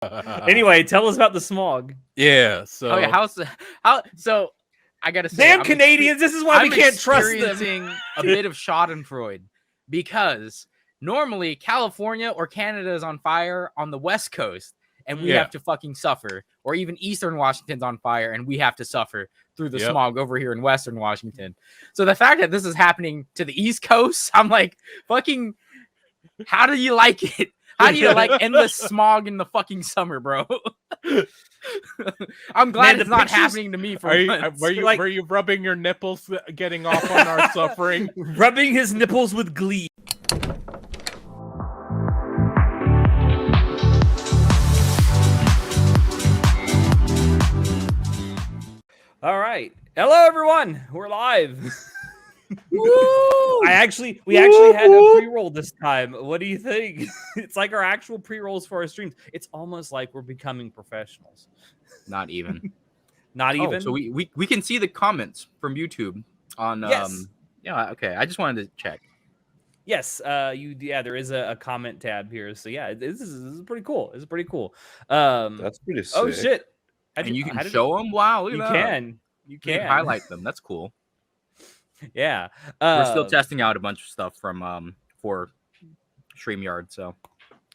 Anyway, tell us about the smog. Yeah. So. Oh yeah. So I gotta say, Damn Canadians! This is why we can't trust them. Experiencing a bit of Schadenfreude because normally California or Canada is on fire on the West Coast, and we have to fucking suffer, or even Eastern Washington's on fire, and we have to suffer through the smog over here in Western Washington. So the fact that this is happening to the East Coast, I'm like, fucking, how do you like it? How do you like endless smog in the fucking summer, bro? I'm glad it's not happening to me for once. Were you rubbing your nipples getting off on our suffering? Rubbing his nipples with glee. All right. Hello, everyone. We're live. Woo! We actually had a pre-roll this time. What do you think? It's like our actual pre-rolls for our streams. It's almost like we're becoming professionals. Not even. Not even. So we can see the comments from YouTube on. Yes. Yeah. Okay. I just wanted to check. Yes. There is a comment tab here. So yeah, this is pretty cool. This is pretty cool. That's pretty sick. Oh shit. And you can show them. Wow. Look at that. You can highlight them. That's cool. Yeah. We're still testing out a bunch of stuff from for StreamYard. So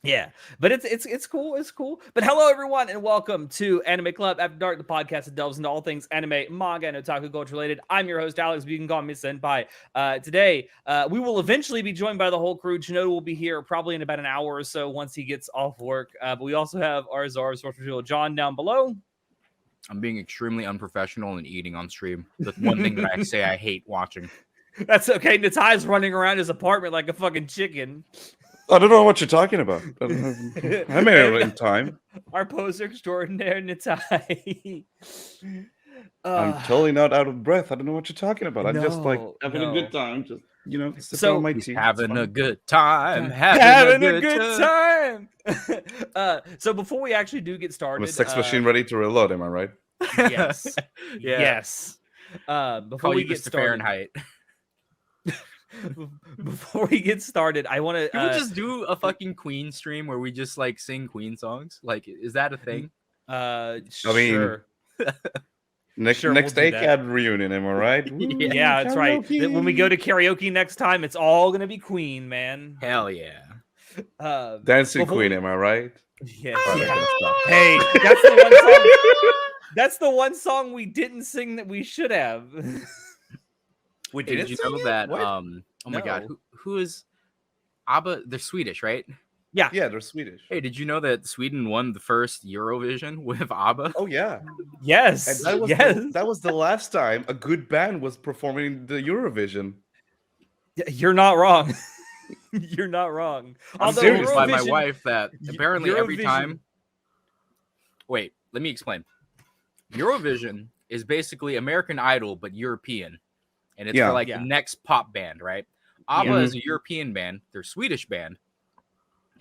yeah, but it's cool. It's cool. But hello, everyone, and welcome to Anime Club After Dark, the podcast that delves into all things anime, manga, and otaku culture related. I'm your host, Alex. But you can call me Senpai. Today, we will eventually be joined by the whole crew. Chinoda will be here probably in about an hour or so once he gets off work. But we also have our Zara Sorcerer John down below. I'm being extremely unprofessional and eating on stream. The one thing that I say I hate watching. That's okay. Natai's running around his apartment like a fucking chicken. I don't know what you're talking about. I made it in time. Our poser extraordinaire, Natai. I'm totally not out of breath. I don't know what you're talking about. I'm just like having a good time. Just so on my tea. Having a good time. Having a good time. So before we actually do get started, the sex machine ready to reload? Am I right? Yes. Yes. Before we get started, Fahrenheit. Before we get started, I want to. Can we just do a fucking Queen stream where we just like sing Queen songs? Like, is that a thing? Sure. Next ACAD reunion, am I right? Yeah, that's right. When we go to karaoke next time, it's all gonna be Queen, man. Hell yeah. Dancing Queen, am I right? Yes. Hey, that's the one song. That's the one song we didn't sing that we should have. Did you know that? Oh my god, who is ABBA? They're Swedish, right? Yeah, they're Swedish. Hey, did you know that Sweden won the first Eurovision with ABBA? Oh yeah, yes, and that was the last time a good band was performing the Eurovision. You're not wrong. You're not wrong. I'm serious by my wife that apparently every time. Wait, let me explain. Eurovision is basically American Idol but European, and it's for like the next pop band, right? ABBA is a European band. They're a Swedish band.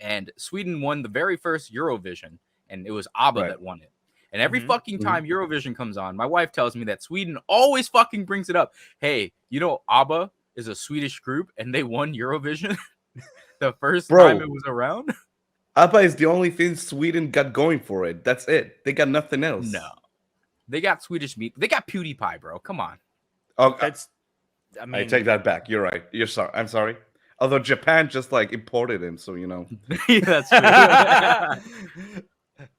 And Sweden won the very first Eurovision, and it was ABBA that won it. And every fucking time Eurovision comes on, my wife tells me that Sweden always fucking brings it up. Hey, you know ABBA is a Swedish group, and they won Eurovision the first time it was around? ABBA is the only thing Sweden got going for it. That's it. They got nothing else. No. They got Swedish meat. They got PewDiePie, bro. Come on. Oh, I take that back. You're right. You're sorry. I'm sorry. Although Japan just like imported him, so you know. Yeah, that's true.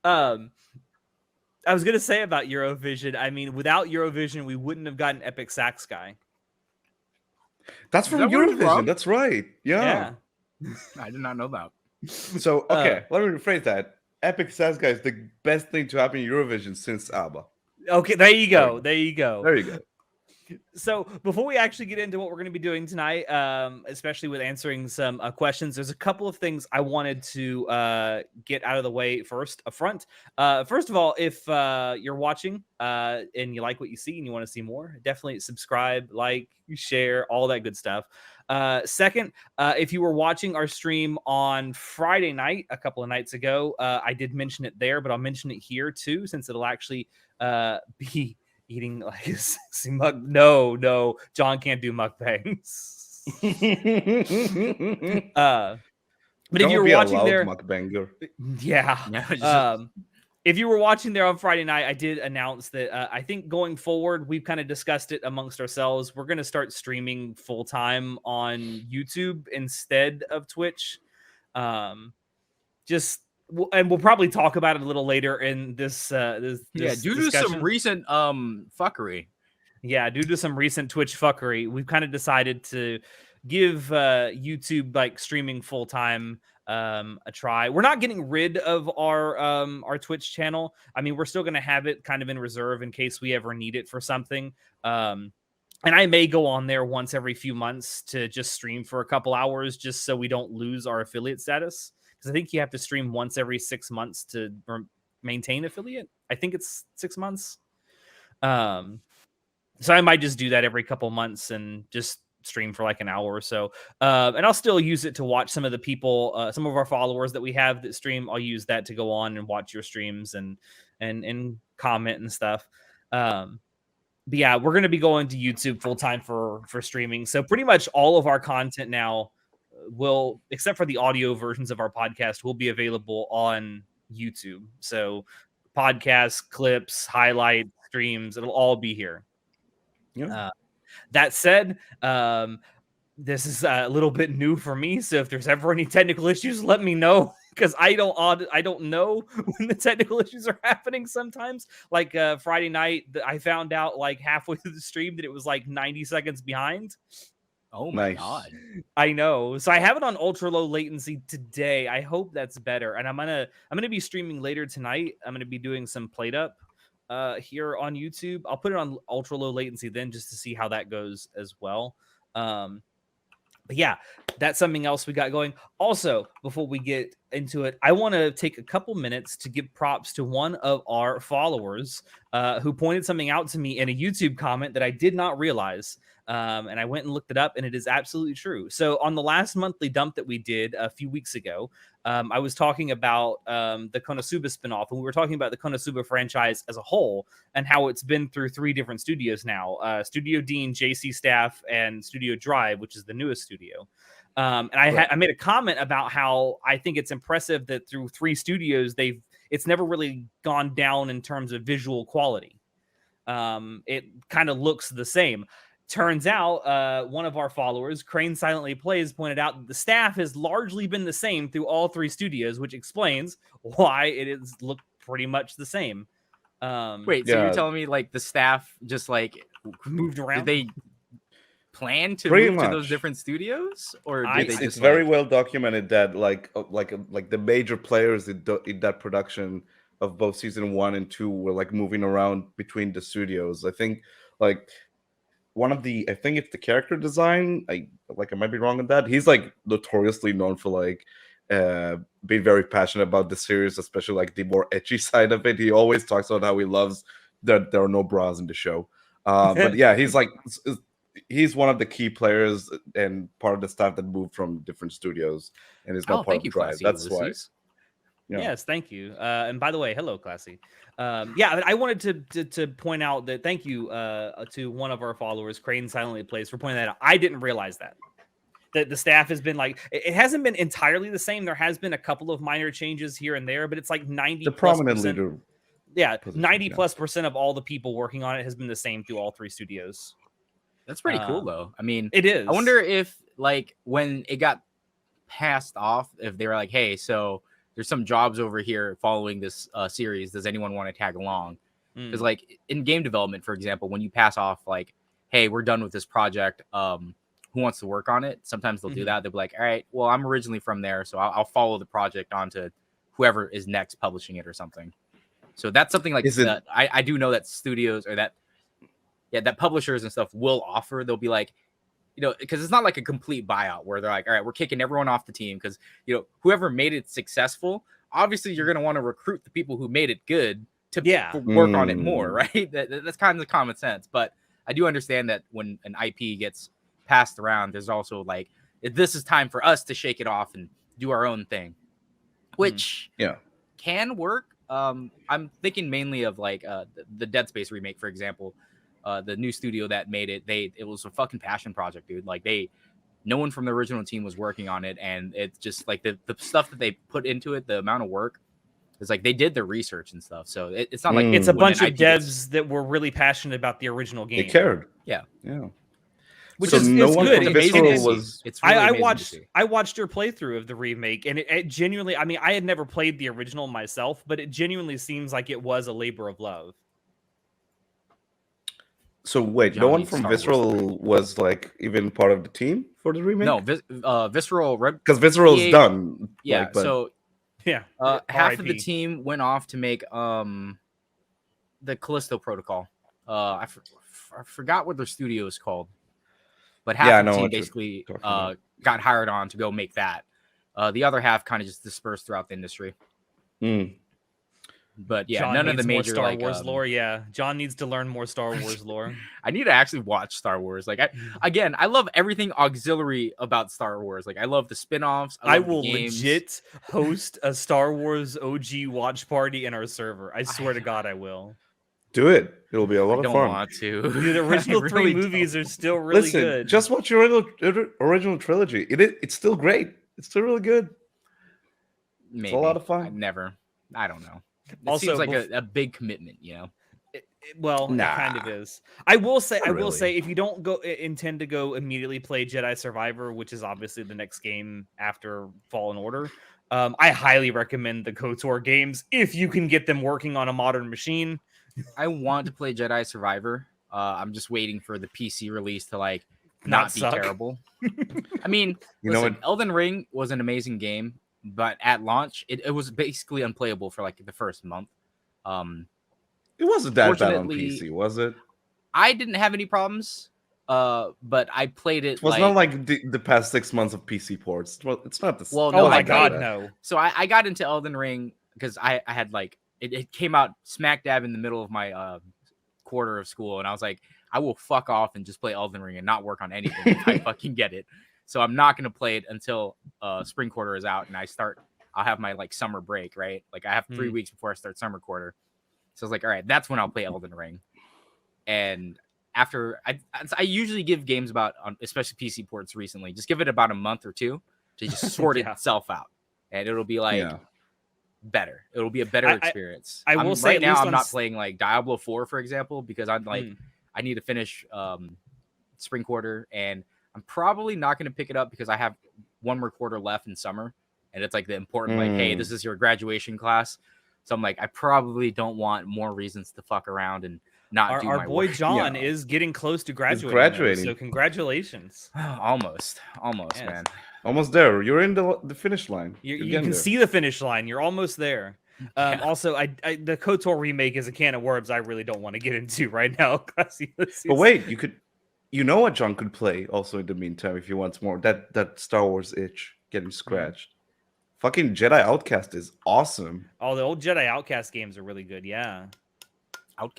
I was gonna say about Eurovision. I mean, without Eurovision, we wouldn't have gotten Epic Sax Guy. That's from Eurovision. That's right. Yeah. I did not know that. So okay, let me rephrase that. Epic Sax Guy is the best thing to happen in Eurovision since ABBA. Okay, there you go. There you go. There you go. So before we actually get into what we're going to be doing tonight, especially with answering some questions, there's a couple of things I wanted to get out of the way first up front. First of all, if you're watching and you like what you see and you want to see more, definitely subscribe, like, share, all that good stuff. Second, if you were watching our stream on Friday night, a couple of nights ago, I did mention it there, but I'll mention it here too, since it'll actually be eating like a sexy mug. No, John can't do mukbangs. But if you were watching there, mukbanger. Yeah. If you were watching there on Friday night, I did announce that I think going forward, we've kind of discussed it amongst ourselves. We're going to start streaming full time on YouTube instead of Twitch. And we'll probably talk about it a little later in this due discussion. to some recent fuckery. Yeah, due to some recent Twitch fuckery, we've kind of decided to give YouTube like streaming full time a try. We're not getting rid of our Twitch channel. I mean, we're still going to have it kind of in reserve in case we ever need it for something. And I may go on there once every few months to just stream for a couple hours just so we don't lose our affiliate status. Because I think you have to stream once every 6 months to maintain affiliate. I think it's 6 months. So I might just do that every couple months and just stream for like an hour or so. And I'll still use it to watch some of the people, some of our followers that we have that stream. I'll use that to go on and watch your streams and comment and stuff. But yeah, we're going to be going to YouTube full time for streaming. So pretty much all of our content now will, except for the audio versions of our podcast, will be available on YouTube. So podcasts, clips, highlights, streams, it'll all be here. Yeah. That said, this is a little bit new for me. So if there's ever any technical issues, let me know, because I don't know when the technical issues are happening sometimes. Like Friday night, I found out like halfway through the stream that it was like 90 seconds behind. Oh my God. I know. So I have it on ultra low latency today. I hope that's better. And I'm gonna be streaming later tonight. I'm gonna be doing some played up here on YouTube. I'll put it on ultra low latency then just to see how that goes as well. But yeah, that's something else we got going. Also, before we get into it, I want to take a couple minutes to give props to one of our followers who pointed something out to me in a YouTube comment that I did not realize. And I went and looked it up, and it is absolutely true. So on the last monthly dump that we did a few weeks ago, I was talking about the Konosuba spinoff, and we were talking about the Konosuba franchise as a whole and how it's been through 3 different studios now, Studio Dean, JC Staff, and Studio Drive, which is the newest studio. And I made a comment about how I think it's impressive that through 3 studios, it's never really gone down in terms of visual quality. It kind of looks the same. Turns out one of our followers, Crane Silently Plays, pointed out that the staff has largely been the same through all 3 studios, which explains why it is looked pretty much the same. Wait, so you're telling me like the staff just like moved around? Did they plan to move to those different studios, or did they just it's very well documented that like the major players in that production of both season 1 and 2 were like moving around between the studios. I think like I think it's the character design. I might be wrong on that. He's like notoriously known for like being very passionate about the series, especially like the more ecchi side of it. He always talks about how he loves that there are no bras in the show. But yeah, he's one of the key players and part of the staff that moved from different studios and is now part of Drive. That's why. Yeah. Yes, thank you. And by the way, hello, Classy. Yeah, I wanted to point out that thank you to one of our followers, Crane Silently Plays, for pointing that out. I didn't realize that the staff has been like, it hasn't been entirely the same. There has been a couple of minor changes here and there, but it's like 90 the prominent leader. Yeah, 90+% of all the people working on it has been the same through all 3 studios. That's pretty cool, though. I mean, it is. I wonder if like when it got passed off, if they were like, hey, so there's some jobs over here following this series. Does anyone want to tag along? Because like in game development, for example, when you pass off like, hey, we're done with this project. Who wants to work on it? Sometimes they'll do that. They'll be like, all right, well, I'm originally from there, so I'll follow the project on to whoever is next publishing it or something. So that's something like that. I do know that studios or that publishers and stuff will offer. They'll be like, you know, because it's not like a complete buyout where they're like, all right, we're kicking everyone off the team because, you know, whoever made it successful, obviously you're going to want to recruit the people who made it good to work on it more, right? That's kind of common sense. But I do understand that when an IP gets passed around, there's also like, this is time for us to shake it off and do our own thing, which can work. I'm thinking mainly of like the Dead Space remake, for example. The new studio that made it, it was a fucking passion project, dude. Like they no one from the original team was working on it, and it's just like the stuff that they put into it, the amount of work. It's like they did their research and stuff, so it's not like it's a bunch of IP devs that were really passionate about the original game. They cared. Yeah. Which so is no it's one good. from It's Visceral amazing. was. It's really I watched your playthrough of the remake, and it genuinely. I mean, I had never played the original myself, but it genuinely seems like it was a labor of love. So wait, no one from Visceral was like even part of the team for the remake? No, Visceral because Visceral's done. Yeah, like, but... so yeah, half of the team went off to make the Callisto Protocol. I forgot what their studio is called, but half of the team basically got hired on to go make that. The other half kind of just dispersed throughout the industry. But yeah, John none of the major Star Wars lore. Yeah, John needs to learn more Star Wars lore. I need to actually watch Star Wars. Like, I love everything auxiliary about Star Wars. Like, I love the spin-offs. I will legit host a Star Wars OG watch party in our server. I swear to God, I will. Do it. It'll be a lot of fun. I don't want to. Dude, the original three movies are still really good. Just watch your original trilogy. It's still great. It's still really good. Maybe. It's a lot of fun. I don't know. It also, seems like a big commitment, you know. It kind of is. I will say, if you don't intend to go immediately play Jedi Survivor, which is obviously the next game after Fallen Order, I highly recommend the KOTOR games if you can get them working on a modern machine. I want to play Jedi Survivor. I'm just waiting for the PC release to not be terrible. I mean, Elden Ring was an amazing game. But at launch, it was basically unplayable for like the first month. It wasn't that bad on PC, was it? I didn't have any problems, but I played it. It was not like the past 6 months of PC ports. Well, it's not the. Well, no, oh my God, no. So I got into Elden Ring because I had it came out smack dab in the middle of my quarter of school, and I was like, I will fuck off and just play Elden Ring and not work on anything if I fucking get it. So I'm not going to play it until spring quarter is out and I'll have my summer break, right? Like I have 3 weeks before I start summer quarter. So I was like, all right, that's when I'll play Elden Ring. And after I usually give games especially PC ports recently, just give it about a month or two to just sort itself out. And it'll be better. It'll be a better experience. I will say right now I'm not playing Diablo 4, for example, because I'm I need to finish spring quarter, and I'm probably not going to pick it up because I have one more quarter left in summer, and it's the important hey, this is your graduation class. So I'm I probably don't want more reasons to fuck around and not do my work. Our boy John is getting close to graduating. So congratulations. Almost, yes. Man. Almost there. You're in the finish line. You can see the finish line. You're almost there. Also, the KOTOR remake is a can of worms I really don't want to get into right now. But wait, you know what John could play also in the meantime if he wants more. That Star Wars itch getting scratched. Fucking Jedi Outcast is awesome. Oh, the old Jedi Outcast games are really good. Yeah.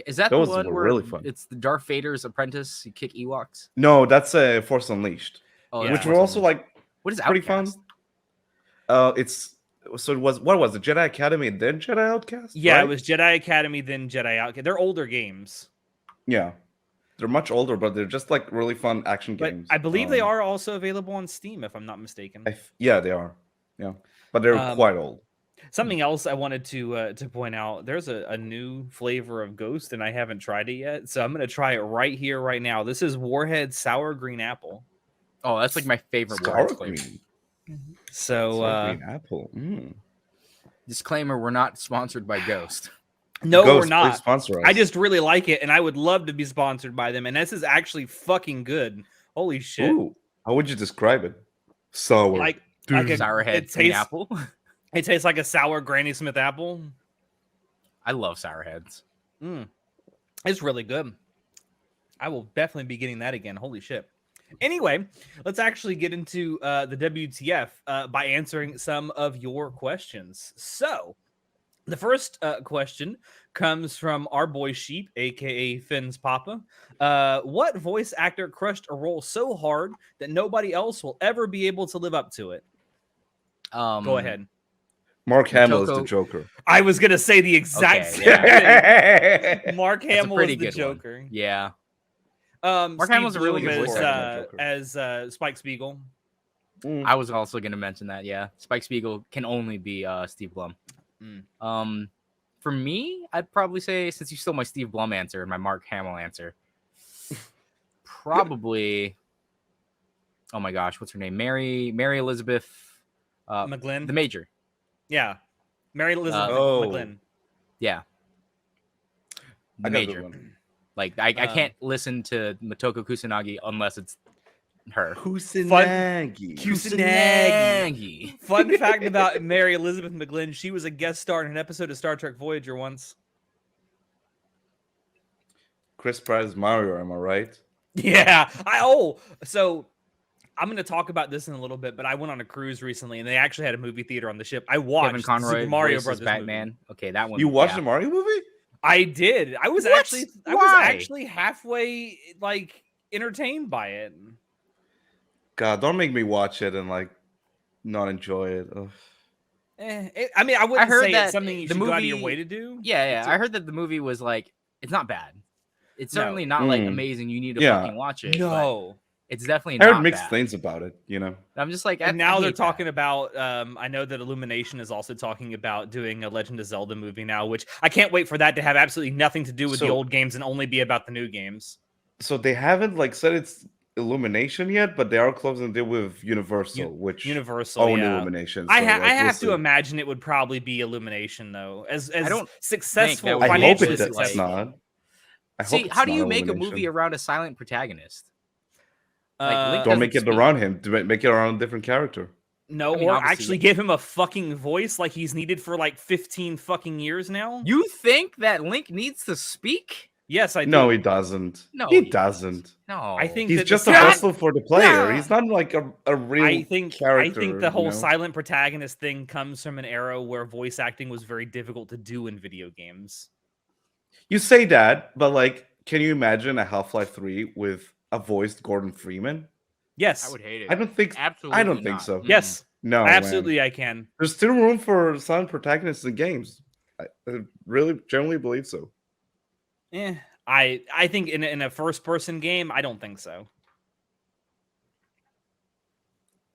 Is that those the one where really fun? It's the Darth Vader's apprentice? You kick Ewoks? No, that's Force Unleashed. Oh, yeah. Which were also what is pretty Outcast? Fun. It was Jedi Academy and then Jedi Outcast? Yeah, right? It was Jedi Academy then Jedi Outcast. They're older games. Yeah. They're much older, but they're just really fun action games. I believe they are also available on Steam, if I'm not mistaken. Yeah, they are. Yeah, but they're quite old. Something else I wanted to point out: there's a new flavor of Ghost, and I haven't tried it yet, so I'm gonna try it right here, right now. This is Warhead Sour Green Apple. Oh, that's my favorite sour flavor. Green. So sour green apple. Disclaimer: we're not sponsored by Ghost. No, Ghost, we're not. Sponsor us. I just really like it, and I would love to be sponsored by them. And this is actually fucking good. Holy shit! Ooh, how would you describe it? Sour, like sour head green apple. It tastes like a sour Granny Smith apple. I love sour heads. It's really good. I will definitely be getting that again. Holy shit! Anyway, let's actually get into the WTF by answering some of your questions. So. The first question comes from our boy Sheep, aka Finn's Papa. What voice actor crushed a role so hard that nobody else will ever be able to live up to it? Go ahead. Mark Hamill is the Joker. I was gonna say the exact same thing. Mark Hamill is the Joker. One. Yeah. Mark Hamill's a really good voice as Spike Spiegel. I was also going to mention that. Yeah, Spike Spiegel can only be Steve Blum. For me, I'd probably say, since you stole my Steve Blum answer and my Mark Hamill answer, probably. Oh my gosh, what's her name? Mary Elizabeth McGlynn, the Major. Yeah, Mary Elizabeth McGlynn. Yeah, the Major. Like I can't listen to Motoko Kusanagi unless it's her. Kusanagi. Fun fact about Mary Elizabeth McGlynn: she was a guest star in an episode of Star Trek Voyager once. Chris Pratt's Mario, am I right? Yeah. So I'm going to talk about this in a little bit, but I went on a cruise recently, and they actually had a movie theater on the ship. I watched Kevin Conroy, Super Mario Brothers Batman. movie. Okay, that one. You watched the Mario movie? I did. I was actually halfway like entertained by it. God, don't make me watch it and like not enjoy it. I mean, I wouldn't say it's something you should go out of your way to do. Yeah. I heard that the movie was like, it's not bad. It's certainly not like amazing. You need to fucking watch it. No. It's definitely I not heard mixed bad. things about it, you know. I'm just like, and now they're talking about. I know that Illumination is also talking about doing a Legend of Zelda movie now, which I can't wait for that to have absolutely nothing to do with the old games and only be about the new games. So they haven't like said it's Illumination yet, but they are closing the deal with Universal, which own Illumination. So I have to imagine it would probably be Illumination though, as I don't successful. I hope financially it's not. See, how do you make a movie around a silent protagonist? Like, don't make it around him. Make it around a different character. No, I mean, or actually give him a fucking voice like he's needed for like 15 fucking years now. You think that Link needs to speak? Yes, I do. No, he doesn't. No, he doesn't. No, I think he's just a vessel for the player. He's not like a real character. I think the whole silent protagonist thing comes from an era where voice acting was very difficult to do in video games. You say that, but like, can you imagine a Half-Life 3 with a voiced Gordon Freeman? Yes. I would hate it. I don't think so. Yes. No. Absolutely, man. I can. There's still room for silent protagonists in games. I really generally believe so. I think in a first-person game, I don't think so.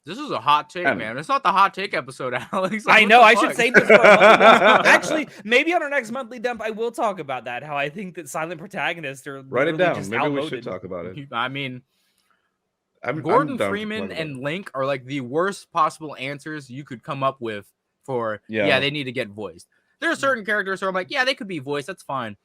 This is a hot take, man. It's not the hot take episode, Alex. I know. I should save this for a monthly. Actually, maybe on our next monthly dump, I will talk about that. How I think that silent protagonists are write it down. Just maybe outmoded. We should talk about it. I mean, Gordon Freeman and Link are like the worst possible answers you could come up with for. Yeah, they need to get voiced. There are certain characters where I'm like, yeah, they could be voiced. That's fine.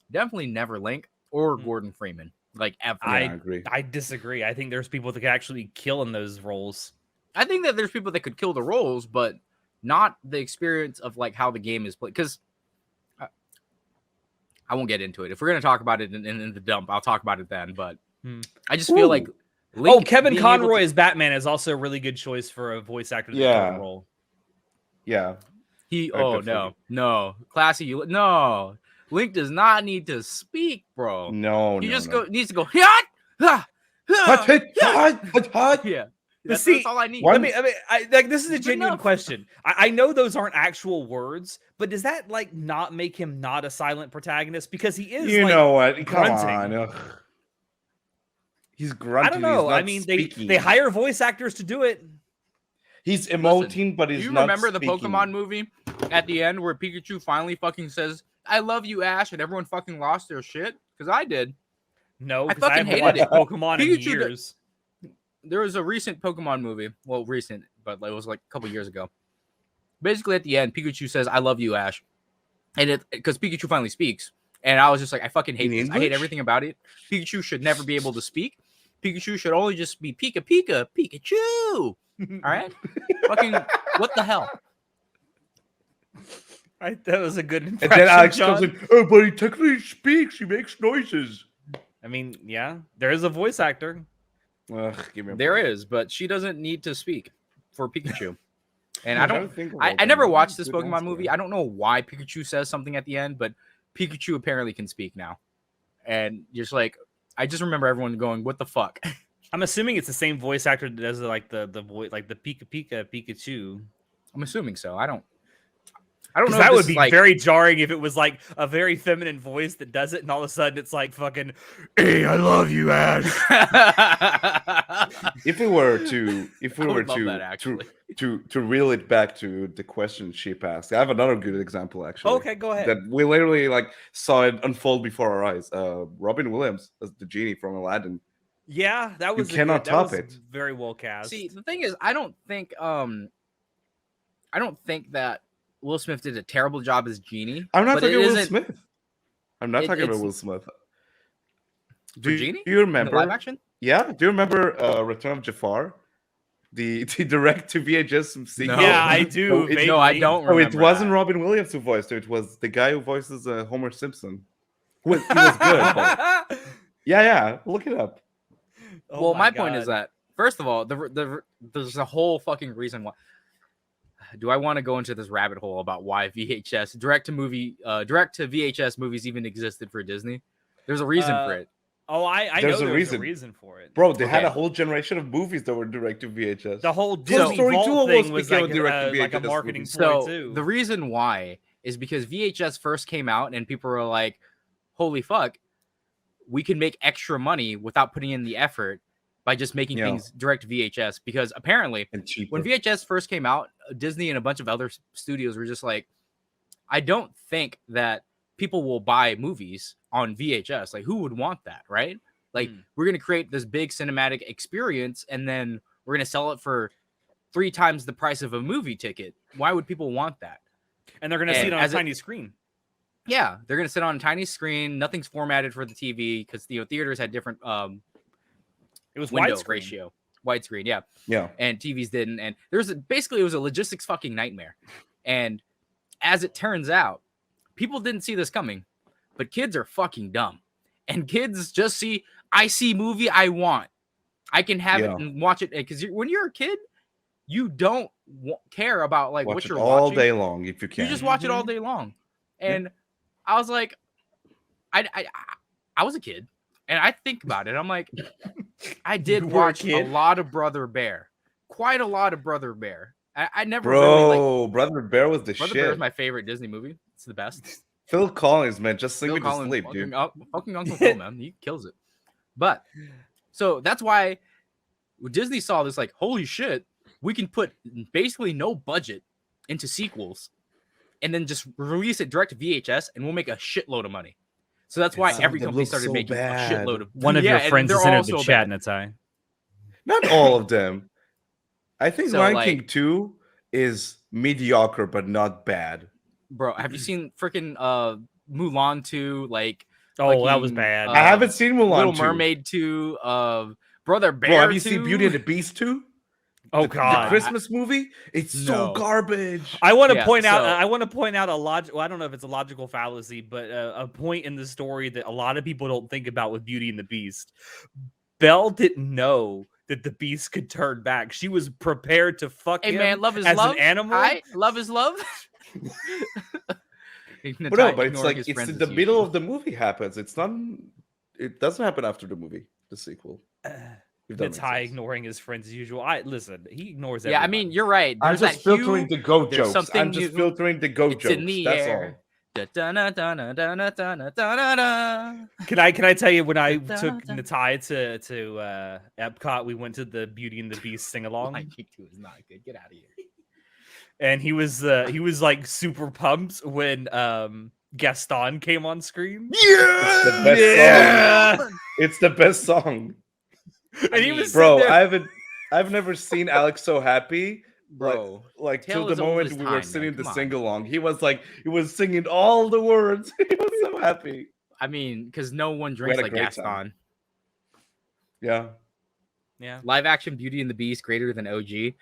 Definitely never Link or Gordon Freeman. Like ever. I agree. I disagree. I think there's people that could actually kill in those roles. I think that there's people that could kill the roles, but not the experience of like how the game is played. Because I won't get into it. If we're gonna talk about it in the dump, I'll talk about it then. But I just feel like Link Kevin Conroy as Batman is also a really good choice for a voice actor to kill the role. Yeah. No, classy. No, Link does not need to speak, bro. No, he needs to go. Yeah. That's all I need. This is a genuine question. I know those aren't actual words, but does that like not make him not a silent protagonist because he is? You know what? Grunting. Come on. He's grunting. I don't know. I mean, they hire voice actors to do it. He's emoting, but he's not. Do you remember speaking. the Pokemon movie at the end where Pikachu finally fucking says, "I love you, Ash," and everyone fucking lost their shit? Because I did. No, I fucking hated it. Pokemon in years. There was a recent Pokemon movie. Well, recent, but it was like a couple years ago. Basically, at the end, Pikachu says, "I love you, Ash," and because Pikachu finally speaks, and I was just like, I fucking hate this. I hate everything about it. Pikachu should never be able to speak. Pikachu should only just be Pikachu. All right, fucking what the hell? That was a good impression. And then Alex John. comes in, oh, but he technically speaks. He makes noises. I mean, yeah, there is a voice actor. There is, but she doesn't need to speak for Pikachu. And I never watched this Pokemon movie. I don't know why Pikachu says something at the end, but Pikachu apparently can speak now. And just like, I just remember everyone going, "What the fuck?" I'm assuming it's the same voice actor that does like the voice, like the Pikachu. I'm assuming so. I don't. I don't know. That if would this be is, like, very jarring if it was like a very feminine voice that does it, and all of a sudden it's like fucking, "Hey, I love you, Ash." If we were to, I would love that, actually. to reel it back to the question Sheep asked, I have another good example actually. Okay, go ahead. That we literally like saw it unfold before our eyes. Robin Williams as the genie from Aladdin. Yeah, that was cannot that top was it. very well cast. See, the thing is, I don't think that Will Smith did a terrible job as Genie. I'm not but talking it about Will isn't- Smith. I'm not talking about it's- Will Smith. For Genie? Do you In the remember? live action? Yeah. Do you remember Return of Jafar? The direct to VHS sequel? No. Yeah, I do. No, No, I vaguely. don't Oh, remember. it wasn't that. Robin Williams who voiced it. It was the guy who voices Homer Simpson. He was good. But... Yeah. Look it up. Oh Well, my point God. is that, first of all, there's a whole fucking reason why. Do I want to go into this rabbit hole about why VHS direct to VHS movies even existed for Disney? There's a reason for it. Oh, I know There's a there's a reason. reason for it. Bro, they had Okay. a whole generation of movies that were direct to VHS. The whole Toy Disney Story 2 Vault almost thing was became like, a direct to like a VHS marketing movie. ploy So too. the reason why is because VHS first came out and people were like, "Holy fuck, we can make extra money without putting in the effort by just making things direct to VHS." Because apparently, And cheaper. when VHS first came out, Disney and a bunch of other studios were just like, "I don't think that people will buy movies on VHS. Like, who would want that, right? Like, we're gonna create this big cinematic experience, and then we're gonna sell it for 3 times the price of a movie ticket. Why would people want that?" And they're gonna see it on a tiny screen. Yeah, they're gonna sit on a tiny screen. Nothing's formatted for the TV because theaters had different It was window widescreen. ratio, widescreen. Yeah, Yeah. and TVs didn't. And basically it was a logistics fucking nightmare. And as it turns out, people didn't see this coming, but kids are fucking dumb, and kids just see, I see movie I want, I can have it and watch it, because when you're a kid, you don't care about like Watch what it you're all watching. day long if you can. You just watch it all day long. And I was like, I was a kid, and I think about it. I'm like, I did watch a lot of Brother Bear, quite a lot of Brother Bear. I never really like Brother Bear was the Brother shit. Bear is my favorite Disney movie. It's the best. Phil Collins, man, just sing Phil me to Collins, sleep, fucking, dude. fucking Uncle Phil, man, he kills it. But so that's why Disney saw this, like, holy shit, we can put basically no budget into sequels and then just release it direct to VHS, and we'll make a shitload of money. So that's why every company started making a shitload of. One of your friends has entered the chat, Natai. Not all of them. I think So, Lion like- King 2 is mediocre but not bad. Bro, have you seen freaking Mulan 2? Like, Oh, that was fucking, bad. I haven't seen Mulan Little 2. Mermaid 2, Brother Bear. Bro, have you 2? seen Beauty and the Beast 2? Oh The God, Christmas movie? It's so No. garbage. I want to Yeah, point out. so- I want to point out a logic. Well, I don't know if it's a logical fallacy, but a point in the story that a lot of people don't think about with Beauty and the Beast. Belle didn't know that the Beast could turn back. She was prepared to fuck Hey him man, love is as love. an animal. Love is love. But no, but it's like it's in the middle of the movie happens. It's not. It doesn't happen after the movie, the sequel. If that It's makes high sense. ignoring his friends as usual. Listen, he ignores. Yeah, I everybody. mean, you're right. I'm There's just that filtering hue, the goat there's jokes. something I'm just new- filtering the goat it's jokes. in the That's air. all. Da-da-na-da-na-da-na-da-na-da. Can I tell you when I Da, took da. Natai to Epcot, we went to the Beauty and the Beast sing along. My King 2 is not good. Get out of here. And he was like super pumped when Gaston came on screen. It's the best song. It's the best song. And he was Bro, sitting there- I've never seen Alex so happy. Bro. Like Tale till the as old moment as we time, were man. singing the Come on. sing along. He was singing all the words. He was so happy. I mean, because no one drinks had a like great Gaston. time. Yeah. yeah. Live action Beauty and the Beast greater than OG.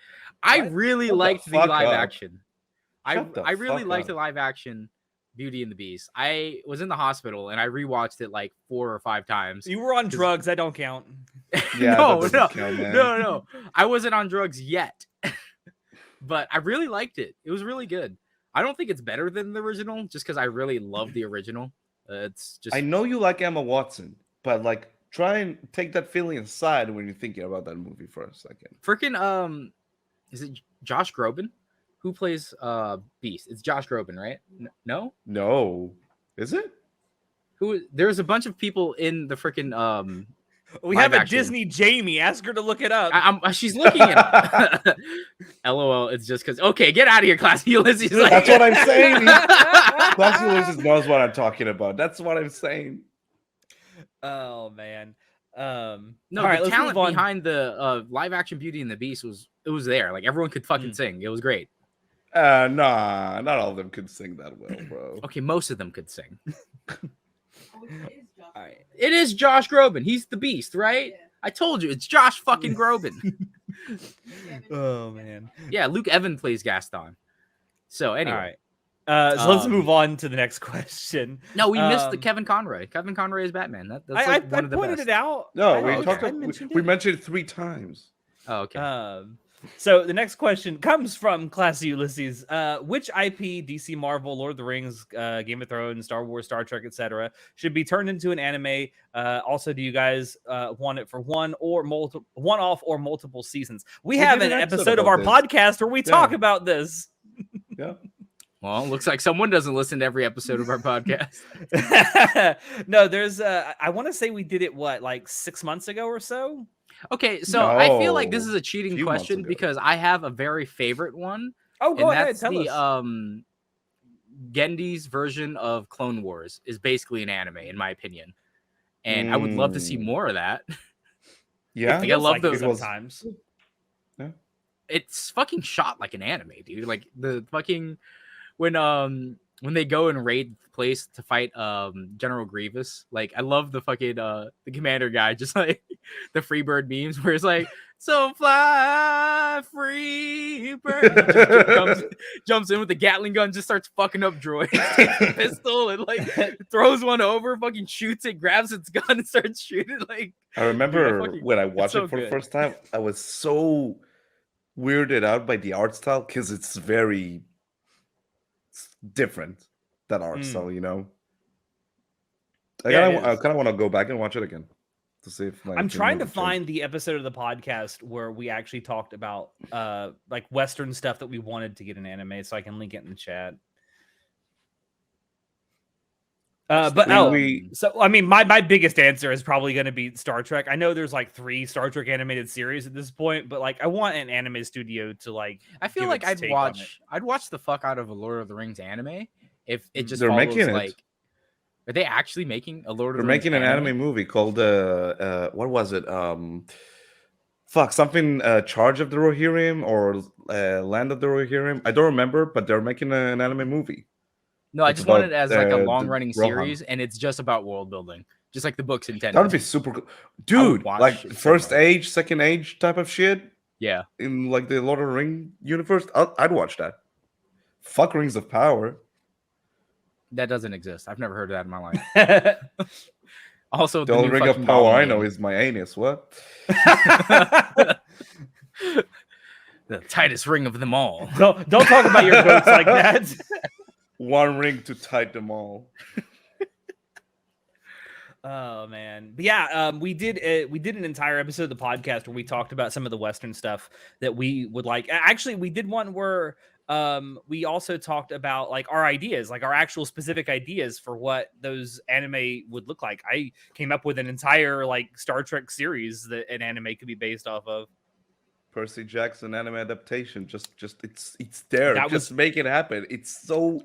I What? really Shut the liked the fuck live up. action. Shut the I really fuck liked up. the live action Beauty and the Beast. I was in the hospital and I rewatched it like 4 or 5 times. You were on drugs. That don't count. Yeah, no, that no, doesn't count, man. no. I wasn't on drugs yet. But I really liked it. It was really good. I don't think it's better than the original just because I really love the original. It's just I know you like Emma Watson, but like try and take that feeling aside when you're thinking about that movie for a second. freaking is it Josh Groban? Who plays Beast? It's Josh Groban, right? No? No. Is it? There's a bunch of people in the freaking We live have a action. Disney Jamie. Ask her to look it up. She's looking at it. LOL. It's just because. Okay, get out of here, Classy Ulysses. That's what I'm saying. Classy Ulysses knows what I'm talking about. That's what I'm saying. Oh man. No, all right, the talent behind the live action Beauty and the Beast was there. Like everyone could fucking sing. It was great. Nah, not all of them could sing that well, bro. Okay, most of them could sing. All right. It is Josh Groban. He's the Beast, right? Yeah. I told you, it's Josh fucking Groban. Oh man. Yeah, Luke Evan plays Gaston. So anyway. All right. So let's move on to the next question. No, we missed the Kevin Conroy. Kevin Conroy is Batman. That's like one of the pointed best. it out. No, we mentioned it 3 times. Oh, okay. So the next question comes from Classy Ulysses. Which IP, DC, Marvel, Lord of the Rings, Game of Thrones, Star Wars, Star Trek, etc., should be turned into an anime? Also, do you guys want it for one-off or multiple seasons? We have an episode of our podcast where we talk about this. Yeah. Well, it looks like someone doesn't listen to every episode of our podcast. No, there's I want to say we did it like 6 months ago or so. Okay, so I feel like this is a cheating question because I have a very favorite one. Oh, go ahead, tell us. Gendy's version of Clone Wars is basically an anime, in my opinion, and I would love to see more of that. Yeah, like, I love those sometimes. Yeah, it's fucking shot like an anime, dude. Like the fucking when they go and raid the place to fight General Grievous, like I love the fucking the commander guy, just like the Freebird memes where it's like, so fly free bird, jumps in with the Gatling gun, just starts fucking up droids, takes a pistol and like throws one over, fucking shoots it, grabs its gun and starts shooting. Like I remember when I watched it for the first time, I was so weirded out by the art style because it's very different, that art style, you know. I kind of want to go back and watch it again to see if I'm trying to find the episode of the podcast where we actually talked about like Western stuff that we wanted to get in anime, so I can link it in the chat. So I mean, my biggest answer is probably going to be Star Trek. I know there's like 3 Star Trek animated series at this point, but like I want an anime studio to like. I feel like I'd watch the fuck out of a Lord of the Rings anime if it just they're follows, making like. It. Are they actually making a Lord of the They're Rings? They're making an anime movie called what was it? Something Charge of the Rohirrim or Land of the Rohirrim. I don't remember, but they're making an anime movie. No, I just want it as like a long-running series, and it's just about world building, just like the books intended. That would be super cool, dude. Like first age, second age type of shit. Yeah, in like the Lord of the Ring universe, I'd watch that. Fuck Rings of Power. That doesn't exist. I've never heard of that in my life. Also, the only Ring of Power I know is my anus. What? The tightest ring of them all. Don't talk about your goats like that. One ring to tight them all. Oh man, but yeah, we did an entire episode of the podcast where we talked about some of the Western stuff that we would like. Actually, we did one where we also talked about like our ideas, like our actual specific ideas for what those anime would look like. I came up with an entire like Star Trek series that an anime could be based off of. Percy Jackson anime adaptation. Just it's there. Just make it happen. It's so.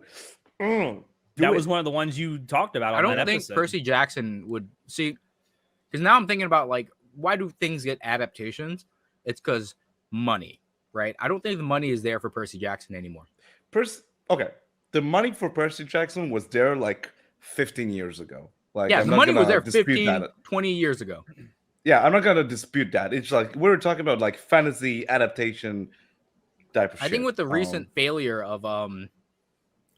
That was one of the ones you talked about. I don't think Percy Jackson would see, because now I'm thinking about like, why do things get adaptations? It's because money, right? I don't think the money is there for Percy Jackson anymore. Okay, the money for Percy Jackson was there like 15 years ago. Like, yeah, the money was there 15, 20 years ago. Yeah, I'm not gonna dispute that. It's like we're talking about like fantasy adaptation type of shit. I think with the recent failure of oh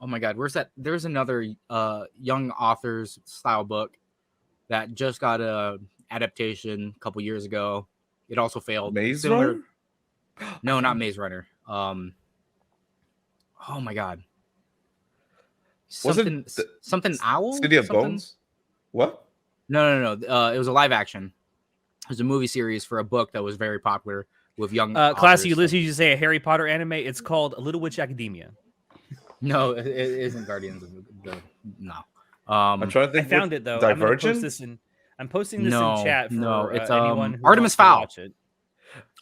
my god, where's that? There's another young authors style book that just got a adaptation a couple years ago. It also failed. Maze Runner? No, not Maze Runner. Oh my god. Something Owl? City of Bones? What? No. It was a live action. It was a movie series for a book that was very popular with young Classy authors. Ulysses, you say a Harry Potter anime. It's called Little Witch Academia. No, it isn't Guardians of the no. I'm trying to I think. found it though. I'm gonna post Divergent. this in. I'm posting this in chat for it's anyone who Artemis wants to Fowl. watch it.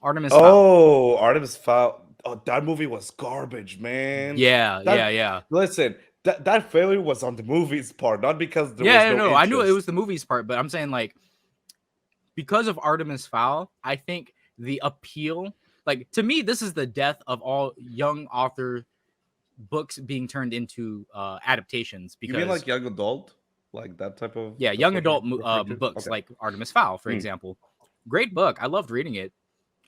Artemis Fowl. Oh, Artemis Fowl. Oh, that movie was garbage, man. Yeah. Listen, that failure was on the movie's part, not because there was no I knew it interest. was the movie's part, but I'm saying like because of Artemis Fowl, I think the appeal, like to me, this is the death of all young author books being turned into adaptations. Because You mean like young adult, like that type of young adult books Okay. like Artemis Fowl, for example. Great book. I loved reading it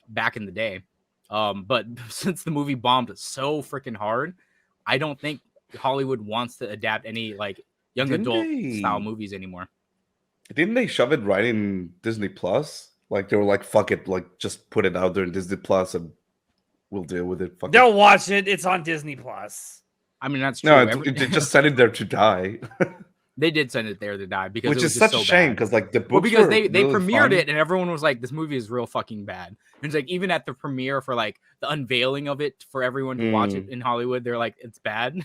back in the day. But since the movie bombed so freaking hard, I don't think Hollywood wants to adapt any like young adult style movies anymore. Didn't they shove it right in Disney Plus? Like they were like, "Fuck it, like just put it out there in Disney Plus, and we'll deal with it." Fuck Don't watch it. It's on Disney Plus. I mean, that's true. No, it just sent it there to die. They did send it there to die because Which it was is just such so a shame bad. because like the books Well, because were they really premiered fun. it and everyone was like, "This movie is real fucking bad." And it's like even at the premiere for like the unveiling of it for everyone to watch it in Hollywood, they're like, "It's bad."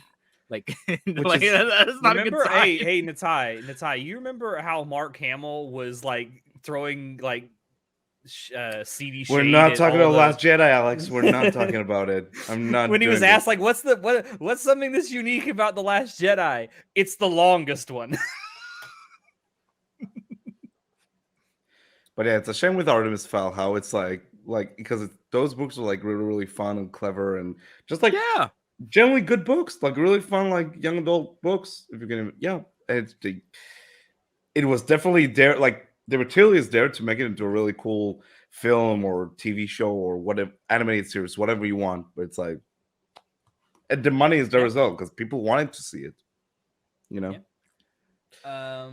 Like, like is- that's not a good Remember, sign. hey, Natai, you remember how Mark Hamill was like throwing like CD shade? We're not at talking all about Last those- Jedi, Alex. We're not talking about it. I'm not. When he was doing it. asked like, what's something that's unique about the Last Jedi? It's the longest one. But yeah, it's a shame with Artemis Fowl how it's like because those books are like really fun and clever and just like Yeah, generally good books, like really fun, like young adult books. If you're gonna, it was definitely there. Like the material is there to make it into a really cool film or TV show or whatever animated series, whatever you want. But it's like, and the money is there as well because people wanted to see it. You know. Yeah.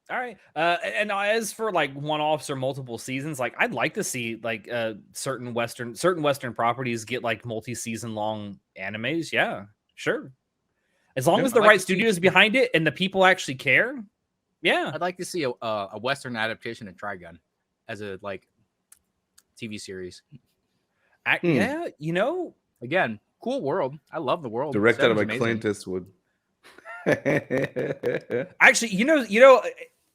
All right. And as for like one-offs or multiple seasons, like I'd like to see like certain Western properties get like multi-season long animes. Yeah, sure. As long as the I'd like right to see- studios behind it and the people actually care. Yeah. I'd like to see a Western adaptation of Trigun as a like TV series. Yeah, you know, Again, cool world. I love the world. Directed Seven's by amazing. Clint Eastwood. actually, you know,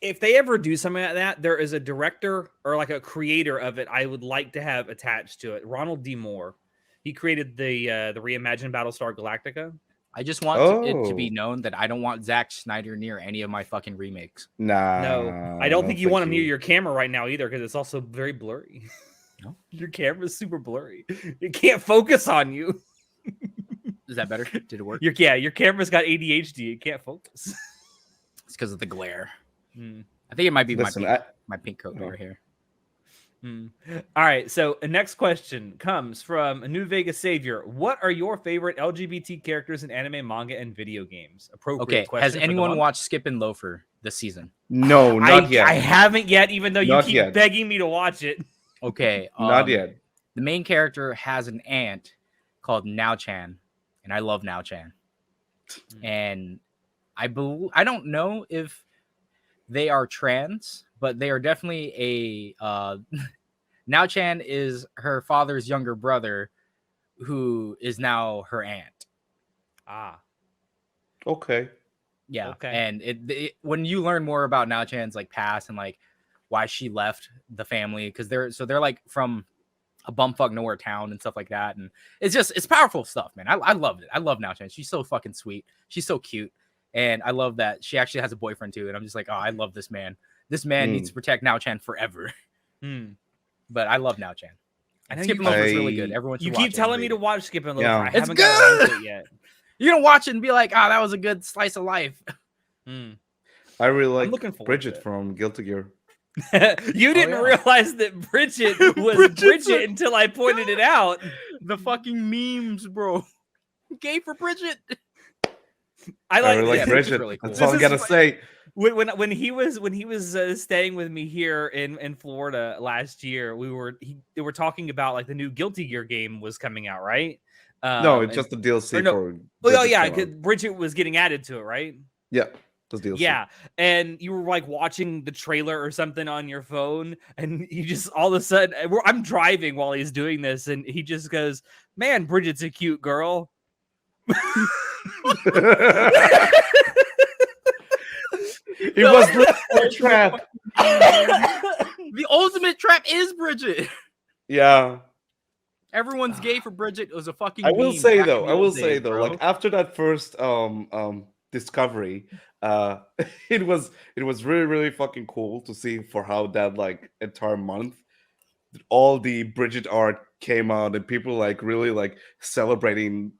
if they ever do something like that, there is a director or like a creator of it I would like to have attached to it. Ronald D. Moore. He created the reimagined Battlestar Galactica. I just want it to be known that I don't want Zack Snyder near any of my fucking remakes. Nah. No, I don't think you want him near your camera right now either because it's also very blurry. No? Your camera's super blurry. It can't focus on you. Is that better? Did it work? Your camera's got ADHD. It can't focus. It's because of the glare. Hmm. I think it might be Listen, my pink coat over here. All right. So the next question comes from a New Vegas Savior. What are your favorite LGBT characters in anime, manga, and video games? Appropriate Okay. question. Has for the anyone month. watched Skip and Loafer this season? No, not yet. I haven't yet, even though you Not keep yet. begging me to watch it. Okay. Not yet. The main character has an aunt called Now-chan, and I love Now-chan. And I don't know if they are trans, but they are definitely a Now-chan is her father's younger brother who is now her aunt. Ah. Okay. Yeah. Okay. And it when you learn more about Now-chan's like past and like why she left the family, because they're like from a bumfuck nowhere town and stuff like that, and it's powerful stuff, man. I loved it. I love Now-chan. She's so fucking sweet. She's so cute, and I love that she actually has a boyfriend too. And I'm just like, oh, I love this man. This man needs to protect Now-chan forever. But I love Now-chan. I know Skip and Loafer is really good. Everyone should You watch keep it. telling me to watch Skip and Loafer. Yeah. I It's haven't got around good! to it yet. You're gonna watch it and be like, oh, that was a good slice of life. I really like looking forward Bridget to it. from Guilty Gear. You didn't yeah. realize that Bridget was Bridget's Bridget until I pointed it out. The fucking memes, bro. Gay for Bridget. I I really like yeah, Bridget. really cool. That's all I This gotta is- say. When he was staying with me here in Florida last year, they were talking about like the new Guilty Gear game was coming out, right? No, it's and- just the DLC or no. for. Oh Bridget yeah, came out. 'cause Bridget was getting added to it, right? Yeah. Those DLC. Yeah, and you were like watching the trailer or something on your phone, and you just all of a sudden, I'm driving while he's doing this, and he just goes, "Man, Bridget's a cute girl." It was the trap. The ultimate trap is Bridget. Yeah. Everyone's gay for Bridget. It was a fucking. I will meme say back though, in the old days, bro. like after that first discovery, it was really, really fucking cool to see for how that like entire month all the Bridget art came out and people like really like celebrating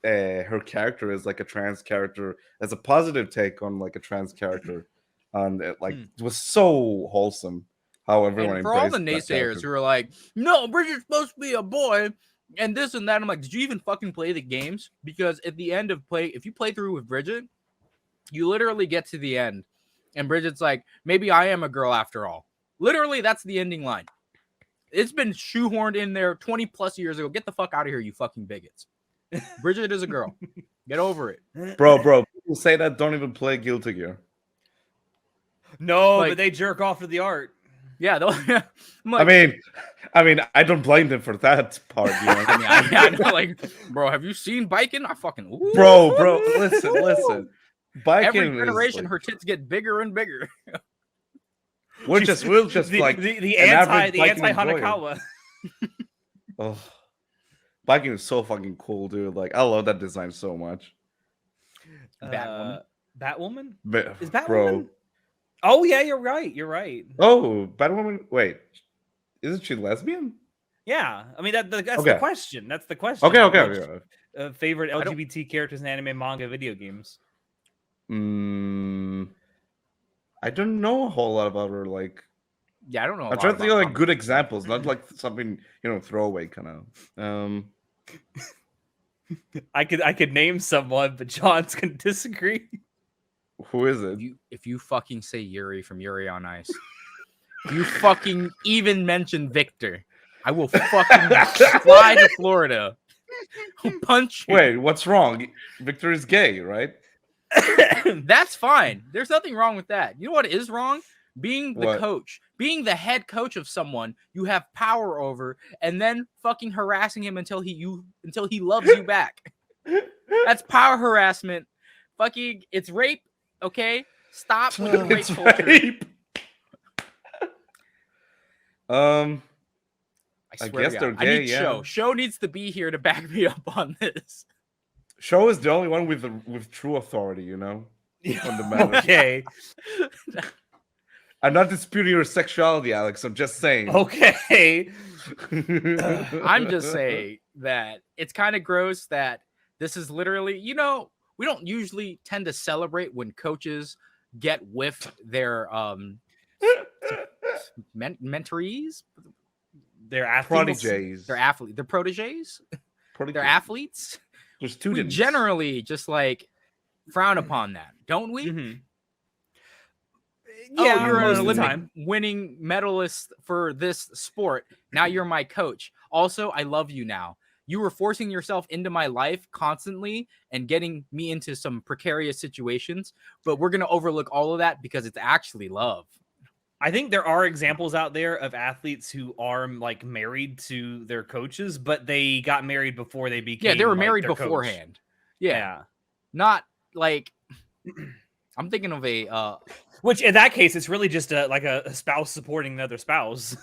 her character as like a trans character, as a positive take on like a trans character. And it was so wholesome how everyone and for all the embraced that naysayers character. who are like, no, Bridget's supposed to be a boy and this and that, I'm like, did you even fucking play the games? Because at the end of if you play through with Bridget, you literally get to the end and Bridget's like, maybe I am a girl after all. Literally, that's the ending line. It's been shoehorned in there 20 plus years ago. Get the fuck out of here, you fucking bigots. Bridget is a girl. Get over it. Bro, people say that don't even play Guilty Gear. No, Like- but they jerk off to the art. Yeah, I'm like, I mean, I don't blame them for that part. You know? I know, like, bro, have you seen biking? I fucking bro, listen. Biking every is, generation, like, her tits get bigger and bigger. we'll just like the an anti average biking enjoyer. Hanakawa. Oh, biking is so fucking cool, dude. Like, I love that design so much. Batwoman. Batwoman? But, Is Batwoman? bro. Oh yeah, you're right. Oh, Batwoman. Wait, isn't she lesbian? Yeah, I mean that's Okay. the question. That's the question. Okay. Favorite LGBT characters in anime, manga, video games. I don't know a whole lot about her. Like, Yeah, I don't know. I'm trying to think of like good examples, not like something throwaway kind of. I could name someone, but John's gonna disagree. Who is it? If you fucking say Yuri from Yuri on Ice, you fucking even mention Victor, I will fucking fly to Florida. I'll punch you. Wait, what's wrong? Victor is gay, right? That's fine. There's nothing wrong with that. You know what is wrong? Being the What? coach, being the head coach of someone you have power over, and then fucking harassing him until he loves you back. That's power harassment. Fucking, it's rape. Okay, stop with the rape It's culture. rape. I swear guess to they're God. I gay, need yeah. Show. Show needs to be here to back me up on this. Show is the only one with true authority, on the matter. Okay. I'm not disputing your sexuality, Alex. I'm just saying. Okay. I'm just saying that it's kind of gross that this is literally, we don't usually tend to celebrate when coaches get with their mentorees, They're athletes. Prodigies. their athletes, their proteges, their athletes. They're We students. generally just like frown upon that, don't we? Mhm. Oh, Yeah, you're most an of the Olympic time. winning medalist for this sport. Now you're my coach. Also, I love you now. You were forcing yourself into my life constantly and getting me into some precarious situations, but we're going to overlook all of that because it's actually love. I think there are examples out there of athletes who are like married to their coaches, but they got married before they became. Yeah, they were like, married their coach. beforehand. Yeah. Yeah. Not like I'm thinking of a Which in that case, it's really just a spouse supporting another spouse.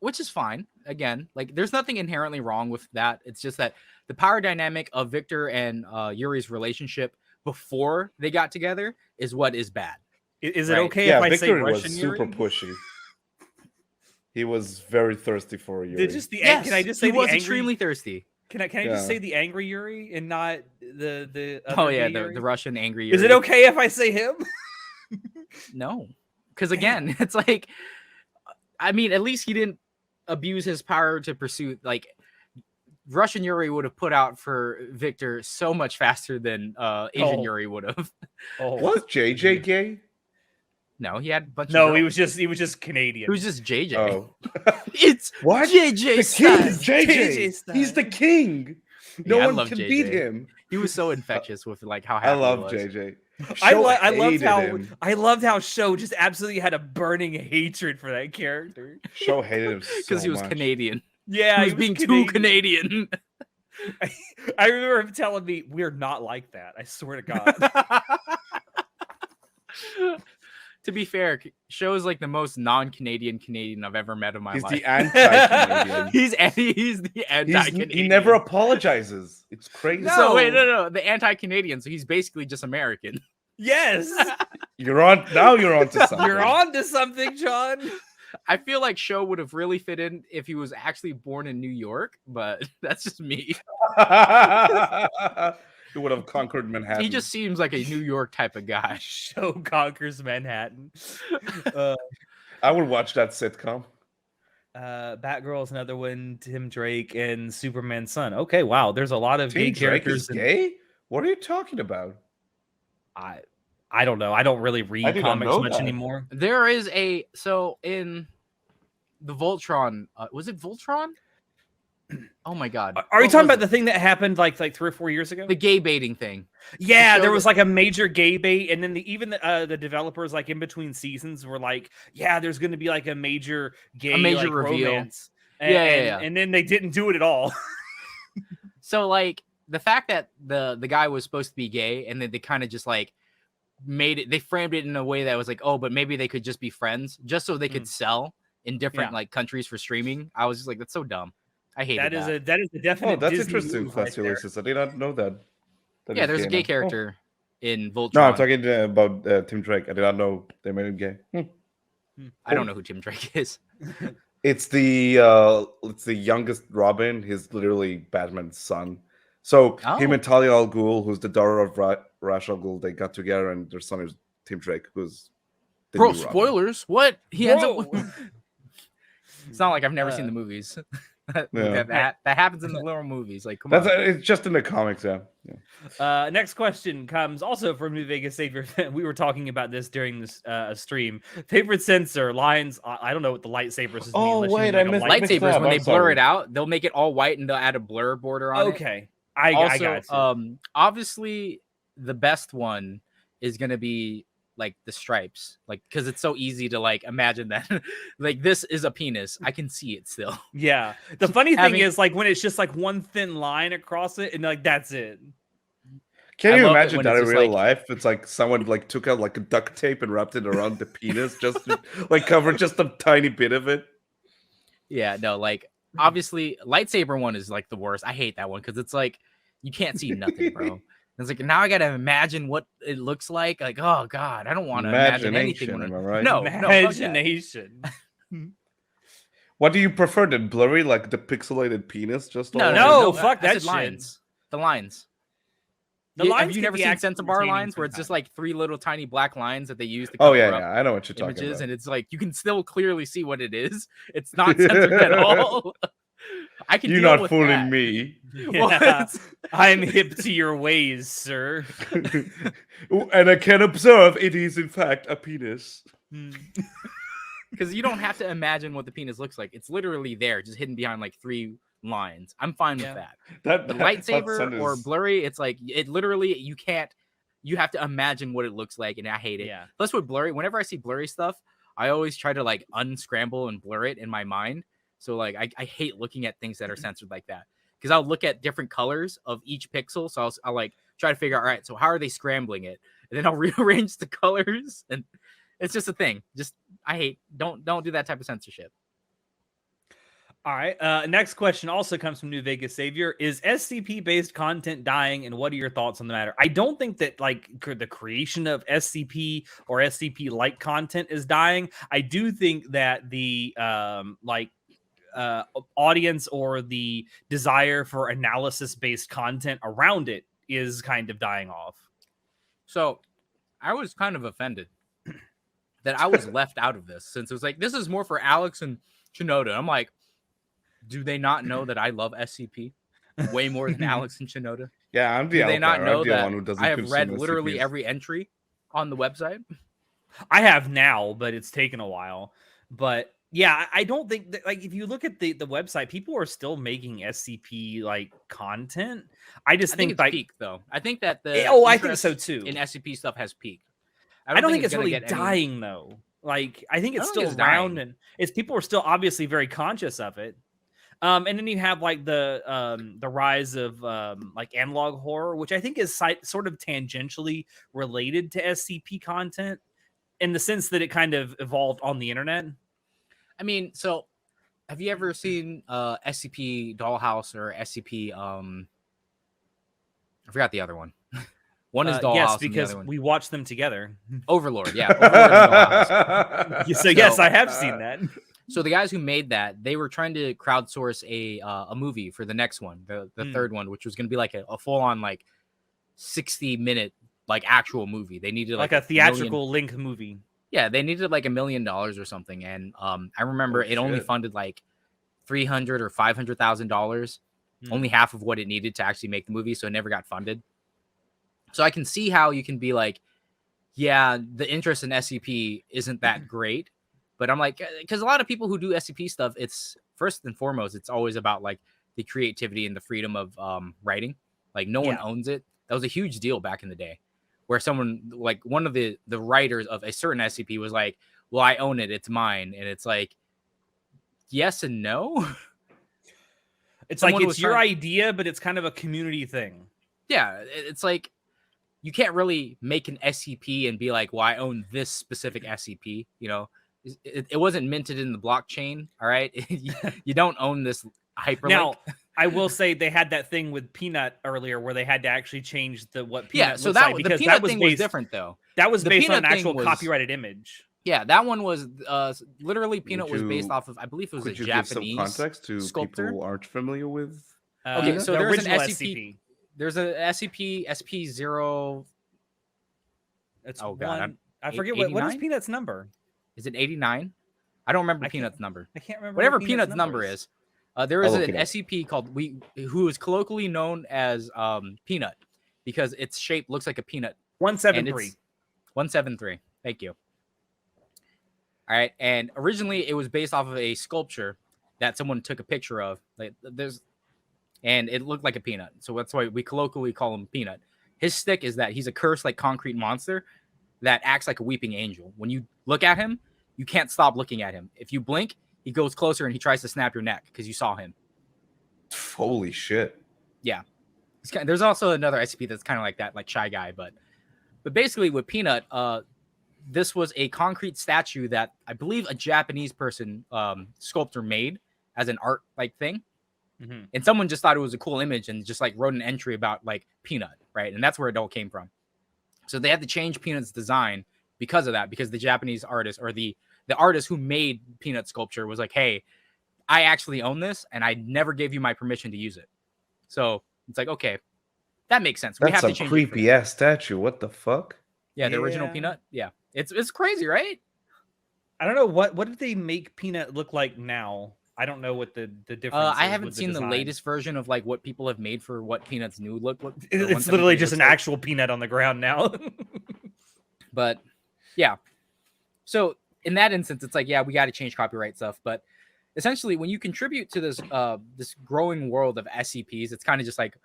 which is fine. Again, like there's nothing inherently wrong with that. It's just that the power dynamic of Victor and Yuri's relationship before they got together is what is bad. Is it Right. okay Yeah, if I say Victor was Russian super Yuri? pushy. He was very thirsty for Yuri. Did just the Yes, can I just say he the was angry, extremely thirsty. Can I Yeah. just say the angry Yuri and not the Oh other yeah, gay the Yuri? Russian angry Yuri. Is it okay if I say him? No, because again, it's like, I mean, at least he didn't abuse his power to pursue. Like, Russian Yuri would have put out for Victor so much faster than Asian Oh. Yuri would have. Oh. Was JJ gay? No, he had a bunch. No, of he girls. was just Canadian. He was just JJ. Oh, It's what? JJ The Styles. king, JJ. JJ He's the king. No Yeah, I one love can JJ. beat him. He was so infectious with like how I happy love he was. JJ. I loved how Sho just absolutely had a burning hatred for that character. Sho hated him because he was much. Canadian. Yeah, he was being too Canadian. I remember him telling me, "We're not like that. I swear to God." To be fair, Sho is like the most non-Canadian Canadian I've ever met in my life. He's the anti-Canadian. he's the anti-Canadian. He never apologizes. It's crazy. So wait, no, the anti-Canadian. So he's basically just American. Yes. You're on to something. You're on to something, John. I feel like Sho would have really fit in if he was actually born in New York, but that's just me. He would have conquered Manhattan. He just seems like a New York type of guy. Sho conquers Manhattan. I would watch that sitcom. Batgirl is another one. Tim Drake and Superman's son. Okay, wow. There's a lot of Tim gay Drake characters. Is gay? What are you talking about? I don't know. I don't really read comics much anymore. There is in the Voltron. Was it Voltron? Oh my God! Are you talking about the thing that happened like 3 or 4 years ago? The gay baiting thing. Yeah, there was like a major gay bait, and then the developers like in between seasons were like, "Yeah, there's going to be like a major reveal." Romance. And then they didn't do it at all. So like the fact that the guy was supposed to be gay, and then they kind of just like they framed it in a way that was like, oh, but maybe they could just be friends, just so they could sell in different like countries for streaming. I was just like, that's so dumb. I hate that. That is a definite. Oh, that's Disney interesting, Classy Ulysses. I did not know that. Yeah, there's a gay character in Voltron. No, I'm talking about Tim Drake. I did not know they made him gay. I don't know who Tim Drake is. It's the youngest Robin. He's literally Batman's son. So him and Talia al Ghul, who's the daughter of Ra's al Ghul, they got together, and their son is Tim Drake, who's the bro. new Robin. Spoilers. What he ends up. It's not like I've never seen the movies. that happens in the little movies. Like, come on. It's just in the comics, yeah. Next question comes also from New Vegas Savior. We were talking about this during this stream. Favorite sensor lines. I don't know what the lightsabers is. Oh wait, I missed lightsabers. When they blur it out, they'll make it all white and they'll add a blur border on it. Okay, I got you. Obviously, the best one is gonna be like the stripes, like because it's so easy to like imagine that like this is a penis. I can see it still. Yeah. The funny thing is like when it's just like one thin line across it and like that's it. Can you imagine that in real life? It's like someone like took out like a duct tape and wrapped it around the penis just to like cover just a tiny bit of it. Yeah, no, like obviously lightsaber one is like the worst. I hate that one because it's like you can't see nothing, bro. It's like now I gotta imagine what it looks like. Like, oh God, I don't want to imagine anything. Am I right? No, imagination. What do you prefer? The blurry, like the pixelated penis? Just no, fuck that shit. Lines. The lines. Have you never seen Sense Bar lines where it's just like 3 little tiny black lines that they use to cover up I know what you're talking images, about. and it's like you can still clearly see what it is. It's not censored at all. I can. You're deal not with fooling that. me. Yeah. I'm hip to your ways, sir. And I can observe it is in fact a penis. Because you don't have to imagine what the penis looks like. It's literally there, just hidden behind like 3 lines. I'm fine with that. The lightsaber or blurry, it's like it literally you have to imagine what it looks like, and I hate it. Yeah. Plus with blurry, whenever I see blurry stuff, I always try to like unscramble and blur it in my mind. So like I hate looking at things that are censored like that. Because I'll look at different colors of each pixel. So I'll like try to figure out, all right, so how are they scrambling it? And then I'll rearrange the colors, and it's just a thing. Don't do that type of censorship. All right. Next question also comes from New Vegas Savior. Is SCP-based content dying, and what are your thoughts on the matter? I don't think that like the creation of SCP or SCP-like content is dying. I do think that the audience or the desire for analysis-based content around it is kind of dying off. So I was kind of offended that I was left out of this, since it was like, this is more for Alex and Shinoda. I'm like, do they not know that I love SCP way more than Alex and Shinoda? Yeah, I'm the Do they not know the that one who doesn't I have consume read literally SCPs. every entry on the website? I have now, but it's taken a while. But Yeah, I don't think that, like, if you look at the website, people are still making SCP like content. I just I think think it's like, peak though. I think that the I think so interest too. in SCP stuff has peaked. I don't think it's it's gonna really get any. dying though. Like, I think I it's don't think still it's around, dying. and it's people are still obviously very conscious of it. And then you have like the rise of like analog horror, which I think is sort of tangentially related to SCP content in the sense that it kind of evolved on the internet. I mean, so have you ever seen SCP Dollhouse or SCP I forgot the other one. One is Dollhouse Yes, and the because other one we watched them together. Overlord. Yeah, Overlord and Dollhouse. So yes, I have seen that. So the guys who made that, they were trying to crowdsource a movie for the next one, the third one, which was going to be like a full on like 60-minute like actual movie. They needed like a theatrical length movie. Yeah, they needed like $1 million or something, and I remember it only funded like $300,000 or $500,000, only half of what it needed to actually make the movie, so it never got funded. So I can see how you can be like, yeah, the interest in SCP isn't that great, but I'm like, because a lot of people who do SCP stuff, it's first and foremost, it's always about like the creativity and the freedom of writing. Like no one owns it. That was a huge deal back in the day, where someone like one of the writers of a certain SCP was like, well, I own it, it's mine. And it's like, yes and no. It's like it's your idea, but it's kind of a community thing. Yeah, it's like you can't really make an SCP and be like, well, I own this specific SCP. You know, it wasn't minted in the blockchain. All right. You don't own this hyperlink. Now, I will say they had that thing with Peanut earlier where they had to actually change what Peanut so looks like, because the Peanut that was thing based, was different though. That was based on an actual copyrighted image. Yeah, that one was literally Peanut was based off of, I believe it was a Japanese give some context to sculptor people who aren't familiar with. Okay, so there's an SCP. There's a SCP SP0. It's I forget what is Peanut's number. Is it 89? I don't remember Peanut's number. I can't remember whatever Peanut's number is. There is an SCP called who is colloquially known as Peanut because its shape looks like a peanut. 173. 173. Thank you. All right, and originally it was based off of a sculpture that someone took a picture of. And it looked like a peanut, so that's why we colloquially call him Peanut. His stick is that he's a cursed like concrete monster that acts like a weeping angel. When you look at him, you can't stop looking at him. If you blink, he goes closer and he tries to snap your neck because you saw him. Holy shit! Yeah, there's also another SCP that's kind of like that, like Shy Guy, but basically with Peanut, this was a concrete statue that I believe a Japanese person sculptor made as an art like thing. Mm-hmm. And someone just thought it was a cool image and just like wrote an entry about like Peanut, right? And that's where it all came from. So they had to change Peanut's design because of that, because the Japanese artist or the artist who made Peanut sculpture was like, hey, I actually own this and I never gave you my permission to use it. So it's like, okay, that makes sense. That's a creepy ass statue. What the fuck? Yeah, the original Peanut. Yeah, it's crazy, right? I don't know what did they make Peanut look like now. I don't know what the difference is. I haven't seen the latest version of like what people have made for what Peanut's new look. It's literally just an actual peanut on the ground now. But yeah, so in that instance, it's like, yeah, we got to change copyright stuff. But essentially, when you contribute to this this growing world of SCPs, it's kind of just like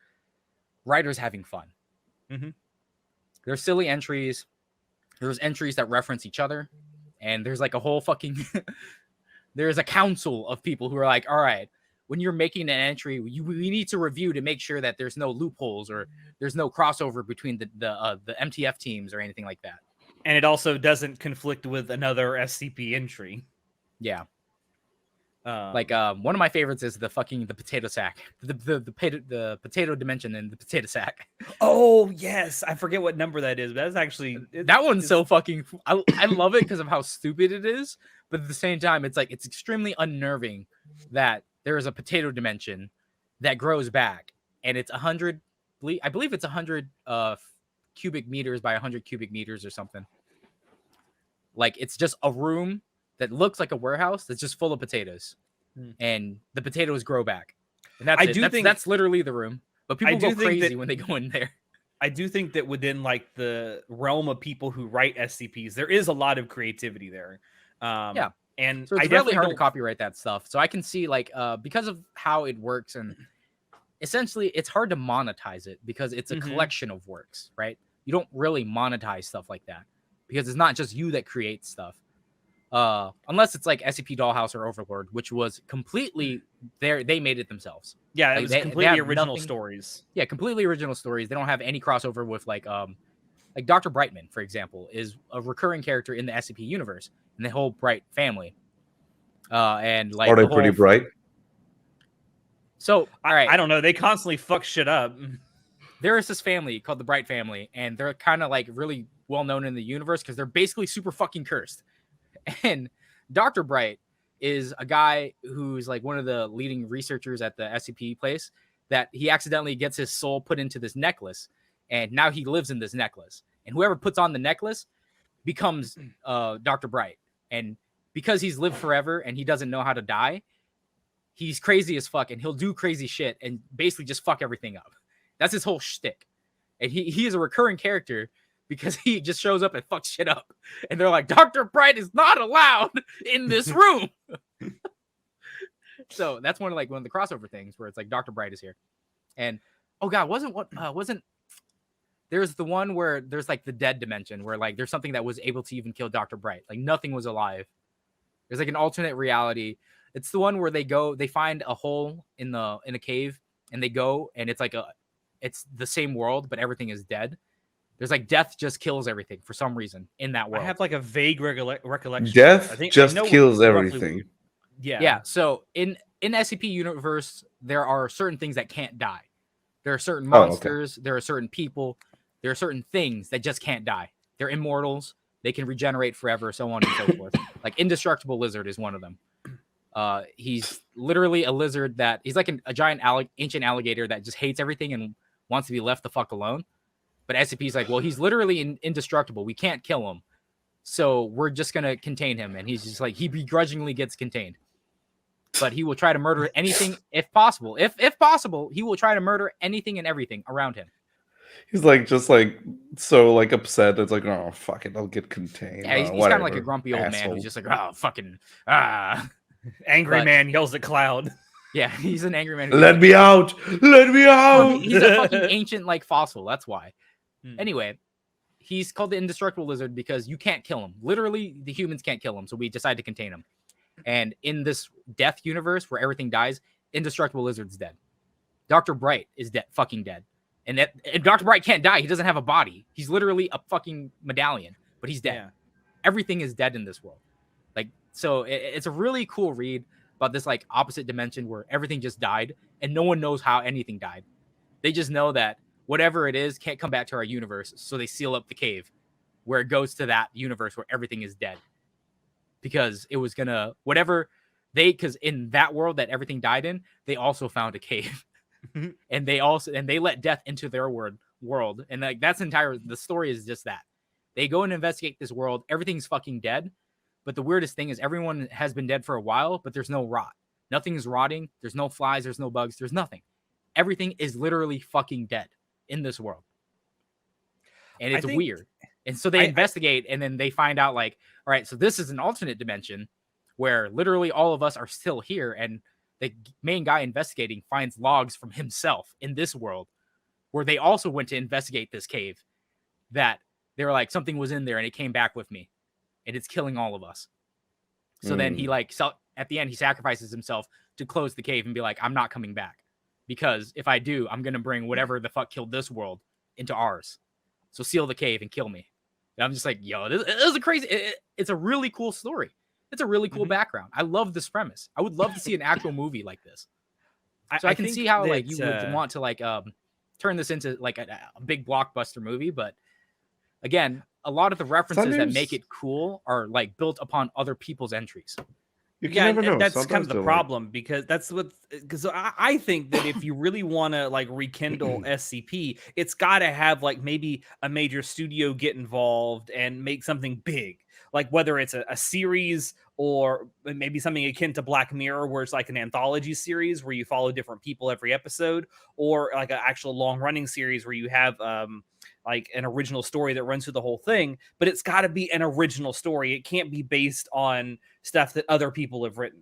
writers having fun. Mm-hmm. There's silly entries. There's entries that reference each other, and there's like a whole fucking. There's a council of people who are like, all right, when you're making an entry, we need to review to make sure that there's no loopholes or there's no crossover between the MTF teams or anything like that. And it also doesn't conflict with another SCP entry. Yeah. One of my favorites is the potato sack, the potato dimension and the potato sack. Oh yes, I forget what number that is, but that's actually that one's so fucking. I love it because of how stupid it is, but at the same time, it's like it's extremely unnerving that there is a potato dimension that grows back, and it's 100. I believe it's 100 cubic meters by 100 cubic meters or something. Like it's just a room that looks like a warehouse that's just full of potatoes, and the potatoes grow back. And that's literally the room. But people go crazy when they go in there. I do think that within like the realm of people who write SCPs, there is a lot of creativity there. And And So it's I really definitely hard to don't. copyright that stuff. So I can see like because of how it works, and essentially it's hard to monetize it because it's a collection of works, right? You don't really monetize stuff like that because it's not just you that creates stuff. Unless it's like SCP Dollhouse or Overlord, which was completely they made it themselves. Yeah, it Like, was they completely have original nothing- stories. Yeah, completely original stories. They don't have any crossover with like Dr. Brightman, for example, is a recurring character in the SCP universe and the whole Bright family. And like Are they the pretty whole bright? So all right, I don't know. They constantly fuck shit up. there is this family called the Bright family, and they're kind of like really well known in the universe because they're basically super fucking cursed. And Dr. Bright is a guy who's like one of the leading researchers at the SCP place that he accidentally gets his soul put into this necklace, and now he lives in this necklace. And whoever puts on the necklace becomes Dr. Bright. And because he's lived forever and he doesn't know how to die, he's crazy as fuck, and he'll do crazy shit and basically just fuck everything up. That's his whole shtick. And he is a recurring character because he just shows up and fucks shit up. And they're like, Dr. Bright is not allowed in this room. So that's one of the crossover things where it's like Dr. Bright is here. And oh god, wasn't there's the one where there's like the dead dimension where like there's something that was able to even kill Dr. Bright. Like nothing was alive. There's like an alternate reality. It's the one where they find a hole in a cave, and they go, and it's the same world, but everything is dead. There's like death just kills everything for some reason in that world. I have like a vague recollection. Death I think just I know kills roughly- everything. Yeah. So in SCP universe, there are certain things that can't die. There are certain monsters. There are certain people. There are certain things that just can't die. They're immortals. They can regenerate forever, so on and so forth. Like Indestructible Lizard is one of them. He's literally a lizard that he's like a giant ancient alligator that just hates everything and wants to be left the fuck alone. But SCP's like, well, he's literally indestructible. We can't kill him. So we're just going to contain him. And he's just like, he begrudgingly gets contained. But he will try to murder anything if possible. If possible, he will try to murder anything and everything around him. He's like just like so like upset. It's like, oh fuck it, I'll get contained. Yeah, he's kind of like a grumpy old man who's just like, oh fucking angry man yells at Cloud. Yeah, he's an angry man. Let me out! Let me out! He's a fucking ancient like fossil. That's why. Anyway, he's called the Indestructible Lizard because you can't kill him. Literally, the humans can't kill him, so we decide to contain him. And in this death universe where everything dies, Indestructible Lizard's dead. Dr. Bright is fucking dead. And Dr. Bright can't die. He doesn't have a body. He's literally a fucking medallion, but he's dead. Yeah. Everything is dead in this world. Like, so it's a really cool read about this like opposite dimension where everything just died and no one knows how anything died. They just know that whatever it is can't come back to our universe. So they seal up the cave where it goes to that universe where everything is dead. Because it was gonna, because in that world that everything died in, they also found a cave. and they let death into their world. And like the story is just that. They go and investigate this world. Everything's fucking dead. But the weirdest thing is everyone has been dead for a while, but there's no rot. Nothing's rotting. There's no flies. There's no bugs. There's nothing. Everything is literally fucking dead in this world. And it's weird. And so they investigate, and then they find out like, all right, so this is an alternate dimension where literally all of us are still here. And the main guy investigating finds logs from himself in this world where they also went to investigate this cave that they were like, something was in there and it came back with me and it's killing all of us. So then he at the end, he sacrifices himself to close the cave and be like, I'm not coming back because if I do, I'm going to bring whatever the fuck killed this world into ours. So seal the cave and kill me. And I'm just like, yo, this is a crazy, it's a really cool story. It's a really cool background. I love this premise. I would love to see an actual movie like this. So I can see how like you would want to like turn this into like a big blockbuster movie, but again, a lot of the references that make it cool are like built upon other people's entries. You can never know. That's Sometimes kind of the problem because I think that if you really want to like rekindle SCP, it's got to have like maybe a major studio get involved and make something big. like whether it's a series or maybe something akin to Black Mirror, where it's like an anthology series where you follow different people every episode, or like an actual long running series where you have like an original story that runs through the whole thing. But it's got to be an original story. It can't be based on stuff that other people have written.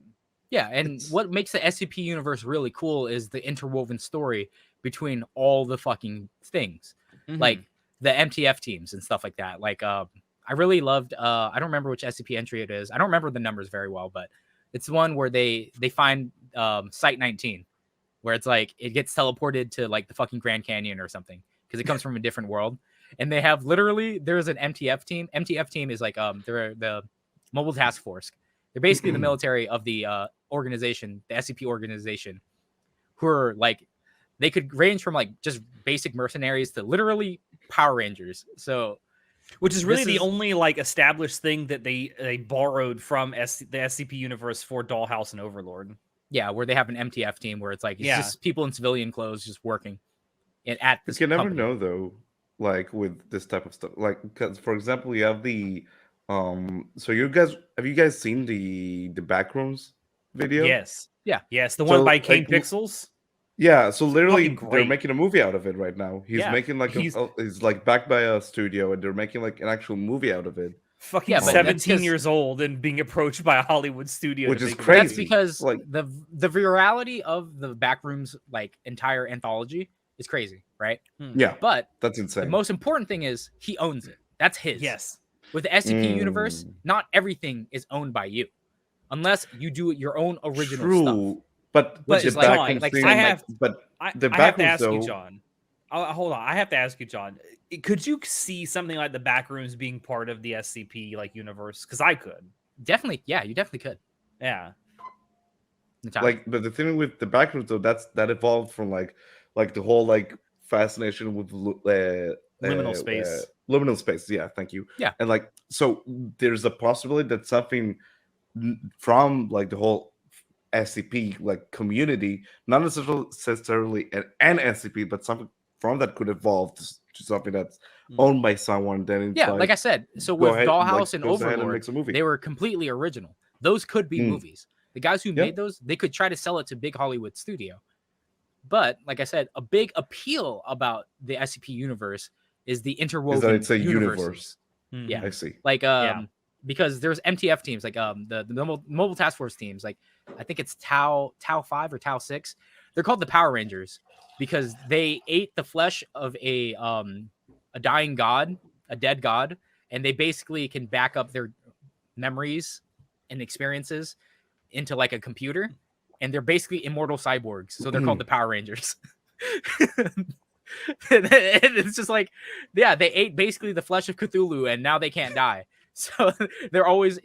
Yeah, and what makes the SCP universe really cool is the interwoven story between all the fucking things, like the MTF teams and stuff like that. Like, I really loved. I don't remember which SCP entry it is. I don't remember the numbers very well, but it's one where they find Site 19, where it's like it gets teleported to like the fucking Grand Canyon or something because it comes from a different world, and they have there's an MTF team. MTF team is like they're the Mobile Task Force. They're basically the military of the organization, the SCP organization, who are like, they could range from like just basic mercenaries to literally Power Rangers. So, which is really the only like established thing that they borrowed from the SCP universe for Dollhouse and Overlord. Yeah, where they have an MTF team where it's like, it's just people in civilian clothes just working at this. You can never know though, like with this type of stuff. Like, because for example, you have the so have you guys seen the Backrooms video? Yes. Yeah. Yes, the one by Kane Pixels. Yeah, so literally they're making a movie out of it right now. He's making like he's like backed by a studio and they're making like an actual movie out of it. Fucking 17 years old and being approached by a Hollywood studio, which is crazy. That's because like the virality of the Backrooms like entire anthology is crazy, right? Yeah, but that's insane. The most important thing is he owns it. That's his. Yes. With the SCP universe, not everything is owned by you, unless you do your own original stuff. But the Backrooms like, thing, I have to ask though, you, John. Hold on, I have to ask you, John. Could you see something like the Backrooms being part of the SCP like universe? Because I could. Definitely, yeah, you definitely could. Yeah. Like, but the thing with the Backrooms though, that evolved from like the whole like fascination with liminal space. Liminal space, yeah, thank you. Yeah. And like, so there's a possibility that something from like the whole SCP like community, not necessarily an SCP, but something from that could evolve to something that's owned by someone. Then it's like I said, so with Dollhouse and Overlord, they were completely original. Those could be movies. The guys who made those, they could try to sell it to big Hollywood studio. But like I said, a big appeal about the SCP universe is the interwoven. It's a universe. Yeah, I see. Like because there's MTF teams, like the Mobile Task Force teams, like I think it's Tau 5 or Tau 6. They're called the Power Rangers because they ate the flesh of a dying god, a dead god, and they basically can back up their memories and experiences into like a computer, and they're basically immortal cyborgs. So they're called the Power Rangers. It's just like, yeah, they ate basically the flesh of Cthulhu, and now they can't die. So they're always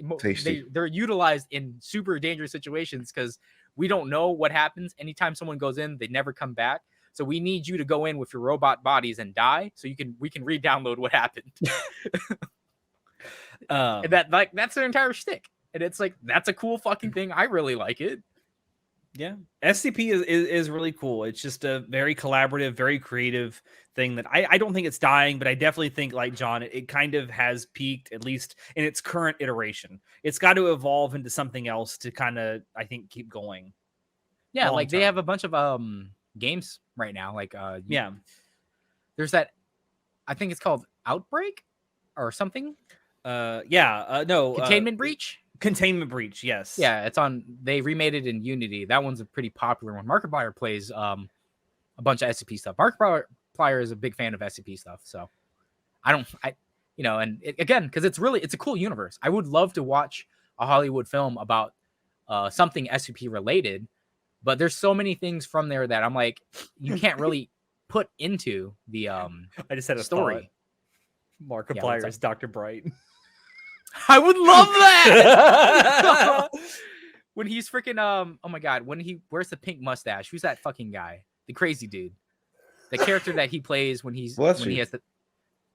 they're utilized in super dangerous situations because we don't know what happens. Anytime someone goes in, they never come back. So we need you to go in with your robot bodies and die, so we can re-download what happened. And that's their entire shtick. And it's like, that's a cool fucking thing. I really like it. Yeah, SCP is really cool. It's just a very collaborative, very creative thing that I don't think it's dying, but I definitely think, like John, it kind of has peaked, at least in its current iteration. It's got to evolve into something else to kind of, I think, keep going. Yeah, like they have a bunch of games right now. Like there's that, I think it's called Outbreak or something. Containment Breach. Containment Breach, yes. Yeah, it's on. They remade it in Unity. That one's a pretty popular one. Markiplier plays a bunch of SCP stuff. Markiplier is a big fan of SCP stuff. So again, because it's a cool universe. I would love to watch a Hollywood film about something SCP related, but there's so many things from there that I'm like, you can't really put into the I just had a story. Thought. Markiplier is Dr. Bright. I would love that. When he's freaking oh my god, when he wears the pink mustache. Who's that fucking guy? The crazy dude. The character that he plays when he has the,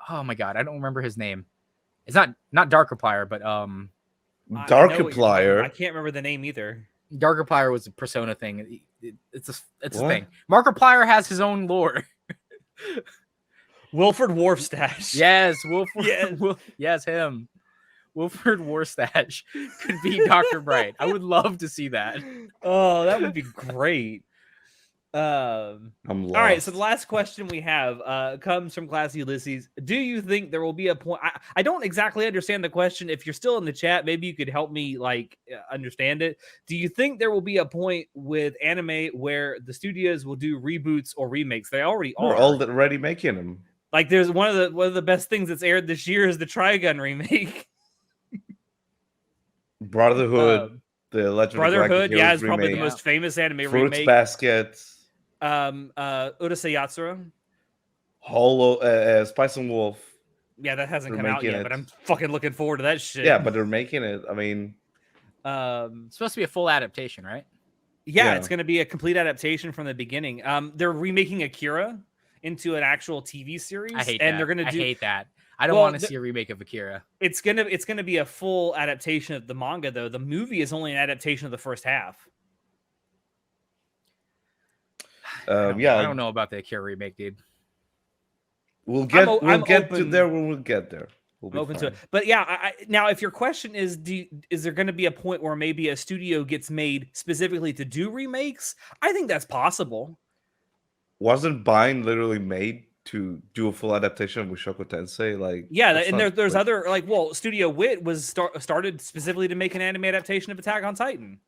oh my god, I don't remember his name. It's not Darkiplier, but Darkiplier. I can't remember the name either. Darkiplier was a Persona thing. It's a thing. Markiplier has his own lore. Wilford Warfstache. Yes, Wilford. Yes, him. Wilfred Warstash could be Dr. Bright. I would love to see that. Oh, that would be great. I'm lost. All right, so the last question we have comes from Class Ulysses. Do you think there will be a point? I don't exactly understand the question. If you're still in the chat, maybe you could help me understand it. Do you think there will be a point with anime where the studios will do reboots or remakes? They already are. We're already making them. Like, there's one of the best things that's aired this year is the Trigun remake. Brotherhood, the Legend Brotherhood, of yeah, Galactic is probably the remake. most famous anime Fruits remake. Basket, Urusei Yatsura. Hollow, Spice and Wolf. Yeah, that hasn't They're come out making yet, it. but I'm fucking looking forward to that shit. Yeah, but they're making it. I mean, It's supposed to be a full adaptation, right? yeah, Yeah. it's going to be a complete adaptation from the beginning. They're remaking Akira into an actual TV series. I hate and that. They're going to I do. hate that. I don't Well, want to see a remake of Akira. It's gonna be a full adaptation of the manga, though. The movie is only an adaptation of the first half. I yeah, don't know about the Akira remake, dude. we'll get I'm to open- there when we get there. We'll I'm be open to fine. it, but yeah. Now, if your question is, is there going to be a point where maybe a studio gets made specifically to do remakes? I think that's possible. Wasn't Bind literally made to do a full adaptation of Mushoku Tensei? Like, Yeah, that's and not, there's like, other Studio Wit was started specifically to make an anime adaptation of Attack on Titan.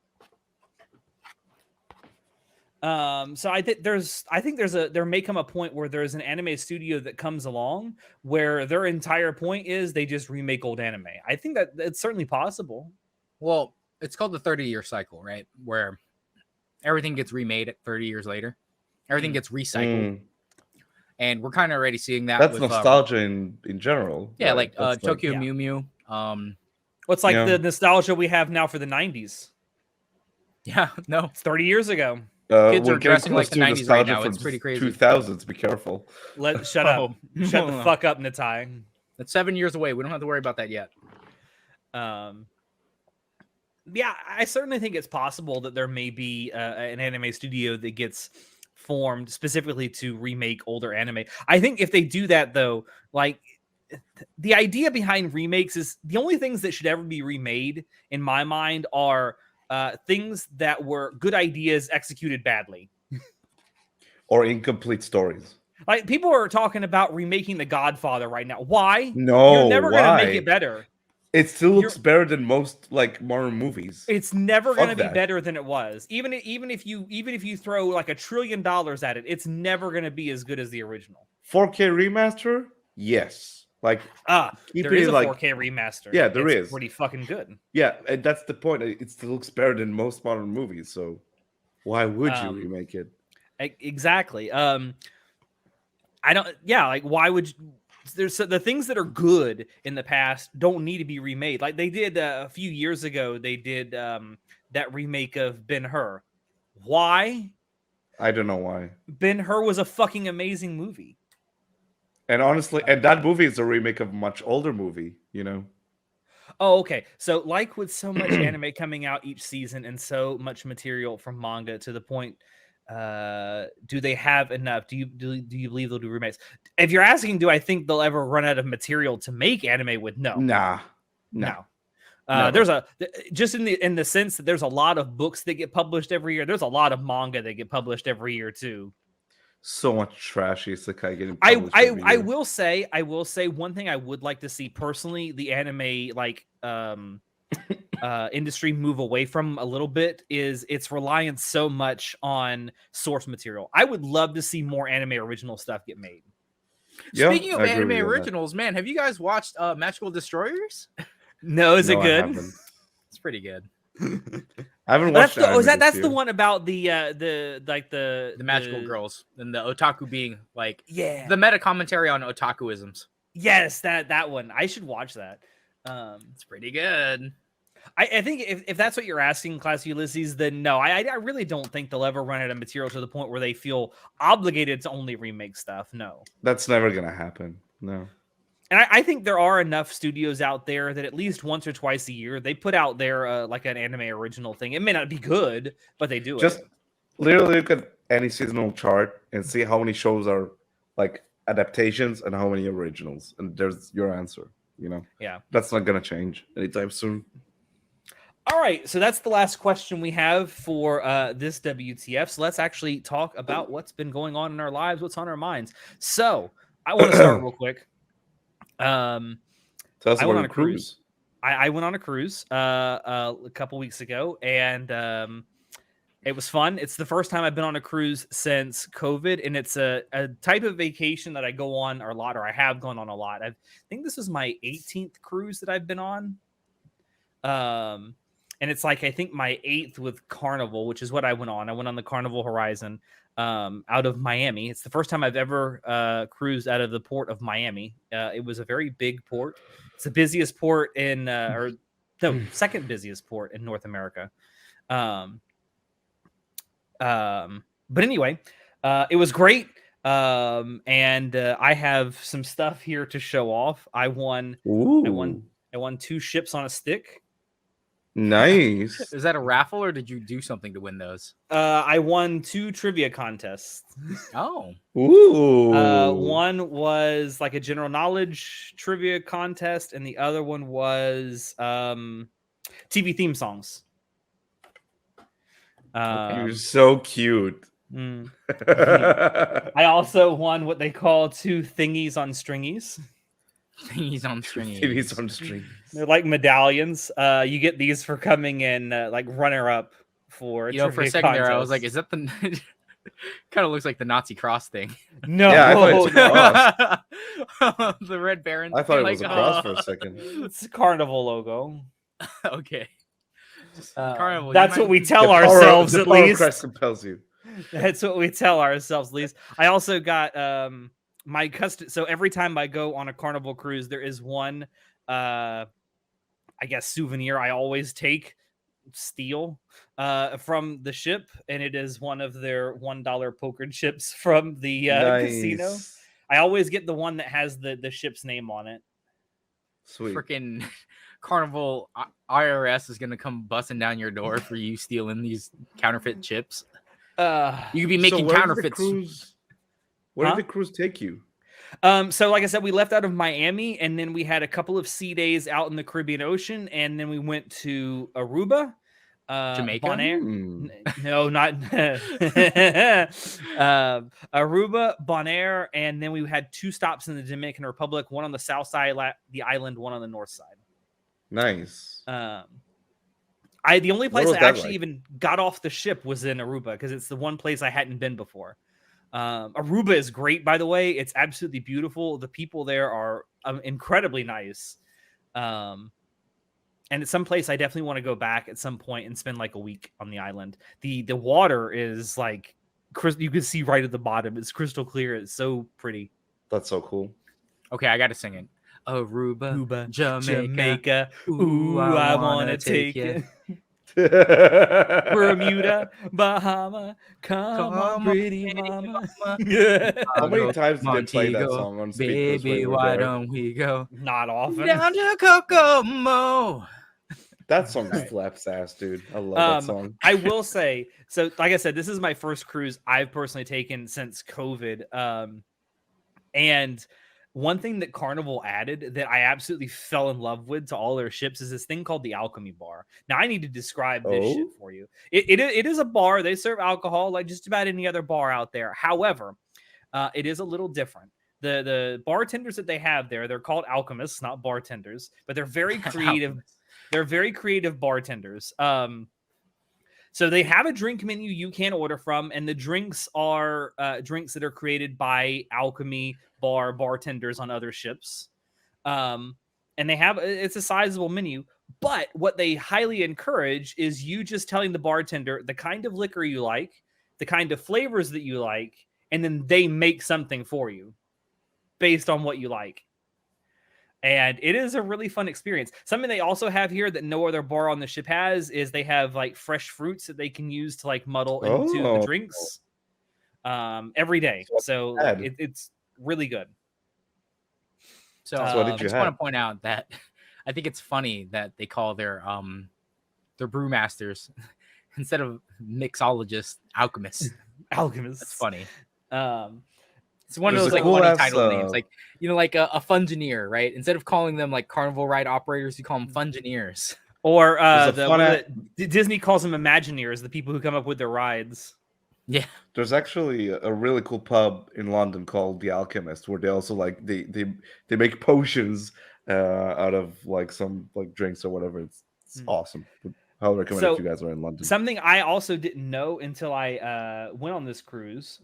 So I think there may come a point where there's an anime studio that comes along where their entire point is they just remake old anime. I think that it's certainly possible. Well, it's called the 30-year cycle, right? Where everything gets remade at 30 years later. Everything gets recycled. And we're kind of already seeing that. That's with, nostalgia in general. Yeah, right? like That's Tokyo yeah. Mew Mew. What's like Yeah. the nostalgia we have now for the 90s? Yeah, no. It's 30 years ago. Kids we're are getting dressing like close the to 90s right nostalgia now. from It's pretty crazy. 2000s. Be careful. Shut up. Shut the fuck up, Natai. That's 7 years away. We don't have to worry about that yet. Yeah, I certainly think it's possible that there may be an anime studio that gets formed specifically to remake older anime. I think if they do that, though, like the idea behind remakes is the only things that should ever be remade, in my mind, are things that were good ideas executed badly. Or incomplete stories. Like, people are talking about remaking The Godfather right now. Why? No, You're never going to make why? it better. It still looks better than most like modern movies. It's never going to be that. better than it was. Even if you throw like $1 trillion at it, it's never going to be as good as the original. 4K remaster? Yes. Like, keep there is it a like 4K remaster. Yeah, there it's is. pretty fucking good. yeah, and that's the point. It still looks better than most modern movies. So why would you remake it? Exactly. I don't. Yeah, like why would you, there's the things that are good in the past don't need to be remade. Like they did a few years ago. They did that remake of Ben-Hur. Why? I don't know why. Ben-Hur was a fucking amazing movie. And honestly, and that movie is a remake of a much older movie, you know? Oh, okay. So, like with so much anime coming out each season and so much material from manga, to the point, do they have enough? Do you believe they'll do remakes? If you're asking, do I think they'll ever run out of material to make anime with? No, No. There's just in the sense that there's a lot of books that get published every year. There's a lot of manga that get published every year too. So much trashy isekai getting I published I will say one thing I would like to see personally, the anime industry move away from a little bit is its reliance so much on source material. I would love to see more anime original stuff get made. Yeah, Speaking of I agree anime with you on that. originals, man, have you guys watched Magical Destroyers? No, is No, it I good? haven't. It's pretty good. I haven't That's watched anime that's this the year. one about the The magical girls and the otaku being like Yeah. the meta commentary on otakuisms. Yes, that one. I should watch that. It's pretty good. I think if that's what you're asking, Class Ulysses, then no, I really don't think they'll ever run out of material to the point where they feel obligated to only remake stuff. No. That's never gonna happen. No. And I think there are enough studios out there that at least once or twice a year they put out their like an anime original thing. It may not be good, but they do Just it. literally look at any seasonal chart and see how many shows are like adaptations and how many originals, and there's your answer. Yeah. That's not gonna change anytime soon. All right, so that's the last question we have for this WTF. So let's actually talk about what's been going on in our lives, what's on our minds. So I want to start real quick. Tell us I about went on your a cruise. I went on a cruise a couple weeks ago, and it was fun. It's the first time I've been on a cruise since COVID, and it's a type of vacation that I go on a lot, or I have gone on a lot. I think this is my 18th cruise that I've been on. And it's like, I think my 8th with Carnival, which is what I went on. I went on the Carnival Horizon out of Miami. It's the first time I've ever cruised out of the port of Miami. It was a very big port. It's the busiest port in, second busiest port in North America. But anyway, it was great. And I have some stuff here to show off. I won 2 ships on a stick. Nice. Is that a raffle or did you do something to win those? I won 2 trivia contests. Oh. Ooh. One was like a general knowledge trivia contest, and the other one was TV theme songs. You're so cute. I also won what they call 2 thingies on stringies. Thingies on stringies. Thingies on strings. They're like medallions. You get these for coming in like runner-up for for a second there, I was like, is that the kind of looks like the Nazi cross thing? No, yeah, I thought it was a cross. The Red Baron. I thought it was a cross for a second. It's a Carnival logo. Okay. Carnival. That's what we tell ourselves, at least. Christ compels you. That's what we tell ourselves, at least. I also got my custom. So every time I go on a Carnival cruise, there is one, I guess, souvenir I always steal from the ship, and it is one of their $1 poker chips from the casino. I always get the one that has the ship's name on it. Sweet. Freaking Carnival IRS is gonna come busting down your door for you stealing these counterfeit chips. You could be making counterfeits. Where did the cruise take you? So like I said, we left out of Miami, and then we had a couple of sea days out in the Caribbean Ocean, and then we went to Aruba, Jamaica. Bonaire. No, not Aruba, Bonaire, and then we had 2 stops in the Dominican Republic, one on the south side of the island, one on the north side. Nice. The only place I actually even got off the ship was in Aruba, because it's the one place I hadn't been before. Aruba is great, by the way. It's absolutely beautiful. The people there are incredibly nice. And it's some place I definitely want to go back at some point and spend like a week on the island. The water is like, you can see right at the bottom. It's crystal clear. It's so pretty. That's so cool. Okay, I got to sing it. Aruba, Jamaica. Ooh, I wanna take you. Bermuda, Bahama, come on, pretty mama. How many times did they play that song on speakers? Baby, why don't we go? Not often. Down to Kokomo. That song slaps ass, dude. I love that song. I will say, so like I said, this is my first cruise I've personally taken since COVID. And one thing that Carnival added that I absolutely fell in love with to all their ships is this thing called the Alchemy Bar. Now, I need to describe this shit for you. It is a bar. They serve alcohol like just about any other bar out there. However, it is a little different. The bartenders that they have there, they're called alchemists, not bartenders, but they're very creative. They're very creative bartenders. So they have a drink menu you can order from, and the drinks are drinks that are created by Alchemy bartenders on other ships. And it's a sizable menu. But what they highly encourage is you just telling the bartender the kind of liquor you like, the kind of flavors that you like, and then they make something for you based on what you like. And it is a really fun experience. Something they also have here that no other bar on the ship has is they have like fresh fruits that they can use to like muddle into the drinks every day. So it's really good. So I just want to point out that I think it's funny that they call their brewmasters instead of mixologists, alchemists. Alchemists. That's funny. It's one of There's those a like money cool-ass, title names, like like a Fungineer, right? Instead of calling them like carnival ride operators, you call them Fungineers. Or There's a fun Disney calls them Imagineers, the people who come up with their rides. Yeah. There's actually a really cool pub in London called The Alchemist, where they also like they make potions out of like some like drinks or whatever. It's awesome. I'll recommend if you guys are in London. Something I also didn't know until I went on this cruise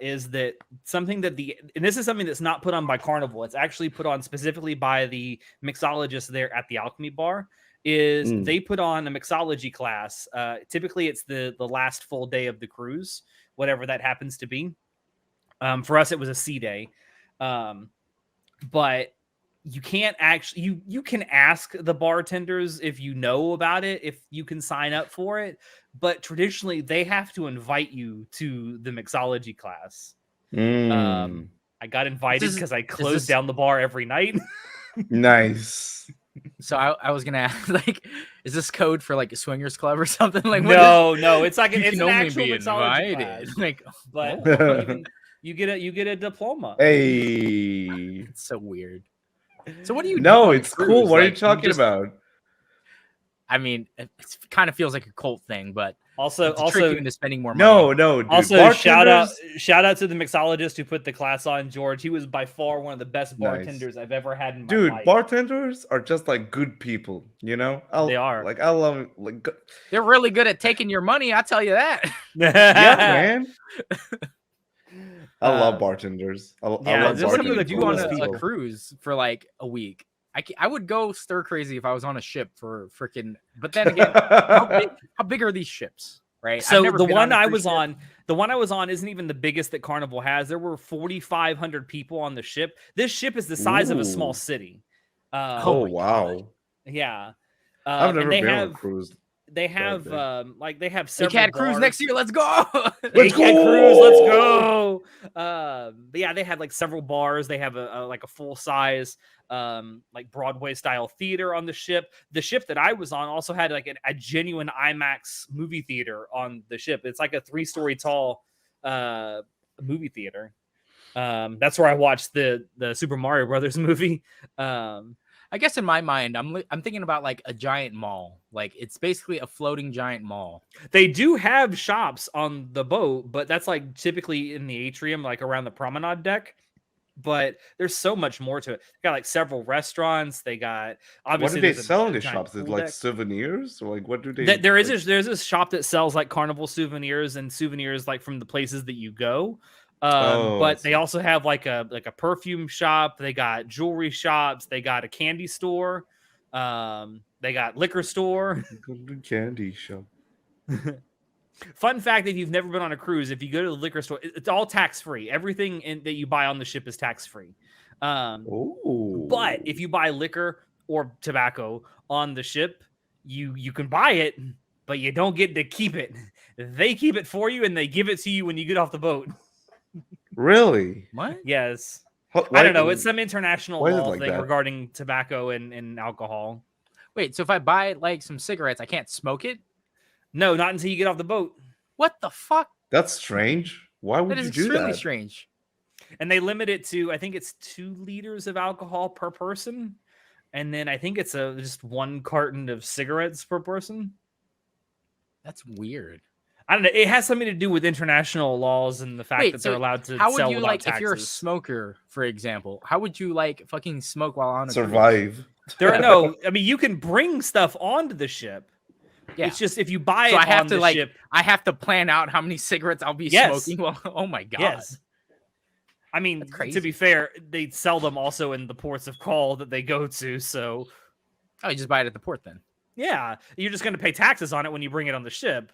is that something that and this is something that's not put on by Carnival. It's actually put on specifically by the mixologists there at the Alchemy Bar. They put on a mixology class. Typically, it's the last full day of the cruise, whatever that happens to be. For us, it was a sea day, but you can't actually you can ask the bartenders if you know about it, if you can sign up for it, but traditionally they have to invite you to the mixology class. I got invited because I closed down the bar every night. Nice. So I was gonna ask, like, is this code for like a swingers club or something? Like, no, it's like you it's can an only actual be mixology invited. class. Like, But you get a diploma. Hey, it's so weird. So what do you? No, do on it's the cruise? cool. What are you Like, talking about? I mean, it kind of feels like a cult thing, but Also, trick you into spending more money. No, dude. Also, shout out to the mixologist who put the class on, George. He was by far one of the best bartenders I've ever had in my life. Bartenders are just like good people, you know? They are. Like, I love it. Like, They're really good at taking your money. I tell you that. yeah, man. I love bartenders. I love what do you bartending do on people. a cruise for like a week? I would go stir crazy if I was on a ship for freaking. But then again, how big are these ships? Right. So the one I was on isn't even the biggest that Carnival has. There were 4,500 people on the ship. This ship is the size of a small city. Oh wow! Yeah, I've never been on a cruise. They have they have several ACAD cruise next year. Let's go. Let's cruise. Let's go. But yeah, they had like several bars. They have a full size like Broadway style theater on the ship. The ship that I was on also had like a genuine IMAX movie theater on the ship. It's like a 3-story tall movie theater. That's where I watched the Super Mario Brothers movie. I guess in my mind, I'm thinking about like a giant mall. Like it's basically a floating giant mall. They do have shops on the boat, but that's like typically in the atrium, like around the promenade deck. But there's so much more to it. They got like several restaurants. They got obviously. What do they sell in the shops? Is it like souvenirs or like what do they? There's a shop that sells like Carnival souvenirs and souvenirs like from the places that you go. But they also have like a perfume shop. They got jewelry shops. They got a candy store. They got liquor store. Candy shop. Fun fact: if you've never been on a cruise, if you go to the liquor store, it's all tax free. Everything that you buy on the ship is tax free. But if you buy liquor or tobacco on the ship, you can buy it, but you don't get to keep it. They keep it for you, and they give it to you when you get off the boat. Really? What? Yes. I don't know. It's some international law like thing that? regarding tobacco and alcohol. Wait, so if I buy like some cigarettes, I can't smoke it? No, not until you get off the boat. What the fuck? That's strange. Why would you do that? That is extremely strange. And they limit it to, I think it's 2 liters of alcohol per person. And then I think it's just 1 carton of cigarettes per person. That's weird. I don't know. It has something to do with international laws and the fact that they're allowed to sell without taxes. If you're a smoker, for example, how would you like fucking smoke while on a survive? No, I mean you can bring stuff onto the ship. Yeah. It's just if you buy it on the ship, I have to plan out how many cigarettes I'll be smoking. Well, oh my god. Yes. I mean, to be fair, they sell them also in the ports of call that they go to. So, you just buy it at the port then. Yeah, you're just going to pay taxes on it when you bring it on the ship.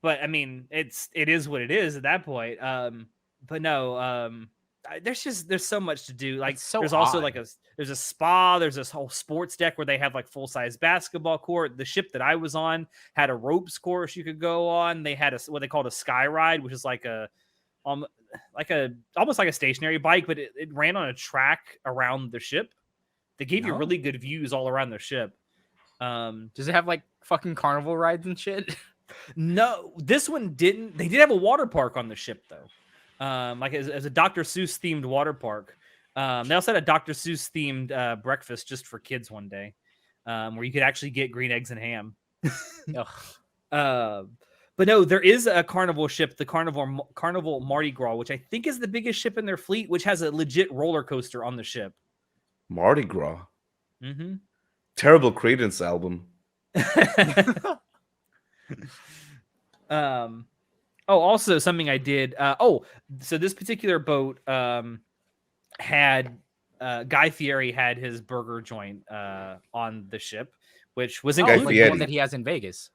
But I mean, it is what it is at that point. But no, there's so much to do. Like there's also like there's a spa. There's this whole sports deck where they have like full size basketball court. The ship that I was on had a ropes course you could go on. They had what they called a sky ride, which is like almost like a stationary bike, but it ran on a track around the ship. They gave you really good views all around the ship. Does it have like fucking carnival rides and shit? No, this one didn't. They did have a water park on the ship though. like as a Dr. Seuss themed water park. They also had a Dr. Seuss themed breakfast just for kids one day, where you could actually get green eggs and ham. But no, there is a carnival ship, the Carnival Mardi Gras, which I think is the biggest ship in their fleet, which has a legit roller coaster on the ship. Mardi Gras. Mm-hmm. Terrible Credence album. Also something I did. So this particular boat had Guy Fieri had his burger joint on the ship, which was like included. the one that he has in Vegas.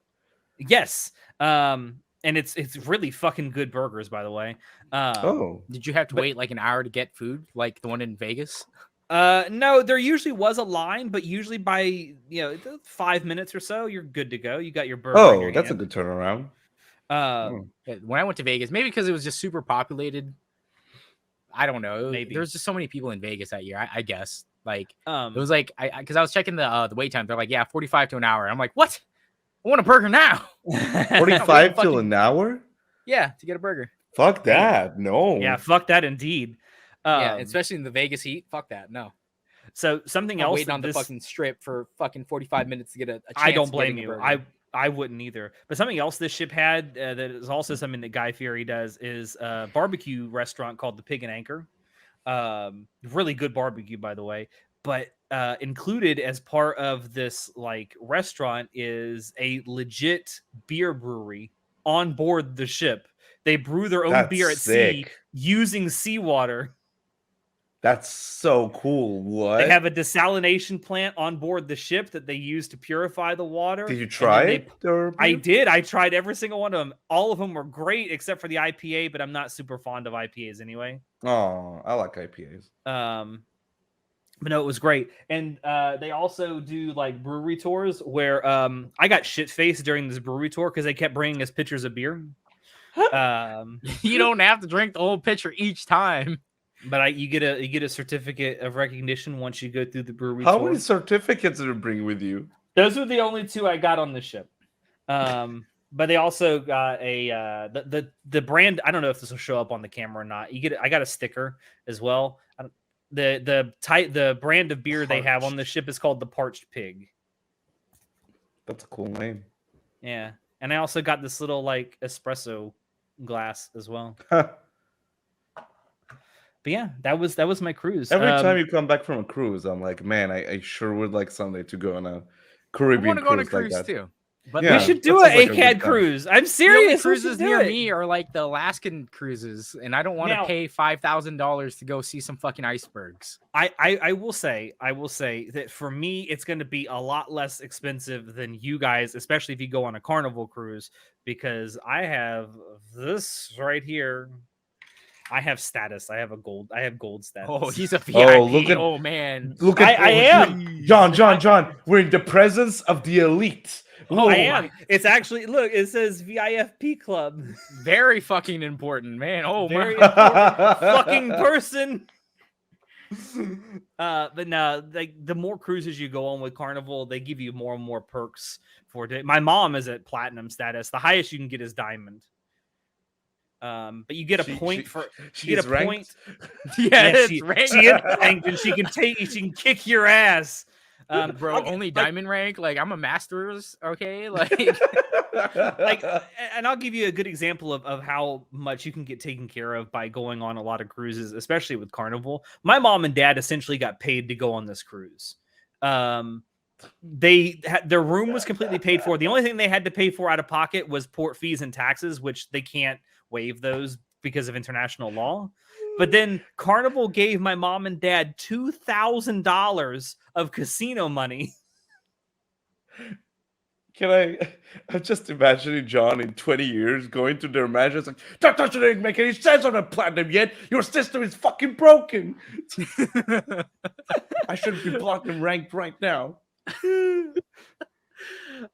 Yes. And it's really fucking good burgers, by the way. Did you have to wait like an hour to get food, like the one in Vegas? No, there usually was a line, but usually by 5 minutes or so, you're good to go. You got your burger. In your That's hand. a good turnaround. When I went to Vegas, maybe because it was just super populated. I don't know. Maybe there's just so many people in Vegas that year. I guess like it was like because I was checking the wait time. They're like 45 to an hour. I'm like, what? I want a burger now. 45 till an hour? Yeah, to get a burger. Fuck that. No. Yeah, fuck that indeed. Yeah, especially in the Vegas heat. Fuck that. No. So something else waiting on the fucking strip for fucking 45 minutes to get a chance. I don't blame you. I wouldn't either. But something else this ship had that is also something that Guy Fieri does is a barbecue restaurant called the Pig and Anchor. Really good barbecue, by the way. But included as part of this like restaurant is a legit beer brewery on board the ship. They brew their own beer at sea using seawater. That's so cool. What? They have a desalination plant on board the ship that they use to purify the water. Did you try it? I did. I tried every single one of them. All of them were great except for the IPA, but I'm not super fond of IPAs anyway. Oh, I like IPAs. But no, it was great. And they also do like brewery tours where I got shit-faced during this brewery tour because they kept bringing us pitchers of beer. You don't have to drink the whole pitcher each time. But you get a certificate of recognition once you go through the brewery tour. How many certificates did you bring with you? Those were the only two I got on the ship. But they also got the brand. I don't know if this will show up on the camera or not. I got a sticker as well. The brand of beer they have on the ship is called the Parched Pig. That's a cool name. Yeah, and I also got this little like espresso glass as well. But yeah, that was my cruise. Every time you come back from a cruise, I'm like, man, I sure would like someday to go on a Caribbean cruise. I want to go on a cruise like that too. But we should do an ACAD cruise. I'm serious. The only cruises near me are like the Alaskan cruises, and I don't want to pay $5,000 to go see some fucking icebergs. I will say that for me, it's going to be a lot less expensive than you guys, especially if you go on a Carnival cruise, because I have this right here. I have status. I have gold status. Oh, he's a VIP. Man. Look at I am. John. We're in the presence of the elite. I am. It's actually it says VIFP club. Very fucking important, man. Oh, very important fucking person. But no, like the more cruises you go on with Carnival, they give you more and more perks for it. My mom is at platinum status. The highest you can get is diamond. But you get a point for you get a ranked? point. It's ranked. She is ranked, and she can kick your ass. Bro, only diamond rank. Like I'm a master's, okay? Like, and I'll give you a good example of how much you can get taken care of by going on a lot of cruises, especially with Carnival. My mom and dad essentially got paid to go on this cruise. Their room was completely paid for. The only thing they had to pay for out of pocket was port fees and taxes, which they can't waive those because of international law. But then Carnival gave my mom and dad $2,000 of casino money. I'm just imagining John in 20 years going to their managers like, that doesn't make any sense on a platinum yet. Your system is fucking broken. I should be platinum ranked right now.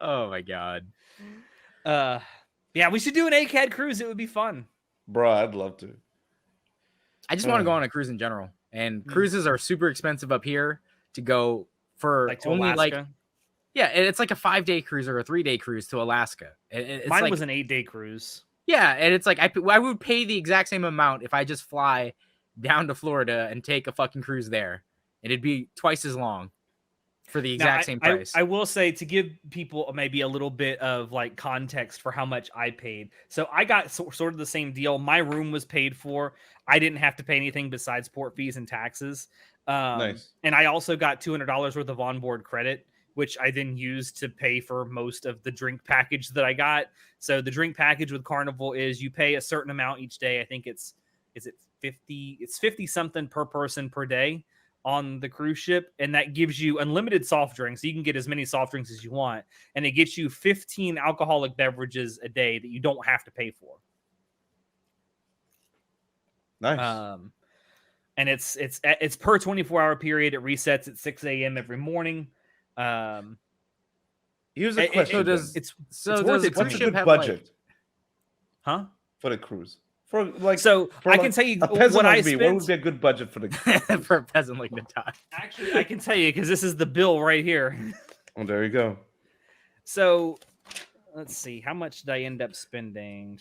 Oh my god. Yeah, we should do an ACAD cruise. It would be fun. Bro, I'd love to. I just want to go on a cruise in general. And cruises are super expensive up here to go for like to only Alaska? Yeah, it's like a 5-day cruise or a 3-day cruise to Alaska. Mine was an 8-day cruise. Yeah, and it's like I would pay the exact same amount if I just fly down to Florida and take a fucking cruise there, and it'd be twice as long for the exact same price. I will say, to give people maybe a little bit of like context for how much I paid. So I got sort of the same deal. My room was paid for. I didn't have to pay anything besides port fees and taxes. Nice. And I also got $200 worth of onboard credit, which I then used to pay for most of the drink package that I got. So the drink package with Carnival is you pay a certain amount each day. I think is it 50? It's 50 something per person per day on the cruise ship, and that gives you unlimited soft drinks. So you can get as many soft drinks as you want, and it gets you 15 alcoholic beverages a day that you don't have to pay for. Nice. And it's per 24-hour period. It resets at 6 a.m. every morning. Here's a question. It's worth what's a good budget? Huh? For the cruise? For like, so for I like can tell you a peasant what like I me, spent. what would be a good budget for the for a peasant like Natai? Actually, I can tell you because this is the bill right here. Oh, there you go. So let's see, how much did I end up spending?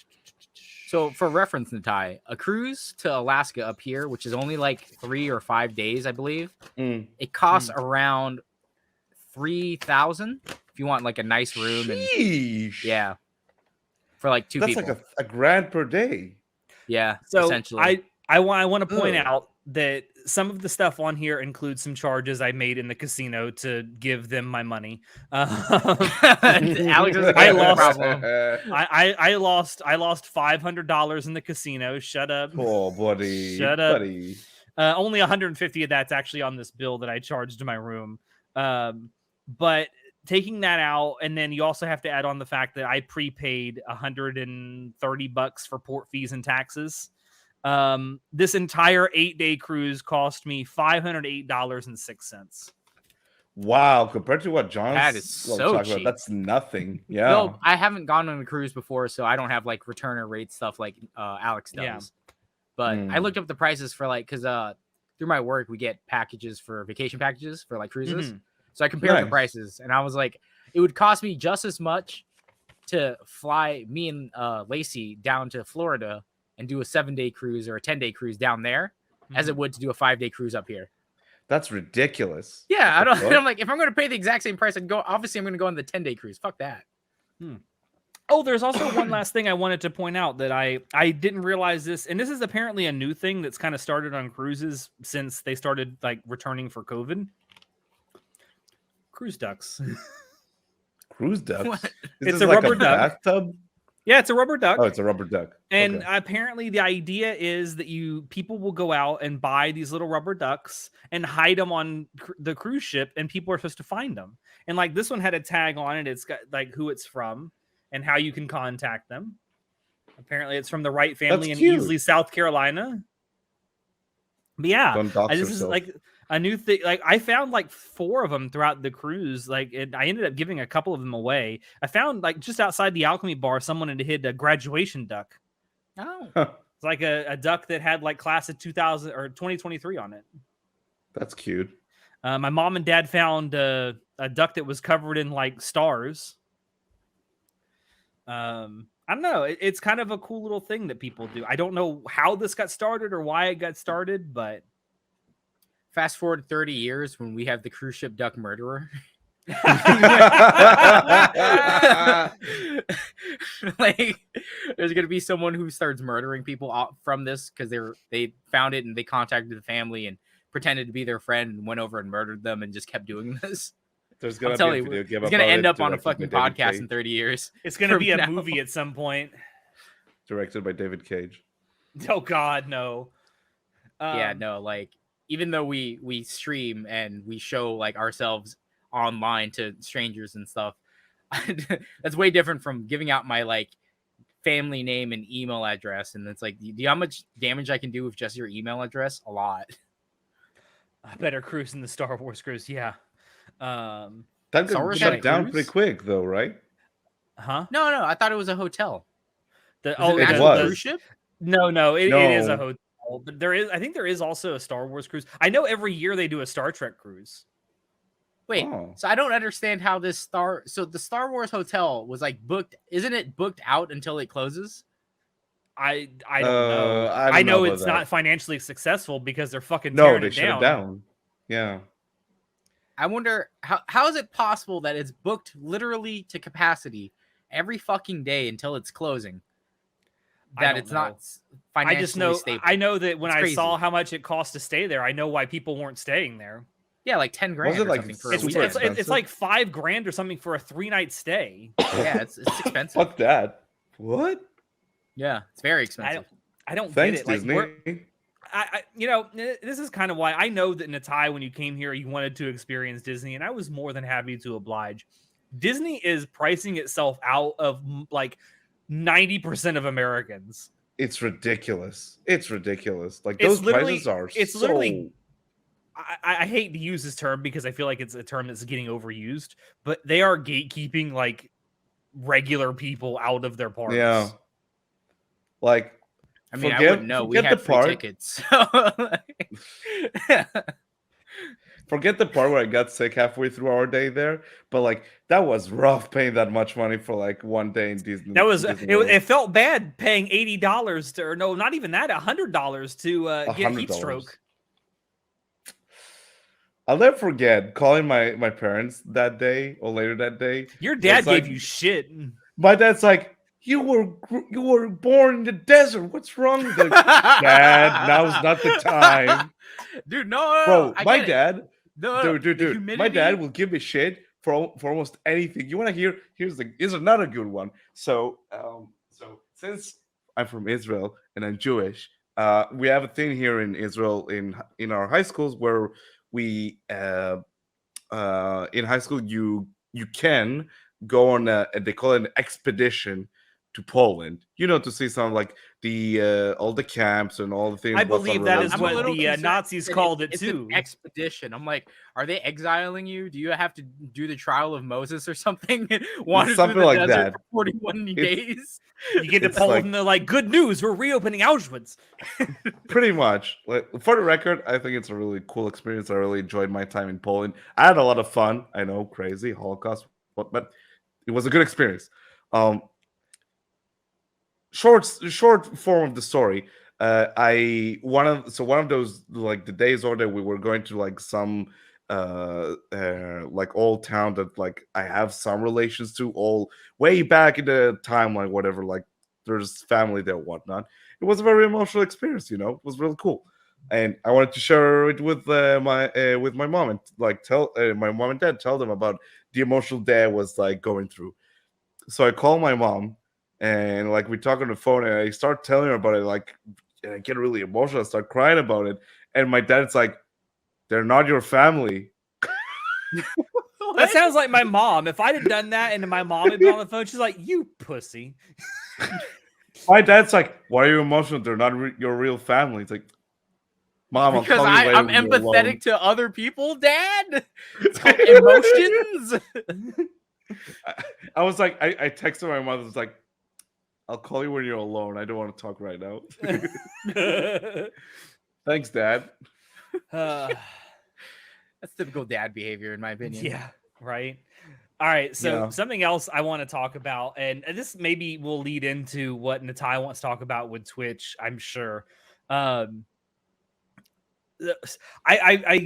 So for reference, Natai, a cruise to Alaska up here, which is only like 3 or 5 days, I believe, it costs around $3,000 if you want like a nice room. Sheesh. And yeah, for like two That's people. like a grand per day. Yeah, so essentially. I want to point out that some of the stuff on here includes some charges I made in the casino to give them my money. Alex is I no lost- problem. I lost $500 in the casino. Shut up. Oh, buddy. Shut up. Buddy. Only 150 of that's actually on this bill that I charged to my room. But taking that out, and then you also have to add on the fact that I prepaid $130 for port fees and taxes. This entire 8-day cruise cost me $508.06. Wow, compared to what John's That is so talking cheap. about, that's nothing. Yeah. No, I haven't gone on a cruise before, so I don't have like returner rate stuff like Alex does. Yeah. But I looked up the prices for like, because through my work we get packages for vacation packages for like cruises. Mhm. So I compared the Nice. prices, and I was like, it would cost me just as much to fly me and Lacey down to Florida and do a 7-day cruise or a 10-day cruise down there as it would to do a 5-day cruise up here. That's ridiculous. Yeah, What the fuck? I'm like, if I'm going to pay the exact same price, I'm going to go on the 10-day cruise. Fuck that. Oh, there's also one last thing I wanted to point out that I didn't realize this, and this is apparently a new thing that's kind of started on cruises since they started like returning for COVID. Cruise ducks. Cruise ducks. What? Is It's this a like rubber duck. bathtub? Yeah, it's a rubber duck. Oh, it's a rubber duck. And Okay. apparently the idea is that people will go out and buy these little rubber ducks and hide them on the cruise ship, and people are supposed to find them. And like this one had a tag on it. It's got like who it's from and how you can contact them. Apparently it's from the Wright family in cute. Easley, South Carolina. But yeah, Don't dox this is yourself. like a new thing. Like I found like 4 of them throughout the cruise. Like I ended up giving a couple of them away. I found like just outside the Alchemy bar, someone had hid a graduation duck. Oh. It's like a duck that had like class of 2000 or 2023 on it. That's cute. My mom and dad found a duck that was covered in like stars. I don't know. It's kind of a cool little thing that people do. I don't know how this got started or why it got started, but Fast forward 30 years when we have the cruise ship duck murderer. Like, there's gonna be someone who starts murdering people from this because they found it and they contacted the family and pretended to be their friend and went over and murdered them and just kept doing this. There's I'm gonna be telling a you, video game it's gonna about end it up on a directed by fucking David podcast Cage. in 30 years. it's gonna be a now. movie at some point. Directed by David Cage. Oh God, no. Yeah, no, like even though we stream and we show like ourselves online to strangers and stuff, that's way different from giving out my like family name and email address. And it's like, do you know how much damage I can do with just your email address? A lot. I better cruise in the Star Wars cruise. Yeah. That Star got Wars shut had a down cruise? pretty quick, though, right? Huh? No, I thought it was a hotel. The, Was it an it actual was. cruise ship? No, it is a No. hotel. But I think there is also a Star Wars cruise. I know every year they do a Star Trek cruise. Wait, Oh. so I don't understand how so the Star Wars hotel was like booked. Isn't it booked out until it closes? I don't know. I I don't know know about it's that. not financially successful because they're fucking No, tearing they it shut it down. down. Yeah. I wonder how is it possible that it's booked literally to capacity every fucking day until it's closing? That it's not financially I just know stable. I know that when It's I crazy. saw how much it cost to stay there, I know why people weren't staying there. Yeah, like 10 grand Was it or like something for a super weekend. It's like $5,000 or something for a 3-night stay. Yeah, it's expensive. Fuck that. What? Yeah, it's very expensive. I don't Thanks, get it. Like, Disney. this is kind of why I know that Natai, when you came here, you wanted to experience Disney, and I was more than happy to oblige. Disney is pricing itself out of like 90% of Americans. It's ridiculous. It's ridiculous. Like It's those literally- prices are it's so. literally- I hate to use this term because I feel like it's a term that's getting overused, but they are gatekeeping like regular people out of their parks. Yeah. Like, I mean, I wouldn't know. We had free tickets. Forget the part where I got sick halfway through our day there, but like that was rough paying that much money for like one day in Disney. That was Disney World. it felt bad paying $80 to, or no, not even that, $100 to get heat $100. stroke. I'll never forget calling my parents that day or later that day. Your dad It's like- gave you shit. My dad's like, you were born in the desert. What's wrong with it? Dad, now's not the time. Dude, no, Bro, I my get it. dad, No, dude. the My humidity- dad will give me shit for almost anything. You want to hear? Here's another good one. So since I'm from Israel and I'm Jewish, we have a thing here in Israel in our high schools where we in high school you can go on they call it an expedition to Poland, to see some like the all the camps and all the things. I what's believe on that the is I'm a what little the concerned Nazis that called it it's too. An expedition. I'm like, are they exiling you? Do you have to do the trial of Moses or something? Wander something through the like desert that. for 41 days. You get to It's Poland like- and they're like, good news, we're reopening Auschwitz. Pretty much. Like, for the record, I think it's a really cool experience. I really enjoyed my time in Poland. I had a lot of fun. I know, crazy Holocaust, but it was a good experience. Short form of the story. One of those, like, the days order, we were going to like some like old town that like I have some relations to, all way back in the timeline, whatever. Like, there's family there, whatnot. It was a very emotional experience. It was really cool, and I wanted to share it with my mom and like tell my mom and dad, tell them about the emotional day I was like going through. So I call my mom, and like we talk on the phone, and I start telling her about it, like, and I get really emotional, I start crying about it, and my dad's like, "They're not your family." That sounds like my mom. If I'd have done that and my mom had been on the phone, she's like, you pussy. My dad's like, "Why are you emotional? They're not your real family." It's like, Mom, Because I'll call you later I'm when you're alone." empathetic to other people, Dad. It's called emotions. I was like, I texted my mother. Was like, "I'll call you when you're alone. I don't want to talk right now." Thanks, Dad. Uh, That's typical dad behavior, in my opinion. yeah, right. All right, so Yeah. something else I want to talk about, and this maybe will lead into what Natai wants to talk about with Twitch, I'm sure. I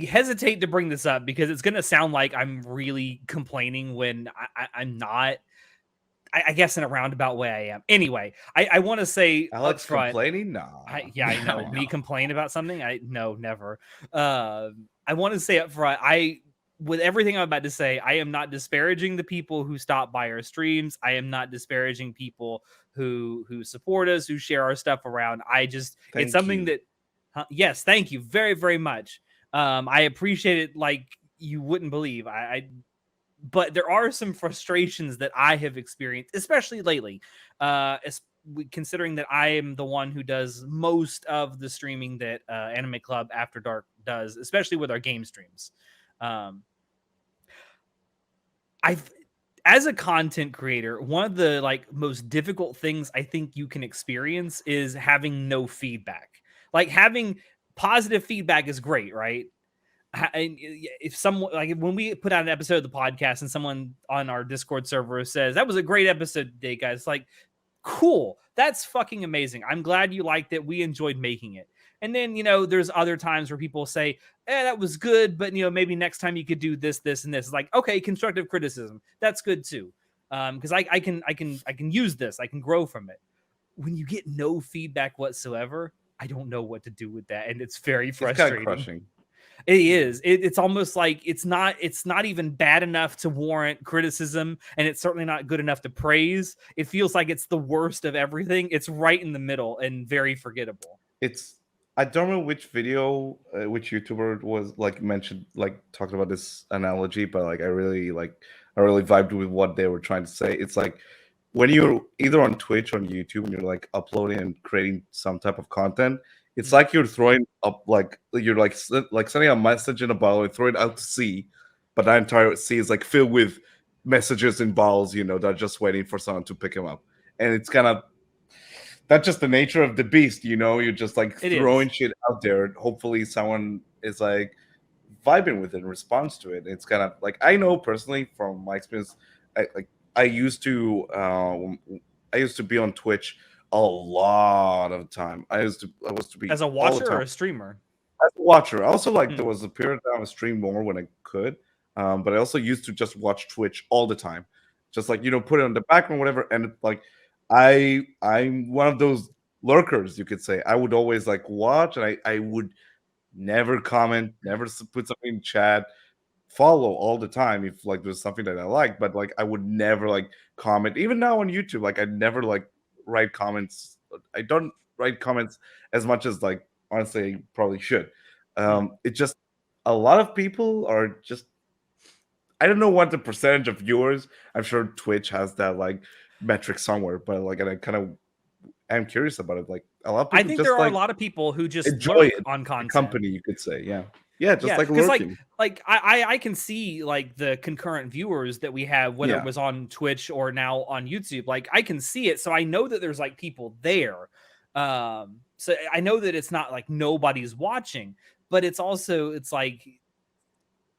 hesitate to bring this up because it's going to sound like I'm really complaining when I'm not. I guess in a roundabout way I am. Anyway, I want to say Alex up front, complaining? Nah. I know. Me complain about something? No, never. I want to say up front, with everything I'm about to say, I am not disparaging the people who stop by our streams. I am not disparaging people who support us, who share our stuff around. It's something that, yes, thank you very, very much. I appreciate it like you wouldn't believe. But there are some frustrations that I have experienced, especially lately, considering that I am the one who does most of the streaming that Anime Club After Dark does, especially with our game streams. As a content creator, one of the like most difficult things I think you can experience is having no feedback. Like, having positive feedback is great, right? If someone, like, when we put out an episode of the podcast and someone on our Discord server says that was a great episode today, guys, like, Cool. That's fucking amazing. I'm glad you liked it. We enjoyed making it. And then, there's other times where people say, that was good, but, maybe next time you could do this, this, and this. It's like, okay, constructive criticism. That's good too. Because I can use this. I can grow from it. When you get no feedback whatsoever, I don't know what to do with that. And it's very frustrating. It's kind of crushing. It is. It's almost like it's not even bad enough to warrant criticism, and it's certainly not good enough to praise. It feels like it's the worst of everything. It's right in the middle and very forgettable. I don't know which video, which YouTuber was like mentioned, like talked about this analogy, but like I really vibed with what they were trying to say. It's like when you're either on Twitch or on YouTube and you're like uploading and creating some type of content, it's like you're throwing up, like you're like sending a message in a bottle and throwing it out to sea, but that entire sea is like filled with messages in bottles, that are just waiting for someone to pick them up. And it's kind of, that's just the nature of the beast, you're just like throwing shit out there. And hopefully someone is like vibing with it and responds to it. It's kind of like, I know personally from my experience, I used to be on Twitch a lot of time. I was to be as a watcher or a streamer. As a watcher. I also there was a period that I would stream more when I could, but I also used to just watch Twitch all the time, just like put it on the background, whatever. And like I'm one of those lurkers, you could say. I would always like watch, and I would never comment, never put something in chat. Follow all the time if like there's something that I like, but like I would never like comment. Even now on YouTube, like I never like write comments. I don't write comments as much as like honestly I probably should. It's just a lot of people are just, I don't know what the percentage of viewers. I'm sure Twitch has that like metric somewhere, but like, and I'm curious about it. Like a lot of people, I think there are a lot of people who just enjoy lurk on content. Company, you could say, just like lurking. Like I can see like the concurrent viewers that we have, whether it was on Twitch or now on YouTube. Like I can see it, so I know that there's like people there. So I know that it's not like nobody's watching, but it's like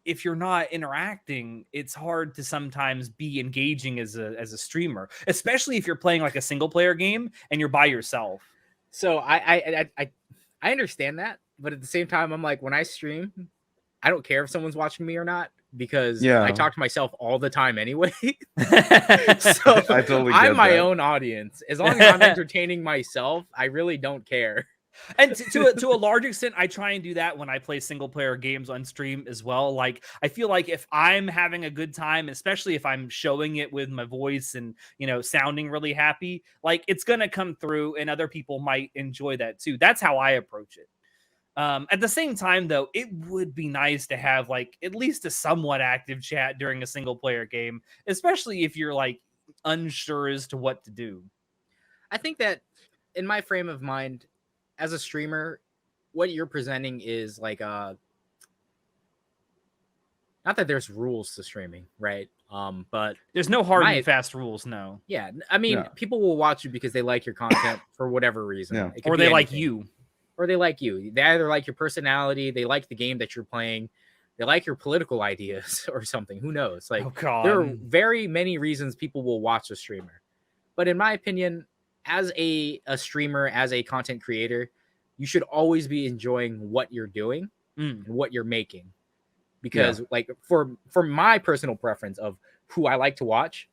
if you're not interacting, it's hard to sometimes be engaging as a streamer, especially if you're playing like a single player game and you're by yourself. So I understand that, but at the same time, I'm like, when I stream, I don't care if someone's watching me or not, because I talk to myself all the time anyway. So I totally I'm my own audience. As long as I'm entertaining myself, I really don't care. And to a large extent, I try and do that when I play single player games on stream as well. Like I feel like if I'm having a good time, especially if I'm showing it with my voice and sounding really happy, like it's gonna come through, and other people might enjoy that too. That's how I approach it. At the same time, though, it would be nice to have like at least a somewhat active chat during a single player game, especially if you're like unsure as to what to do. I think that in my frame of mind, as a streamer, what you're presenting is like not that there's rules to streaming, right? But there's no hard and fast rules. No. Yeah, I mean, people will watch you because they like your content for whatever reason, or they like you, or they like you. They either like your personality, they like the game that you're playing, they like your political ideas or something. Who knows? Like, there are very many reasons people will watch a streamer. But in my opinion, as a streamer, as a content creator, you should always be enjoying what you're doing and what you're making. Because like for my personal preference of who I like to watch,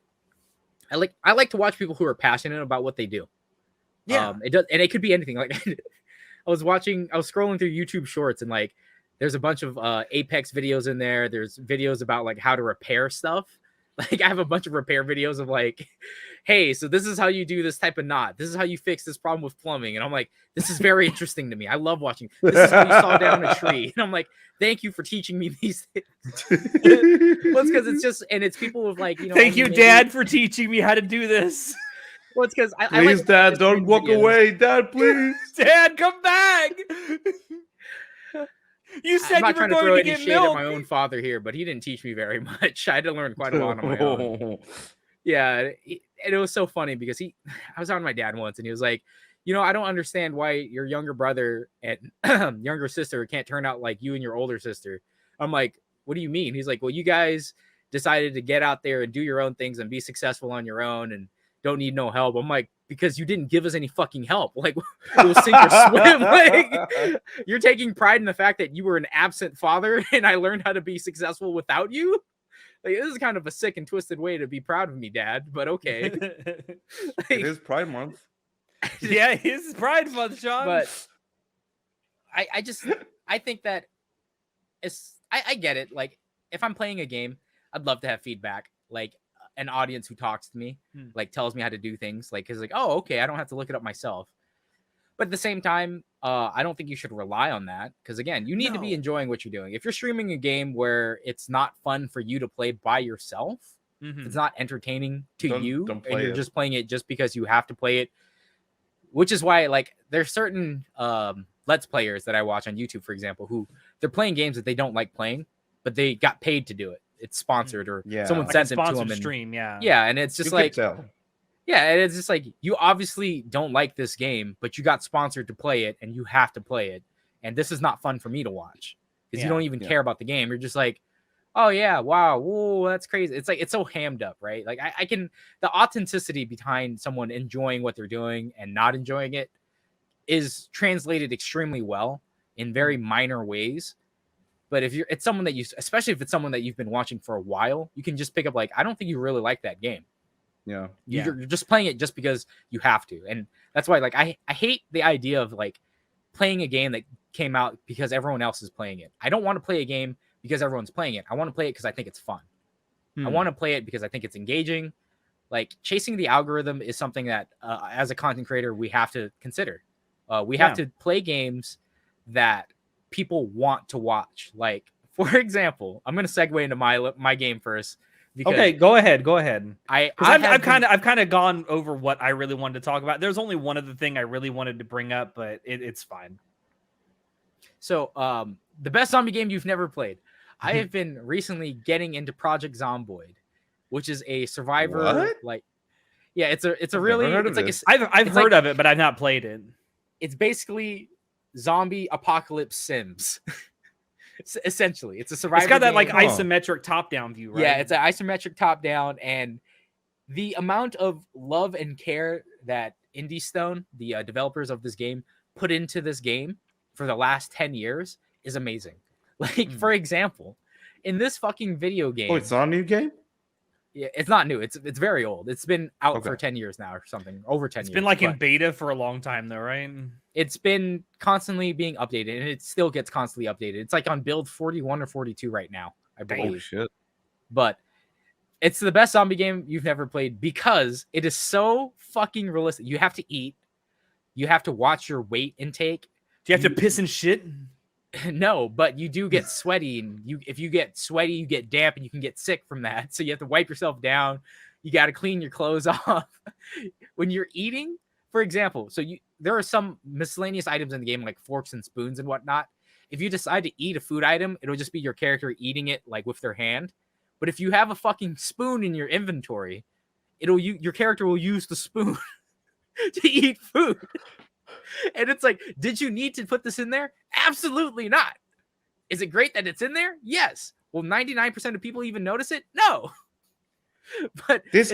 I like to watch people who are passionate about what they do. It does, and it could be anything. Like I was scrolling through YouTube Shorts, and like there's a bunch of Apex videos in there. There's videos about like how to repair stuff. Like I have a bunch of repair videos of like, hey, so this is how you do this type of knot. This is how you fix this problem with plumbing. And I'm like, this is very interesting to me. I love watching. This is how you saw down a tree. And I'm like, thank you for teaching me these things. Well, it's because it's just, and it's people with like, thank you, Dad, for teaching me how to do this. Well, it's because please, like, Dad, don't walk away. Dad, please. Dad, come back. You said you were going to get milk. At my own father here, but he didn't teach me very much. I had to learn quite a lot on my own. Yeah, and it was so funny because I was on my dad once, and he was like, I don't understand why your younger brother and younger sister can't turn out like you and your older sister. I'm like, what do you mean? He's like, well, you guys decided to get out there and do your own things and be successful on your own and don't need no help. I'm like, because you didn't give us any fucking help. Like, we'll sink or swim. Like, you're taking pride in the fact that you were an absent father and I learned how to be successful without you. Like, this is kind of a sick and twisted way to be proud of me, Dad, but okay. Like, it is Pride Month. Yeah, it is Pride Month, Sean. But I think that I get it. Like, if I'm playing a game, I'd love to have feedback. Like, an audience who talks to me, like tells me how to do things, like, is like, oh, okay, I don't have to look it up myself. But at the same time, I don't think you should rely on that, because again, you need to be enjoying what you're doing. If you're streaming a game where it's not fun for you to play by yourself, if it's not entertaining to you, and you're just playing it just because you have to play it, which is why, like, there's certain Let's Players that I watch on YouTube, for example, who they're playing games that they don't like playing, but they got paid to do it. It's sponsored, or someone like sent it to them. Stream, and it's just like, and it's just like, you obviously don't like this game, but you got sponsored to play it, and you have to play it. And this is not fun for me to watch, because you don't even care about the game. You're just like, oh yeah, wow, whoa, that's crazy. It's like, it's so hammed up, right? Like, I can, the authenticity behind someone enjoying what they're doing and not enjoying it is translated extremely well in very minor ways. But if it's someone that especially if it's someone that you've been watching for a while, you can just pick up, like, I don't think you really like that game. You're just playing it just because you have to. And that's why, like, I hate the idea of, like, playing a game that came out because everyone else is playing it. I don't want to play a game because everyone's playing it. I want to play it because I think it's fun. I want to play it because I think it's engaging. Like, chasing the algorithm is something that, as a content creator, we have to consider. We have to play games that people want to watch. Like, for example, I'm going to segue into my game first. Okay, go ahead. I've kind of gone over what I really wanted to talk about. There's only one other thing I really wanted to bring up, but it's fine. So, the best zombie game you've never played. I have been recently getting into Project Zomboid, which is a survivor. Like, yeah, it's a really, it's like I've heard of it, but I've not played it. It's basically zombie apocalypse Sims. Essentially, it's a survivor. It's got that like isometric top-down view, right? Yeah, it's an isometric top-down, and the amount of love and care that Indie Stone, the developers of this game, put into this game for the last 10 years is amazing. Like, for example, in this fucking video game. Oh, it's not a new game? Yeah, it's not new. It's very old. It's been out for 10 years now or something. Over 10 years. It's been like in beta for a long time though, right? It's been constantly being updated, and it still gets constantly updated. It's like on build 41 or 42 right now, I believe. Oh, shit. But it's the best zombie game you've never played because it is so fucking realistic. You have to eat. You have to watch your weight intake. Do you have to piss and shit? No, but you do get sweaty, and if you get sweaty, you get damp, and you can get sick from that. So you have to wipe yourself down. You got to clean your clothes off. When you're eating, for example, there are some miscellaneous items in the game like forks and spoons and whatnot. If you decide to eat a food item, it'll just be your character eating it like with their hand. But if you have a fucking spoon in your inventory, your character will use the spoon to eat food. And it's like, did you need to put this in there? Absolutely not. Is it great that it's in there? Yes. Will 99% of people even notice it? No. But this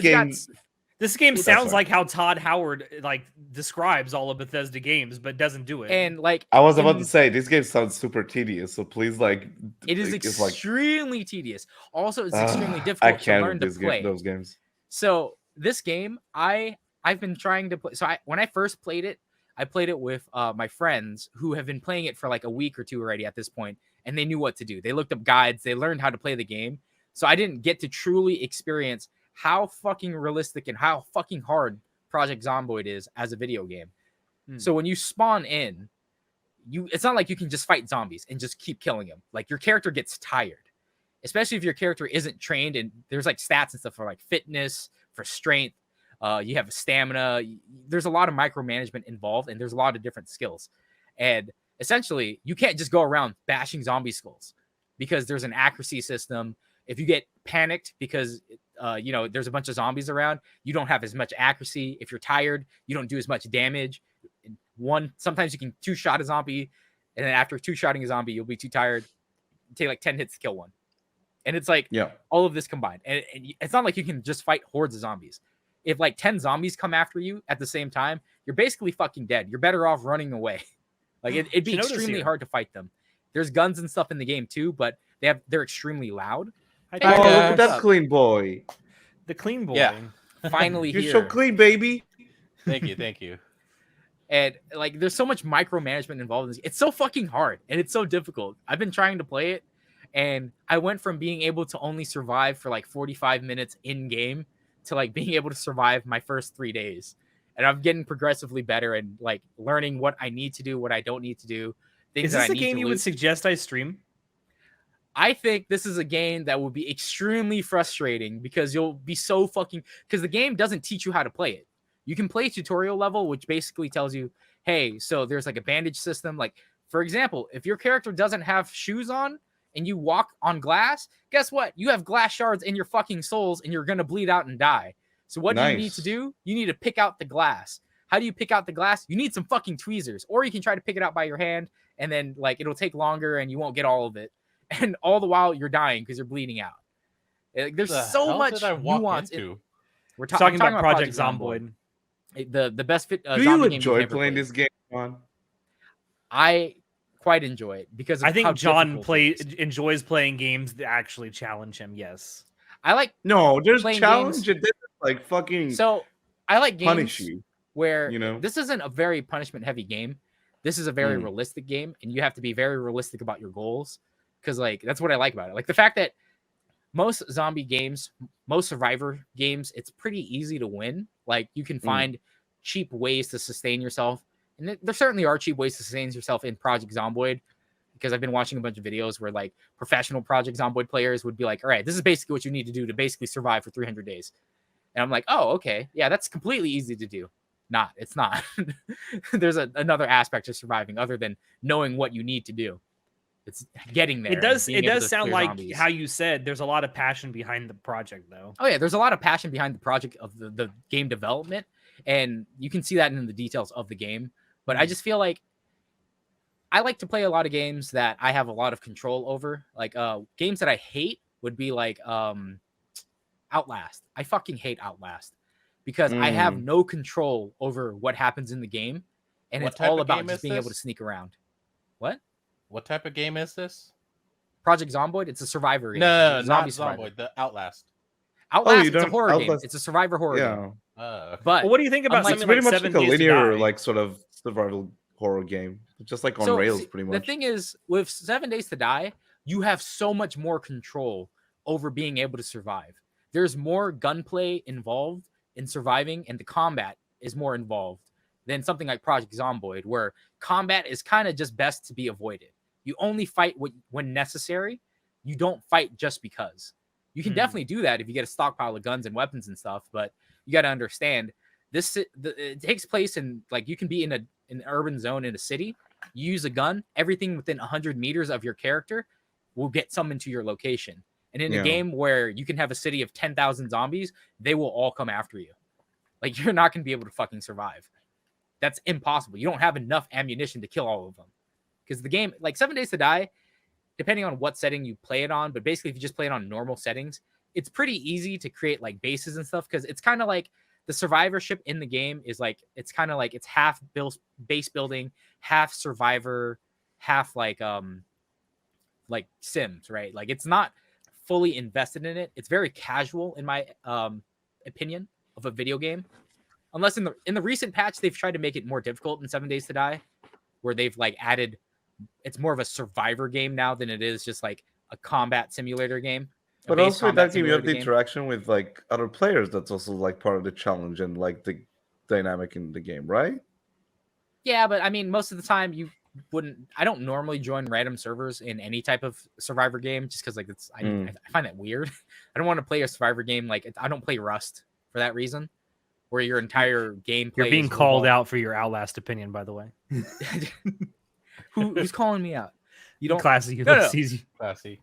game sounds like how Todd Howard like describes all of Bethesda games, but doesn't do it. And like, I was about to say, this game sounds super tedious. So please, like, it is extremely tedious. Also, it's extremely difficult to learn to play those games. So this game, I've been trying to play. So when I first played it, I played it with my friends who have been playing it for like a week or two already at this point, and they knew what to do. They looked up guides. They learned how to play the game. So I didn't get to truly experience how fucking realistic and how fucking hard Project Zomboid is as a video game. So when you spawn in, it's not like you can just fight zombies and just keep killing them. Like, your character gets tired, especially if your character isn't trained, and there's like stats and stuff for like fitness, for strength. You have stamina. There's a lot of micromanagement involved, and there's a lot of different skills. And essentially, you can't just go around bashing zombie skulls because there's an accuracy system. If you get panicked because there's a bunch of zombies around, you don't have as much accuracy. If you're tired, you don't do as much damage. Sometimes you can two-shot a zombie, and then after two-shotting a zombie, you'll be too tired. Take like 10 hits to kill one. And it's like all of this combined. And it's not like you can just fight hordes of zombies. if like 10 zombies come after you at the same time, you're basically fucking dead. You're better off running away. Like it'd be extremely hard to fight them. There's guns and stuff in the game too, but they're extremely loud. Oh, look at that clean boy. The clean boy. Yeah. Finally You're here. so clean, baby. Thank you. And like there's so much micromanagement involved in this. It's so fucking hard and it's so difficult. I've been trying to play it, and I went from being able to only survive for like 45 minutes in game to like being able to survive my first 3 days. And I'm getting progressively better and like learning what I need to do, what I don't need to do. Is this a game you would suggest I stream? I think this is a game that will be extremely frustrating because you'll be so fucking... Because the game doesn't teach you how to play it. You can play tutorial level, which basically tells you, hey, so there's like a bandage system. Like, for example, if your character doesn't have shoes on and you walk on glass, guess what? You have glass shards in your fucking soles and you're going to bleed out and die. So what do you need to do? You need to pick out the glass. How do you pick out the glass? You need some fucking tweezers, or you can try to pick it out by your hand, and then like it'll take longer and you won't get all of it. And all the while you're dying because you're bleeding out. Like, there's so much nuance. We're talking about Project Zomboid. The best fit. Do you enjoy playing this game, John? I quite enjoy it because I think John enjoys playing games that actually challenge him. Yes. I like there's challenge games. Like fucking so I like games punish you where this isn't a very punishment heavy game. This is a very realistic game, and you have to be very realistic about your goals, because like that's what I like about it. Like the fact that most zombie games, most survivor games, it's pretty easy to win. Like you can find cheap ways to sustain yourself, and there certainly are cheap ways to sustain yourself in Project Zomboid, because I've been watching a bunch of videos where like professional Project Zomboid players would be like, all right, this is basically what you need to do to basically survive for 300 days. And I'm like, oh, okay. Yeah, that's completely easy to do. It's not. There's another aspect of surviving other than knowing what you need to do. It's getting there. It does sound like zombies. How you said there's a lot of passion behind the project, though. Oh, yeah. There's a lot of passion behind the project of the game development. And you can see that in the details of the game. But I just feel like I like to play a lot of games that I have a lot of control over. Like games that I hate would be like Outlast. I fucking hate Outlast because I have no control over what happens in the game, and it's all about just being able to sneak around. What type of game is this? Project Zomboid. It's a survivor game. No, not Zomboid. The Outlast. Outlast. It's a horror game. It's a survivor horror game. But what do you think about something like 7 Days to Die? It's pretty much like a linear, like sort of survival horror game, just like on rails, pretty much. The thing is, with 7 Days to Die, you have so much more control over being able to survive. There's more gunplay involved in surviving, and the combat is more involved than something like Project Zomboid, where combat is kind of just best to be avoided. You only fight when necessary. You don't fight just because. You can definitely do that if you get a stockpile of guns and weapons and stuff, but you got to understand it takes place in, like, you can be in an urban zone in a city. You use a gun, everything within 100 meters of your character will get summoned to your location. And in a game where you can have a city of 10,000 zombies, they will all come after you. Like, you're not going to be able to fucking survive. That's impossible. You don't have enough ammunition to kill all of them. Because the game, like 7 Days to Die, depending on what setting you play it on, but basically if you just play it on normal settings, it's pretty easy to create like bases and stuff, because it's kind of like the survivorship in the game is like, it's kind of like it's half base building, half survivor, half like Sims, right? Like it's not fully invested in it. It's very casual in my opinion of a video game, unless in the recent patch they've tried to make it more difficult in 7 Days to Die, where they've like added, it's more of a survivor game now than it is just like a combat simulator game. But also in that game you have the interaction with like other players. That's also like part of the challenge and like the dynamic in the game, right? Yeah, but I mean, most of the time I don't normally join random servers in any type of survivor game, just because like I find that weird. I don't want to play a survivor game. Like I don't play Rust for that reason, where your entire gameplay. You're being called out for your Outlast opinion, by the way. Who's calling me out? You don't classy. No. Classy.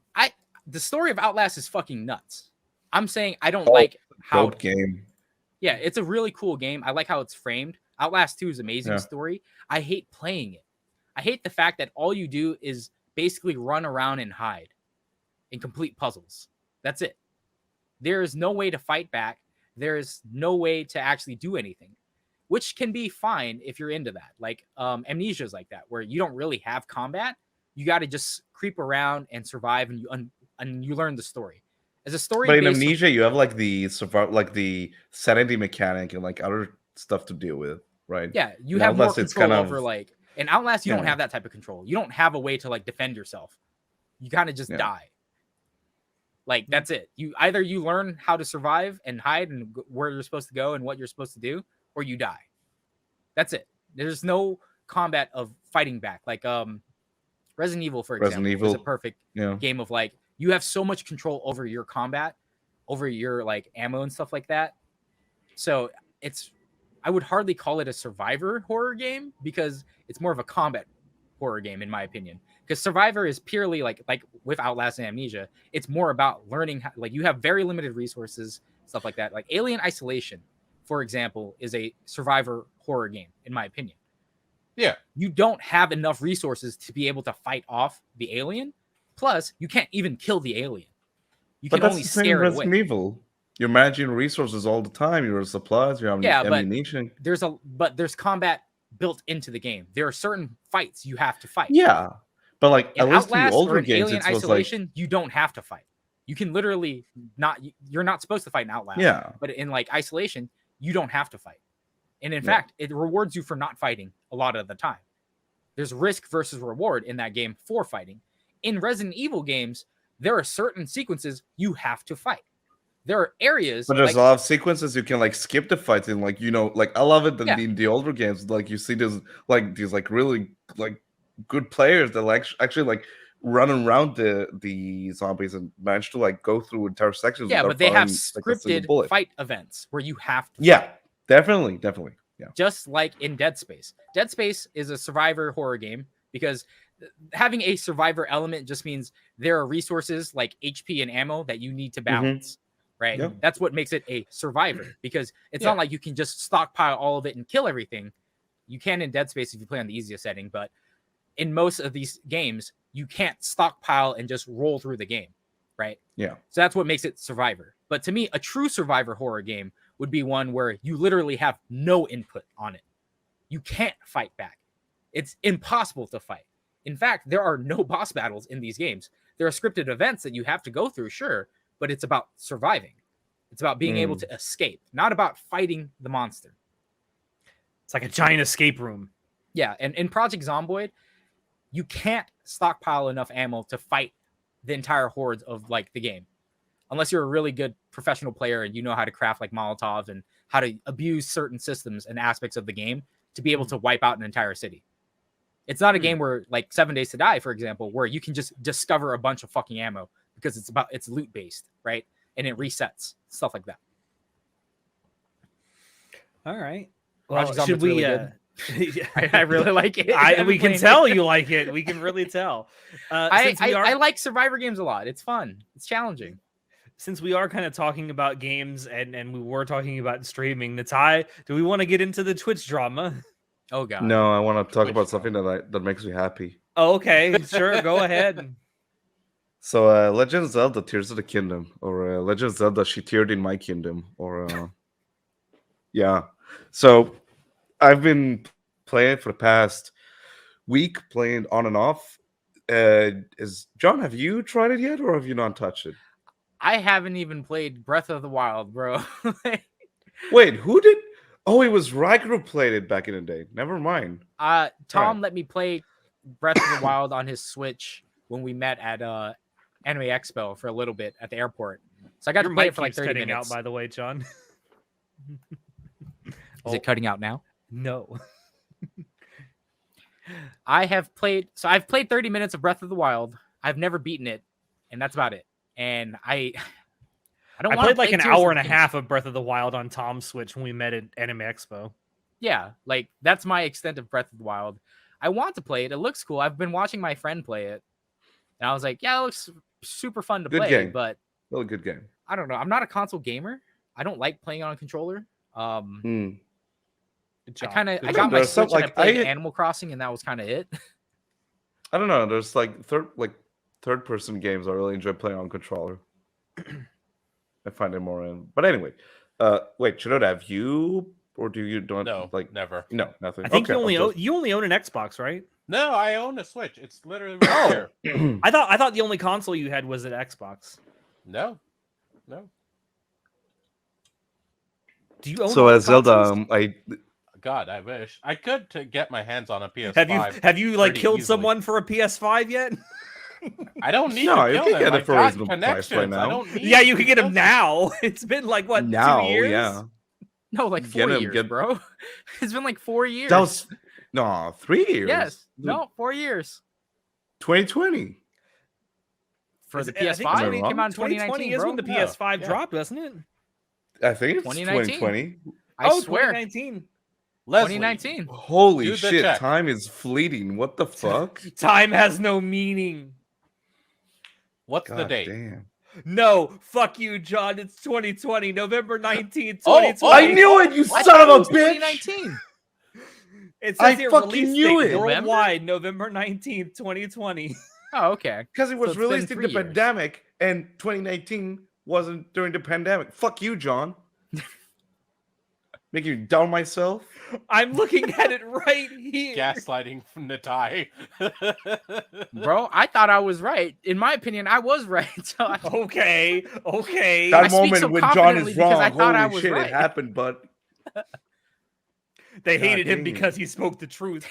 The story of Outlast is fucking nuts. I'm saying I don't like how dope game. Yeah, it's a really cool game. I like how it's framed. Outlast 2 is an amazing story. I hate playing it. I hate the fact that all you do is basically run around and hide and complete puzzles. That's it. There is no way to fight back. there's no way to actually do anything, which can be fine if you're into that. Like Amnesia is like that, where you don't really have combat. You got to just creep around and survive, and you learn the story. As a story, but in Amnesia, you have like the sanity mechanic and like other stuff to deal with, right? Yeah, you in have more Outlast, control over like in Outlast. You don't Yeah. have that type of control. You don't have a way to like defend yourself. You kind of just die. Like that's it. You learn how to survive and hide and where you're supposed to go and what you're supposed to do, or you die. That's it. There's no combat of fighting back. Like Resident Evil, for example, is a perfect game of like you have so much control over your combat, over your like ammo and stuff like that. So I would hardly call it a survivor horror game because it's more of a combat horror game, in my opinion. Because Survivor is purely like with Outlast and Amnesia, it's more about learning how, like you have very limited resources, stuff like that. Like Alien Isolation, for example, is a survivor horror game, in my opinion. Yeah. You don't have enough resources to be able to fight off the alien. Plus, you can't even kill the alien. You can only scare it away. Resident Evil. You're managing resources all the time. Your supplies, your ammunition. But there's combat built into the game. There are certain fights you have to fight. Yeah. But like in at least Outlast the older or in games, Alien Isolation, you don't have to fight. You can literally you're not supposed to fight in Outlast. Yeah. But in like Isolation, you don't have to fight. And in fact, it rewards you for not fighting a lot of the time. There's risk versus reward in that game for fighting. In Resident Evil games, there are certain sequences you have to fight. There are areas, but there's a lot of sequences you can like skip the fights in. Like like I love it in the older games. Like you see these really like good players that like actually like run around the zombies and manage to like go through entire sections. Yeah, but they have scripted fight events where you have to. Yeah, definitely. Yeah, just like in Dead Space. Dead Space is a survivor horror game because having a survivor element just means there are resources like HP and ammo that you need to balance. Right? Yeah. That's what makes it a survivor because it's not like you can just stockpile all of it and kill everything. You can in Dead Space if you play on the easiest setting, but in most of these games, you can't stockpile and just roll through the game, right? Yeah. So that's what makes it survivor. But to me, a true survivor horror game would be one where you literally have no input on it. You can't fight back. It's impossible to fight. In fact, there are no boss battles in these games. There are scripted events that you have to go through, sure, but it's about surviving. It's about being able to escape, not about fighting the monster. It's like a giant escape room. Yeah, and in Project Zomboid, you can't stockpile enough ammo to fight the entire horde of like the game. Unless you're a really good professional player and you know how to craft like Molotovs and how to abuse certain systems and aspects of the game to be able to wipe out an entire city. It's not a game where like 7 Days to Die, for example, where you can just discover a bunch of fucking ammo because it's loot based, right? And it resets, stuff like that. All right. Well, should we? Really I really like it. We can tell you like it. We can really tell. I like survivor games a lot. It's fun. It's challenging. Since we are kind of talking about games and we were talking about streaming, Natai, do we want to get into the Twitch drama? Oh god. No, I want to talk about something that makes me happy. Oh, okay, sure, go ahead. So, Legend of Zelda: Tears of the Kingdom, or Legend of Zelda: She Teared in My Kingdom, or yeah. So, I've been playing for the past week, playing on and off. John, have you tried it yet, or have you not touched it? I haven't even played Breath of the Wild, bro. Wait, who did? Oh, it was Ryker who played it back in the day. Never mind. Tom let me play Breath of the Wild on his Switch when we met at Anime Expo for a little bit at the airport. So I got to play it for like 30 minutes. Out, by the way, John. Is it cutting out now? No. I've played 30 minutes of Breath of the Wild. I've never beaten it, and that's about it. And I played like an hour and a half of Breath of the Wild on Tom's Switch when we met at Anime Expo. Yeah, like that's my extent of Breath of the Wild. I want to play it. It looks cool. I've been watching my friend play it, and I was like, yeah, it looks super fun to play. Game. But really good game. I don't know. I'm not a console gamer. I don't like playing on a controller. I got my Switch and I played Animal Crossing, and that was kind of it. I don't know. There's third person games I really enjoy playing on controller. I find it more in. But anyway, Wait, Shinoda, have you or do you don't No, like? never. No, nothing. I think Okay, you only own an Xbox, right? No, I own a Switch. It's literally right here. I thought the only console you had was an Xbox. No. Do you own So all the as Zelda, consoles? God, I wish I could to get my hands on a PS5. Have you like pretty killed easily. someone for a PS5 yet? I don't need No, to you kill can them. get I it for a got reasonable price right connections. I now. don't need. Yeah, you can to get them kill now. It's been like what, now, 2 years? yeah. No, like 4 Get him, years, get- bro. It's been like 4 years. That was no 3 years. yes. Dude, No, 4 years. 2020. For Is the it- I think PS5, Am I it came out in 2020 2019, is bro. when the Yeah, PS5 yeah. dropped, wasn't it? I think it's 2019. 2020. I swear. 2019. Leslie, 2019. Holy Do the shit! check. Time is fleeting. What the fuck? Time has no meaning. what's the God date? damn! No, fuck you, John. It's 2020, November 19th, Oh, 2020. I knew it, you I son thought of it a was bitch! 2019. It I says here fucking release knew date it. worldwide, November 19th, 2020. Oh, okay. Because it was So it's been released in 3 the years. pandemic, and 2019 wasn't during the pandemic. Fuck you, John. Making you down myself. I'm looking at it right here. Gaslighting from Natai. Bro, I thought I was right. In my opinion, I was right. So I, Okay. That I speak moment so when John confidently is because wrong. I thought I Holy was shit, right. it happened, but They God hated him dang. because he spoke the truth.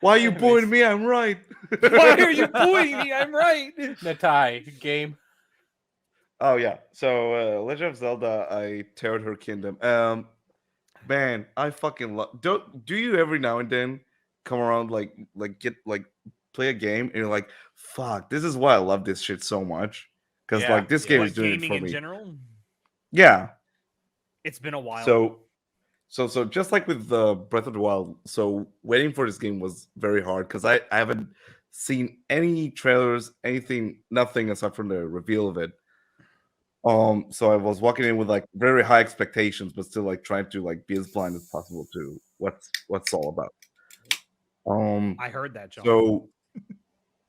why are you Anyways. booing me? I'm right. Why are you booing me? I'm right. Natai, game. Oh yeah. So Legend of Zelda, I teared her kingdom. Man, I fucking love. Do you every now and then come around like get like play a game and you're like, fuck, this is why I love this shit so much because Yeah, like this yeah. game What, is doing it gaming for in me. general? Yeah. It's been a while. So just like with Breath of the Wild, so waiting for this game was very hard because I haven't seen any trailers, anything, nothing aside from the reveal of it. So I was walking in with like very high expectations, but still like trying to like be as blind as possible to what's all about. I heard that, John.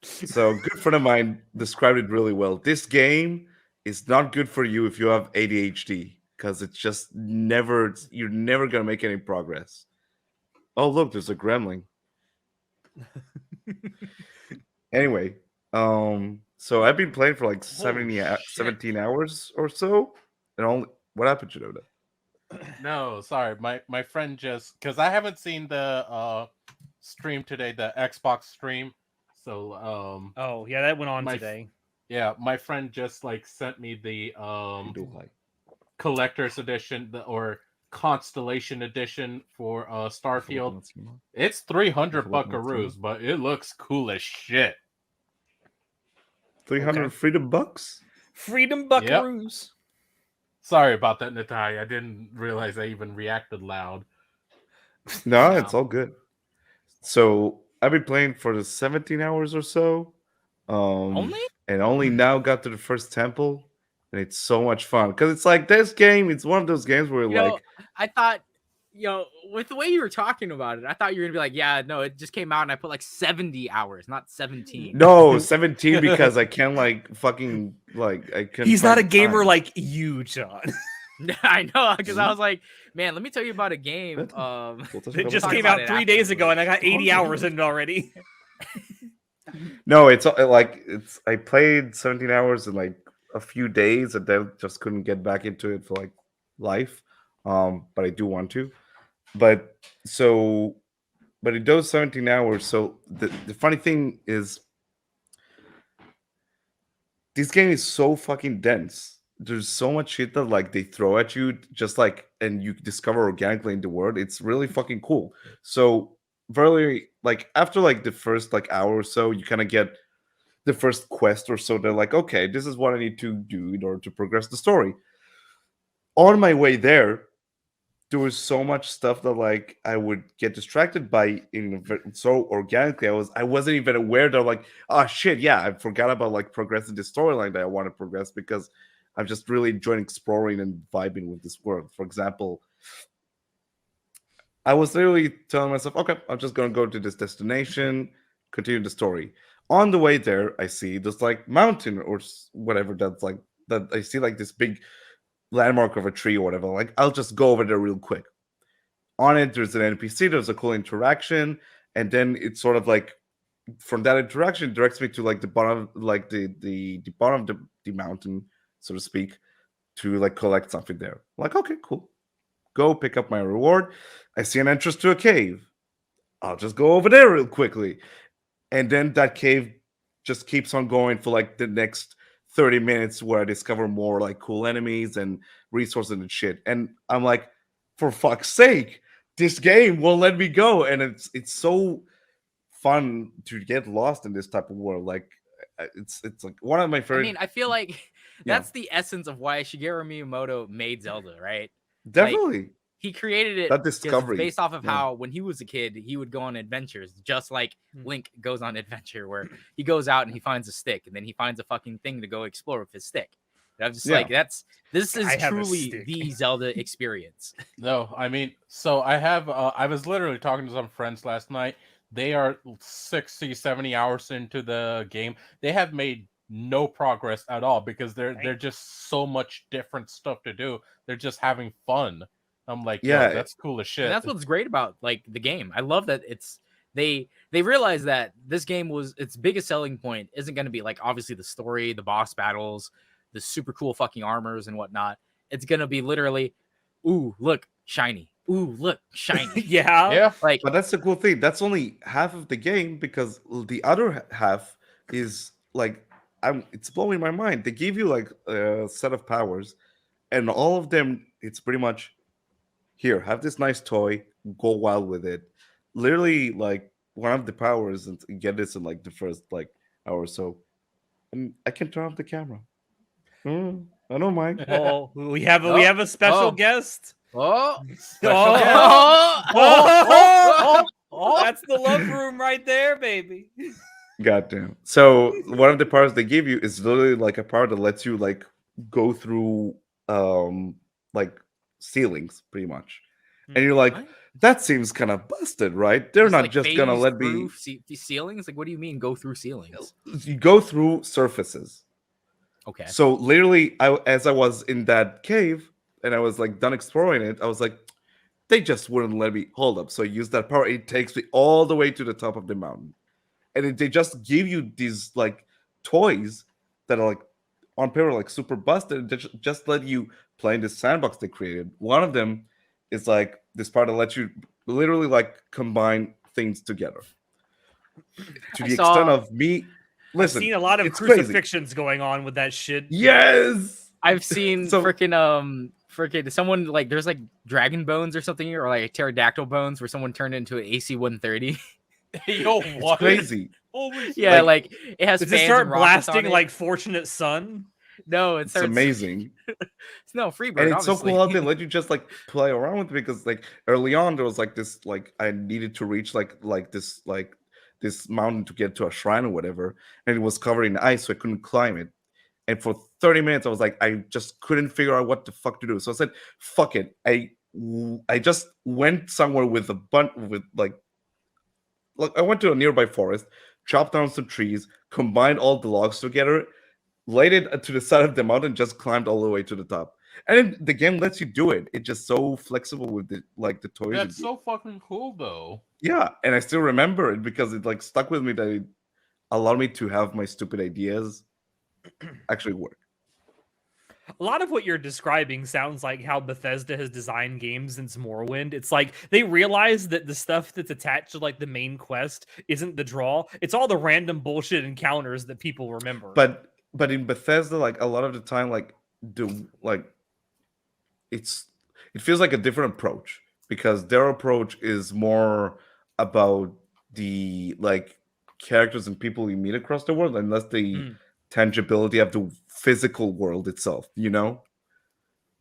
So a good friend of mine described it really well. This game is not good for you if you have ADHD because it's just you're never gonna make any progress. Oh look, there's a gremlin. Anyway, so I've been playing for like Holy 17 hours or so, and only what happened, Shinoda? No, sorry. My friend just because I haven't seen the stream today, the Xbox stream. So Oh, yeah, that went on My today. yeah, my friend just like sent me the collector's edition or Constellation edition for Starfield. It's 300 buckaroos, but it looks cool as shit. 300 freedom bucks. Freedom Buckaroos. Sorry about that, Natai. I didn't realize I even reacted loud. No, Wow. it's all good. So I've been playing for the 17 hours or so. Only? And only now got to the first temple. And it's so much fun. Because it's like this game, it's one of those games where You like know, I thought, with the way you were talking about it, I thought you were gonna be like, yeah, no, it just came out and I put like 70 hours, not 17. no 17 because I can't like fucking like I couldn't. He's not a find gamer time. like you, John. I know, because I was like, man, let me tell you about a game. It just talk came about out it 3 days ago, and I got afterwards. 80 hours in it already. No, it's like it's I played 17 hours in like a few days and then just couldn't get back into it for like life. But I do want to. But in those 17 hours, so the funny thing is this game is so fucking dense. There's so much shit that like they throw at you just like and you discover organically in the world. It's really fucking cool. So very like after like the first like hour or so, you kind of get the first quest or so. They're like, okay, this is what I need to do in order to progress the story. On my way there was so much stuff that like I would get distracted by so organically. I wasn't even aware that like, oh shit, yeah, I forgot about like progressing the storyline that I want to progress because I'm just really enjoying exploring and vibing with this world. For example, I was literally telling myself, okay, I'm just gonna go to this destination, continue the story. On the way there, I see this like mountain or whatever that's like that I see like this big landmark of a tree or whatever. Like, I'll just go over there real quick. On it, there's an NPC. There's a cool interaction, and then it's sort of like from that interaction directs me to like the bottom, like the bottom of the mountain, so to speak, to like collect something there. Like, okay, cool. Go pick up my reward. I see an entrance to a cave. I'll just go over there real quickly. And then that cave just keeps on going for like the next 30 minutes where I discover more like cool enemies and resources and shit. And I'm like, for fuck's sake, this game won't let me go. And it's so fun to get lost in this type of world. Like, it's like one of my favorite. I mean, I feel like that's the essence of why Shigeru Miyamoto made Zelda, right? Definitely. Like, he created it that discovery based off of how when he was a kid, he would go on adventures, just like Link goes on adventure, where he goes out and he finds a stick, and then he finds a fucking thing to go explore with his stick. And I'm just like, this is truly the Zelda experience. No, I mean, so I was literally talking to some friends last night. They are 60, 70 hours into the game. They have made no progress at all because they're just so much different stuff to do. They're just having fun. I'm like, yeah, that's cool as shit. And that's what's great about like the game. I love that they realize that this game was its biggest selling point isn't going to be like obviously the story, the boss battles, the super cool fucking armors and whatnot. It's going to be literally, ooh, look, shiny. Ooh, look, shiny. Yeah. Like, but that's the cool thing. That's only half of the game because the other half is like, it's blowing my mind. They give you like a set of powers, and all of them, it's pretty much, here, have this nice toy, go wild with it. Literally, like, one of the powers, and get this in like the first like hour or so, and I can turn off the camera. I don't mind. Oh, we have a special guest. That's the love room right there, baby. Goddamn. So one of the powers they give you is literally like a power that lets you like go through like ceilings pretty much. And you're like, that seems kind of busted, right? They're not just gonna let me ceilings. Like, what do you mean go through ceilings? You go through surfaces. Okay. So literally, as I was in that cave and I was like done exploring it, I was like, they just wouldn't let me hold up. So I used that power. It takes me all the way to the top of the mountain. And they just give you these like toys that are like on paper like super busted. They just let you play in this sandbox they created. One of them is like this part that lets you literally like combine things together. To the extent of me, listen, I've seen a lot of crucifixions going on with that shit. Yes, I've seen freaking someone like there's like dragon bones or something, or like pterodactyl bones where someone turned into an AC-130. Yo, what? It's crazy. Yeah, like it has. Does it start blasting like Fortunate Son? No, it's amazing. No, Freebird, and it's obviously so cool how they let you just like play around with it, because like early on there was like this like I needed to reach like this mountain to get to a shrine or whatever, and it was covered in ice, so I couldn't climb it. And for 30 minutes I was like, I just couldn't figure out what the fuck to do. So I said, fuck it. I just went somewhere with a bunch with like I went to a nearby forest, chopped down some trees, combined all the logs together, laid it to the side of the mountain, just climbed all the way to the top. And then the game lets you do it. It's just so flexible with the toys. That's so fucking cool, though. Yeah, and I still remember it because it like stuck with me that it allowed me to have my stupid ideas actually work. A lot of what you're describing sounds like how Bethesda has designed games since Morrowind. It's like they realize that the stuff that's attached to like the main quest isn't the draw. It's all the random bullshit encounters that people remember. But in Bethesda, like a lot of the time, it feels like a different approach, because their approach is more about the like characters and people you meet across the world, and less the tangibility of the physical world itself, you know?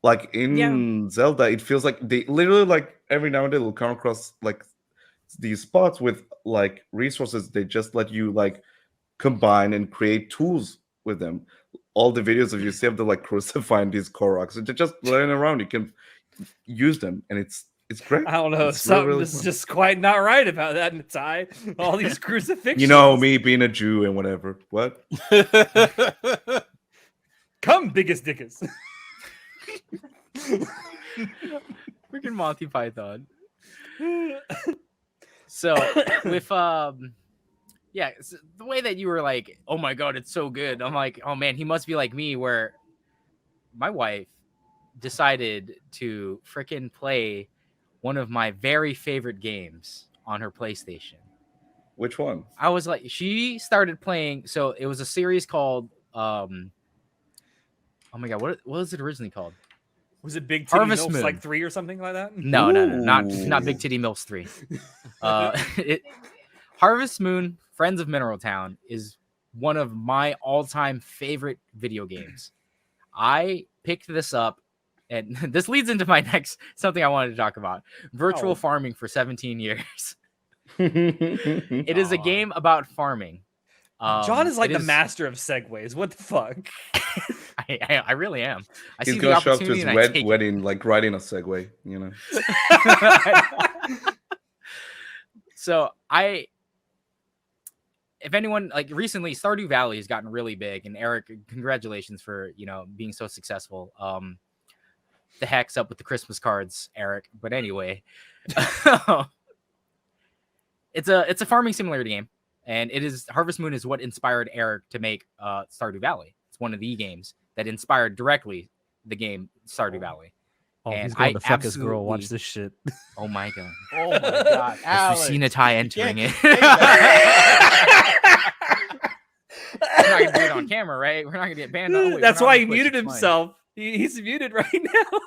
Like in Zelda, it feels like they literally like every now and then will come across like these spots with like resources. They just let you like combine and create tools with them. All the videos of you see of the like crucifying these Koroks, and they're just laying around. You can use them, and it's great. I don't know. Something is just quite not right about that, Natai. All these crucifixions. You know me being a Jew and whatever. What? Come, biggest dickus. Freaking Monty Python. So with yeah, so the way that you were like, oh my god, it's so good. I'm like, oh man, he must be like me, where my wife decided to freaking play one of my very favorite games on her PlayStation. Which one? I was like, she started playing. So it was a series called, oh my god, what was it originally called? Was it Big Titty Harvest Milfs Moon. like 3 or something like that? No, not Big Titty Milfs 3. Harvest Moon, Friends of Mineral Town is one of my all-time favorite video games. I picked this up, and this leads into my next something I wanted to talk about: virtual farming for 17 years. It is a game about farming. John is like the master of segues. What the fuck? I really am. He's gonna show up to his wedding like riding a Segway, you know. So if anyone, like, recently, Stardew Valley has gotten really big, and Eric, congratulations for, you know, being so successful. The heck's up with the Christmas cards, Eric. But anyway, it's a farming simulator game, and Harvest Moon is what inspired Eric to make Stardew Valley. It's one of the games that inspired directly the game Stardew Valley. Oh, and he's going to fuck his girl. Watch this shit. Oh my god. Oh my god. Just Lucina Tai entering it. We're not gonna do it on camera, right? We're not gonna get banned. That's why he muted himself. He's muted right now.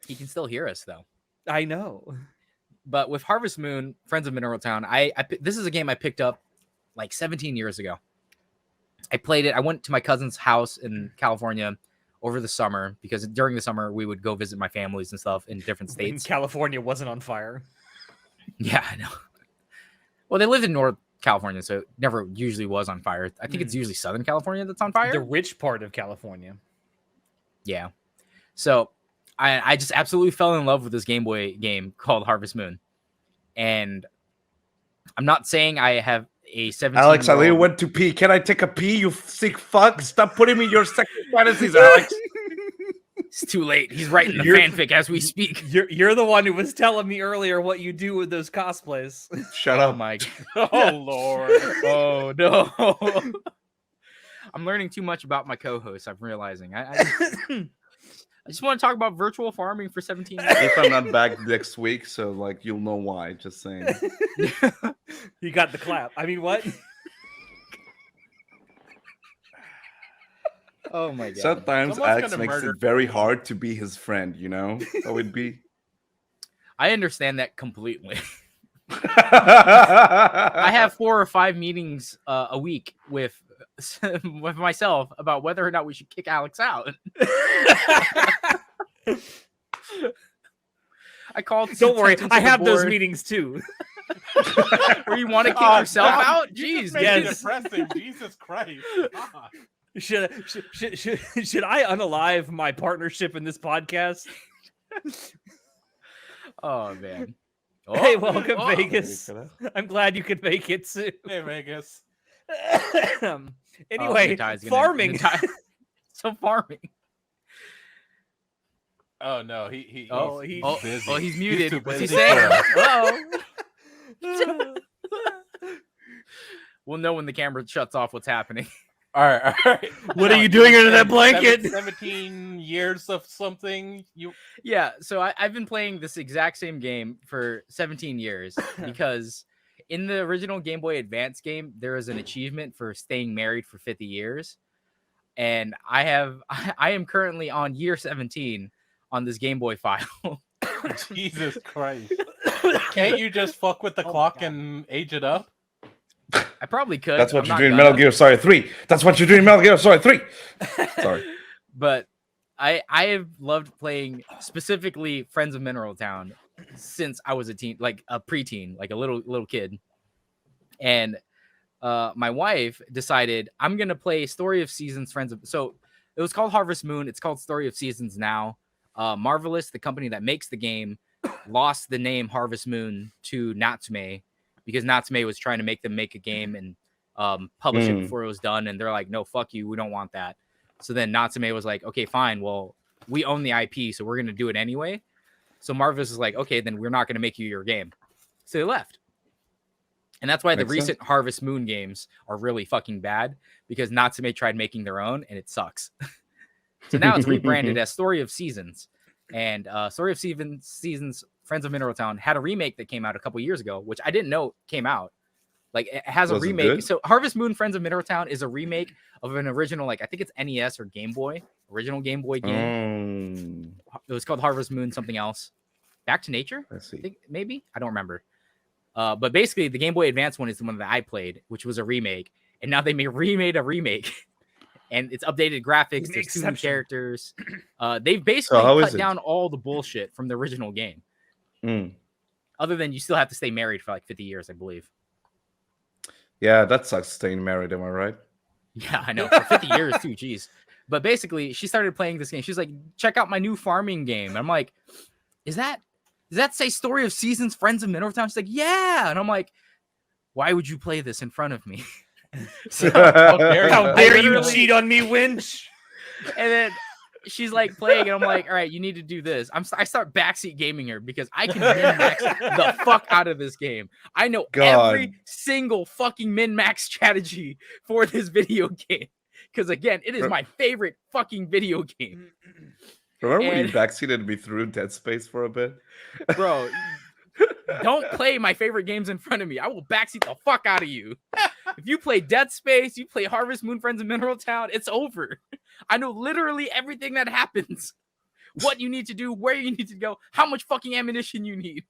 He can still hear us though. I know. But with Harvest Moon, Friends of Mineral Town, this is a game I picked up like 17 years ago. I played it. I went to my cousin's house in California over the summer, because during the summer we would go visit my families and stuff in different states. California wasn't on fire. Yeah, I know. Well, they lived in North California, so it never usually was on fire. I think it's usually Southern California that's on fire. The rich part of California. Yeah. So I just absolutely fell in love with this Game Boy game called Harvest Moon. And I'm not saying I have a 17. Alex, I went to pee. Can I take a pee, you sick fuck? Stop putting me in your sexual fantasies, Alex. It's too late. He's writing the fanfic as we speak. You're the one who was telling me earlier what you do with those cosplays. Shut up, Mike. Oh Lord. Oh no. I'm learning too much about my co-host. I'm realizing. I just want to talk about virtual farming for 17 years. If I'm not back next week, so like you'll know why. Just saying. You got the clap. I mean, what? Oh my god. Sometimes Alex makes it very hard to be his friend, you know? That would be. I understand that completely. I have 4 or 5 meetings a week with myself about whether or not we should kick Alex out. I called. Don't worry, I have those meetings too. Where you want to kick yourself out? Jeez, yes. Depressing. Jesus Christ. Should I unalive my partnership in this podcast? Oh man. Hey, welcome Vegas. I'm glad you could make it too. Hey Vegas. Anyway, farming. So farming. Oh no, he's busy. Oh, he's muted. He's What's he saying? Hello. We'll know when the camera shuts off what's happening. All right. What are you doing under that blanket? 17 years of something. Yeah, so I've been playing this exact same game for 17 years because in the original Game Boy Advance game, there is an achievement for staying married for 50 years. And I am currently on year 17 on this Game Boy file. Jesus Christ. Can't you just fuck with the clock and age it up? I probably could. That's what you're doing in Metal Gear Solid 3. That's what you're doing in Metal Gear Solid 3. Sorry. But I have loved playing specifically Friends of Mineral Town since I was a teen, like a preteen, like a little kid. And my wife decided I'm going to play Story of Seasons So it was called Harvest Moon. It's called Story of Seasons now. Marvelous, the company that makes the game, lost the name Harvest Moon to Natsume because Natsume was trying to make them make a game, and publish it before it was done, and they're like, no, fuck you, we don't want that. So then Natsume was like, okay, fine, well, we own the IP, so we're gonna do it anyway. So Marvelous is like, okay, then we're not gonna make you your game. So they left. And that's why the recent Harvest Moon games are really fucking bad, because Natsume tried making their own and it sucks. So now it's rebranded as Story of Seasons. And Story of Seasons Friends of Mineral Town had a remake that came out a couple years ago, which I didn't know came out. Like, it has a remake. So Harvest Moon Friends of Mineral Town is a remake of an original, like, I think it's NES or Game Boy, original Game Boy game. It was called Harvest Moon something else. Back to Nature? I think, maybe? I don't remember. But basically, the Game Boy Advance one is the one that I played, which was a remake. And now they remade a remake. And it's updated graphics. There's 2 new characters. They've basically cut down all the bullshit from the original game. Other than you still have to stay married for like 50 years, I believe. Yeah, that sucks, staying married. Am I right? Yeah, I know. For 50 years, too. Jeez. But basically, she started playing this game. She's like, check out my new farming game. And I'm like, does that say Story of Seasons, Friends of Mineral Town? She's like, yeah. And I'm like, why would you play this in front of me? So, how dare you cheat on me, winch? And then she's like playing, and I'm like, all right, you need to do this. I start backseat gaming her because I can min-max the fuck out of this game. I know every single fucking min-max strategy for this video game. Because again, it is my favorite fucking video game. Remember when you backseated me through Dead Space for a bit? Bro, don't play my favorite games in front of me. I will backseat the fuck out of you. If you play Dead Space, you play Harvest Moon, Friends of Mineral Town, it's over. I know literally everything that happens. What you need to do, where you need to go, how much fucking ammunition you need.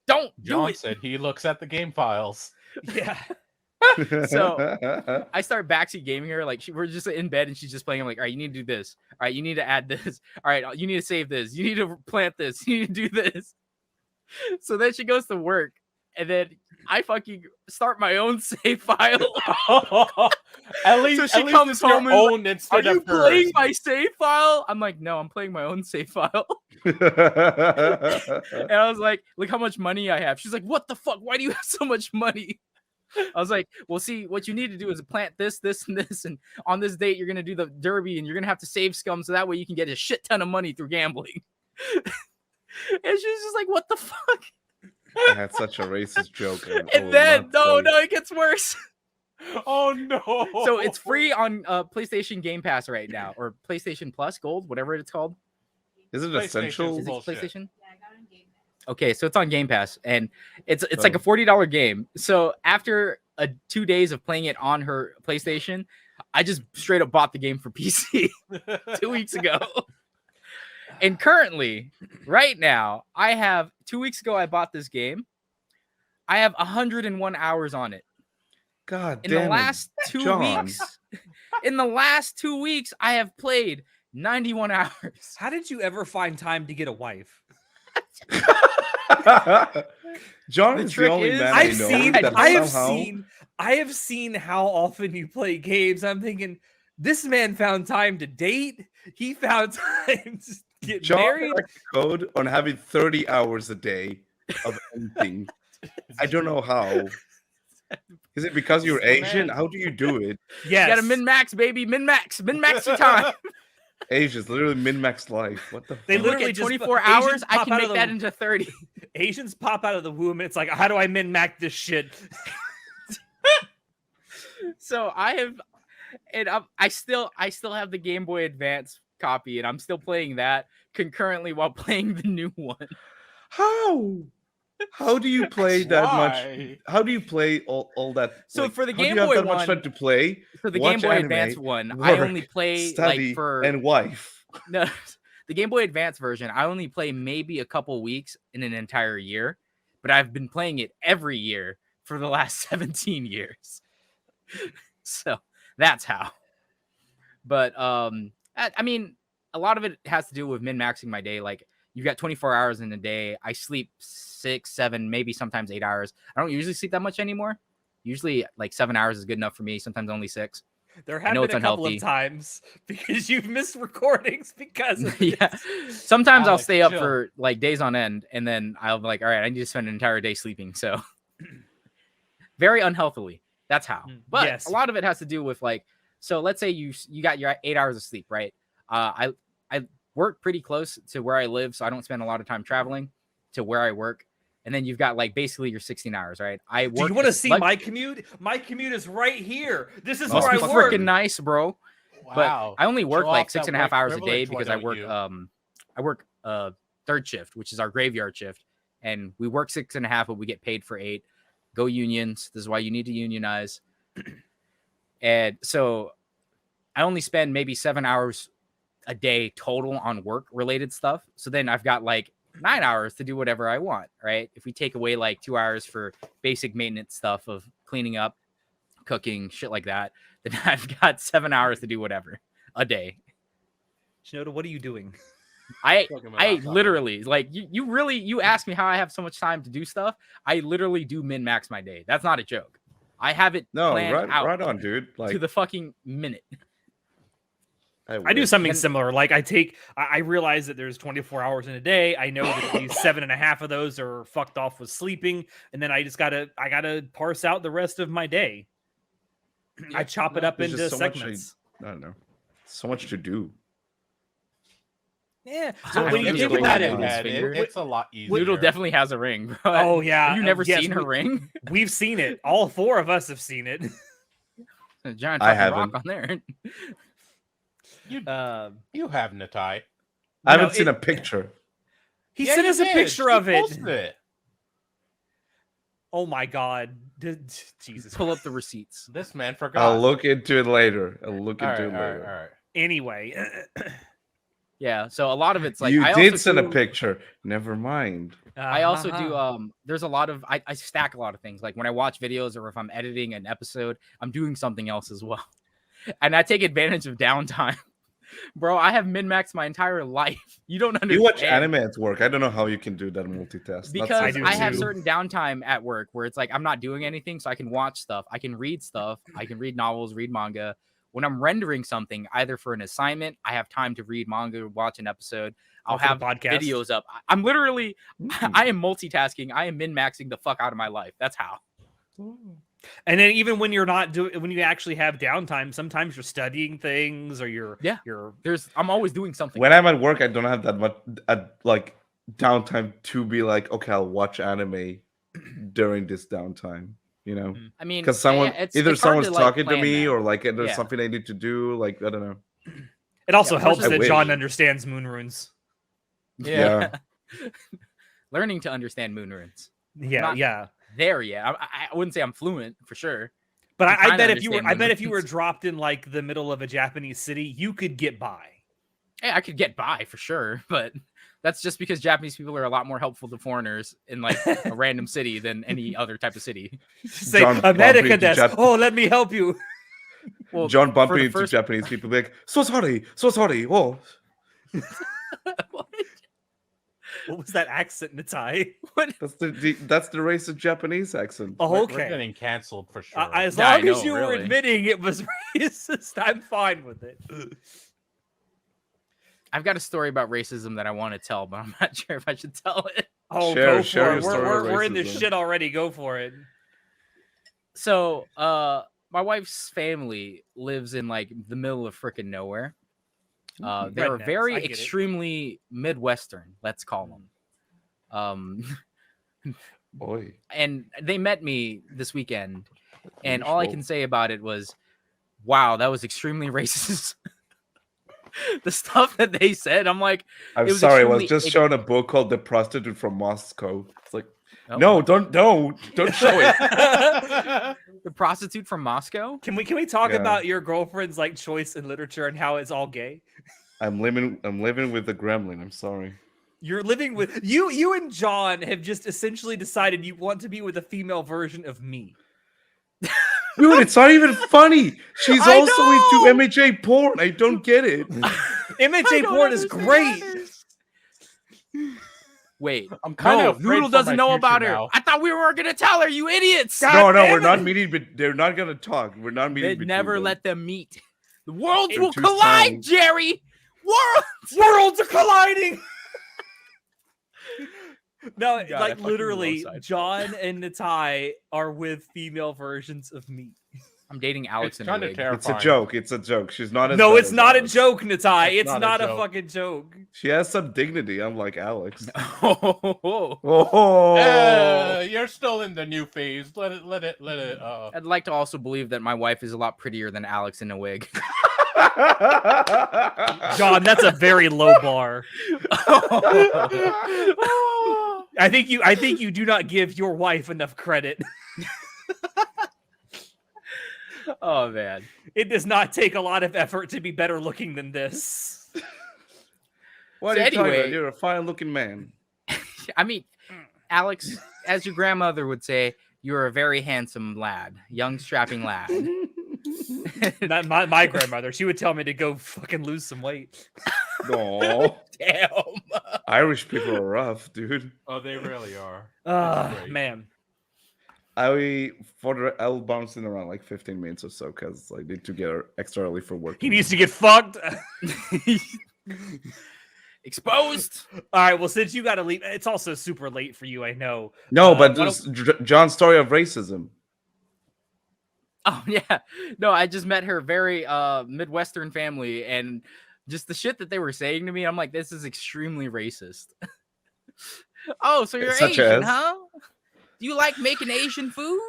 Don't do it. Said he looks at the game files. Yeah. So I start backseat gaming her. Like, we're just in bed and she's just playing. I'm like, all right, you need to do this. All right, you need to add this. All right, you need to save this. You need to plant this. You need to do this. So then she goes to work, and then I fucking start my own save file. At least, so she comes home and like, are you playing my save file? I'm like, no, I'm playing my own save file. And I was like, look how much money I have. She's like, what the fuck? Why do you have so much money? I was like, well, see, what you need to do is plant this, this, and this. And on this date, you're going to do the derby, and you're going to have to save scum so that way you can get a shit ton of money through gambling. And she's just like, what the fuck? I had such a racist joke. And then, no, it gets worse. Oh, no. So it's free on PlayStation Game Pass right now, or PlayStation Plus Gold, whatever it's called. Is it essential? Is it PlayStation? Yeah, I got on Game Pass. Okay, so it's on Game Pass, and it's like a $40 game. So after 2 days of playing it on her PlayStation, I just straight up bought the game for PC 2 weeks ago. And currently, right now, I have 2 weeks ago, I bought this game. I have 101 hours on it. God in damn the last it. 2 John. weeks, in the last 2 weeks, I have played 91 hours. How did you ever find time to get a wife? John is the only man I have seen how often you play games. I'm thinking, this man found time to date. He found time to get married. Code on having 30 hours a day of anything. I don't know how. Is it because you're Asian? How do you do it? Yes. You gotta min-max, baby. Min-max your time. Asians literally min-max life. What the They literally just 24 hours. I can make that into 30. Asians pop out of the womb, and it's like, how do I min-max this shit? So I have, and I still have the Game Boy Advance copy, and I'm still playing that concurrently while playing the new one. How do you play that much? How do you play all that? So like, for the how Game do you Boy have that one, much time to play? For the Game Boy Advance one, I only play study, like for and wife. No, the Game Boy Advance version, I only play maybe a couple weeks in an entire year, but I've been playing it every year for the last 17 years. So that's how. But I mean, a lot of it has to do with min-maxing my day. Like, you got 24 hours in a day. I sleep 6, 7, maybe sometimes 8 hours. I don't usually sleep that much anymore. Usually like 7 hours is good enough for me. Sometimes only 6. There have been a couple of times because you've missed recordings because of yeah. Sometimes I'll stay up for like days on end, and then I'll be like, all right, I need to spend an entire day sleeping. So very unhealthily. That's how. But Yes. a lot of it has to do with like, so let's say you got your 8 hours of sleep, right? I work pretty close to where I live, so I don't spend a lot of time traveling to where I work. And then you've got like basically your 16 hours, right? I work. Do you want to see my commute? My commute is right here. This is Must where be I work. freaking nice, bro. Wow. But I only work Show like off that 6.5 hours a privilege, day why because I don't work third shift, which is our graveyard shift, and we work 6.5, but we get paid for 8. Go unions. This is why you need to unionize. And so I only spend maybe 7 hours a day total on work related stuff. So then I've got like 9 hours to do whatever I want, right? If we take away like 2 hours for basic maintenance stuff of cleaning up, cooking, shit like that, then I've got 7 hours to do whatever a day. Shinoda, what are you doing? I literally like you ask me how I have so much time to do stuff. I literally do min-max my day. That's not a joke. I have it planned out right on, dude. Like to the fucking minute. I do something similar. Like I realize that there's 24 hours in a day. I know that these 7.5 of those are fucked off with sleeping, and then I gotta parse out the rest of my day. I chop it up into segments. I don't know. So much to do. Yeah. So when you think about it, it's a lot easier. Noodle definitely has a ring, bro. Oh yeah. Have you never seen her ring? We've seen it. All 4 of us have seen it. A giant I fucking rock haven't. on there. You have, Natai. I haven't seen a picture. He Yeah, sent you us a did. picture He of it. posted it. Oh my god. Jesus. Pull up the receipts. This man forgot. I'll look into it later. All right. Anyway. Yeah, so a lot of it's like you I did also send a do- picture. Never mind. I also do there's a lot of I stack a lot of things. Like when I watch videos or if I'm editing an episode, I'm doing something else as well. And I take advantage of downtime. Bro, I have min-maxed my entire life. You don't understand. You watch anime at work. I don't know how you can do that multitask. Because do I have too. certain downtime at work where it's like I'm not doing anything, so I can watch stuff. I can read stuff. I can read novels, read manga. When I'm rendering something, either for an assignment, I have time to read manga, watch an episode. I'll have podcast videos up. I'm literally, I am multitasking. I am min-maxing the fuck out of my life. That's how. And then even when you're not doing, when you actually have downtime, sometimes you're studying things or you're I'm always doing something. When I'm at work, I don't have that much like downtime to be like, okay, I'll watch anime during this downtime. You know, I mean, because someone it's someone's hard to, talking to plan me that. or like there's Yeah. something I need to do. Like I don't know. It also helps I that wish. John understands moon runes. Yeah. Learning to understand moon runes. Yeah, Not- yeah. There, yeah. I wouldn't say I'm fluent for sure. But I I kinda bet if you were, understand I bet if you were moon runes. dropped in like the middle of a Japanese city, you could get by. Hey, I could get by for sure, but that's just because Japanese people are a lot more helpful to foreigners in like a random city than any other type of city. Say John America Bumpy to desk. Jap- Oh, let me help you. Well, John for bumping the into first- Japanese people be like, so sorry. Oh, What was that accent, Natai? that's the racist Japanese accent. Oh, We're okay. getting canceled for sure. As Yeah, I long as know, you were really. admitting it was racist, I'm fine with it. I've got a story about racism that I want to tell, but I'm not sure if I should tell it. Oh, Share- go for share it. your story We're of in this racism. shit already. Go for it. So, my wife's family lives in like the middle of freaking nowhere. They're Rednecks, I very get it. extremely Midwestern, let's call them. Boy. And they met me this weekend, and all I can say about it was, wow, that was extremely racist. The stuff that they said, I'm like, I'm it was sorry. I was extremely just shown a book called "The Prostitute from Moscow." It's like, oh, no, don't show it. the prostitute from Moscow. Can we talk Yeah. about your girlfriend's like choice in literature and how it's all gay? I'm living with the gremlin. I'm sorry. You're living with you and John have just essentially decided you want to be with a female version of me. Dude, it's not even funny. She's I also know! into MHA porn. I don't get it. MHA porn is great. Wait, I'm kind no, of afraid Noodle for doesn't my know future about her. now. I thought we were gonna tell her, you idiots. God No, damn we're it. not meeting. But they're not gonna talk. We're not meeting. They between never them. let them meet. The worlds They're will too collide, strong. Jerry. Worlds. Worlds are colliding. No, God, I like fucking literally, love Seinfeld. John and Natai are with female versions of me. I'm dating Alex It's in a kind of wig. terrifying. It's a joke. It's a joke. She's not as No, bad it's as not a Alex. joke, Natai. It's not a not a joke. fucking joke. She has some dignity, unlike Alex. Oh, Oh, You're still in the new phase. Let it. I'd like to also believe that my wife is a lot prettier than Alex in a wig. John, that's a very low bar. I think you do not give your wife enough credit. Oh man. It does not take a lot of effort to be better looking than this. What So are you talking about? anyway- You're a fine-looking man. I mean, Alex, as your grandmother would say, you're a very handsome lad, young strapping lad. Not my grandmother. She would tell me to go fucking lose some weight. No, Damn. Irish people are rough, dude. Oh, they really are. great. Man. I'll bounce in around like 15 minutes or so because I need to get extra early for work. He needs to get fucked. Exposed. All right, well, since you got to leave, it's also super late for you, I know. No, but why this John's story of racism. Oh yeah. No, I just met her very Midwestern family, and just the shit that they were saying to me, I'm like, this is extremely racist. Oh, so you're Such Asian, as? huh? Do you like making Asian food?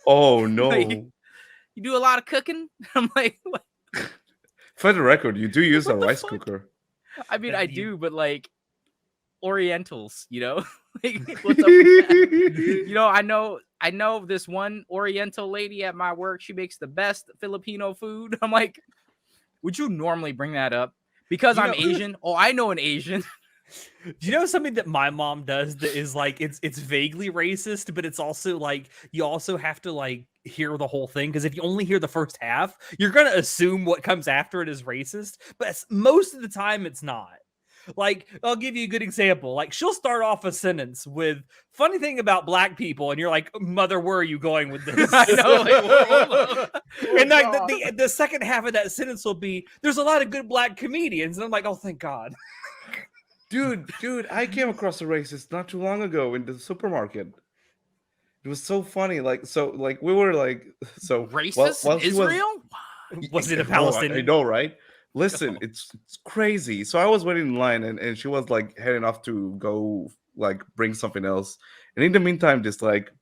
Oh no! Like, you do a lot of cooking? I'm like, what? For the record, you do use What a the rice fuck? cooker. I mean, That I you- do, but like Orientals, you know? Like, what's up with that? You know, I know this one Oriental lady at my work. She makes the best Filipino food. I'm like, would you normally bring that up? Because You I'm know- Asian. Oh, I know an Asian. Do you know something that my mom does that is like it's vaguely racist, but it's also like you also have to like hear the whole thing because if you only hear the first half, you're gonna assume what comes after it is racist, but most of the time it's not. Like, I'll give you a good example. Like, she'll start off a sentence with "funny thing about black people," and you're like, "Mother, where are you going with this?" I know. Like, hold on. And like the second half of that sentence will be, "There's a lot of good black comedians," and I'm like, "Oh, thank God." Dude, I came across a racist not too long ago in the supermarket. It was so funny. Like, we were like, so Racist while in she Israel? Was it a Oh, Palestinian? I know, right? Listen, it's crazy. So I was waiting in line, and she was like heading off to go like bring something else. And in the meantime, this like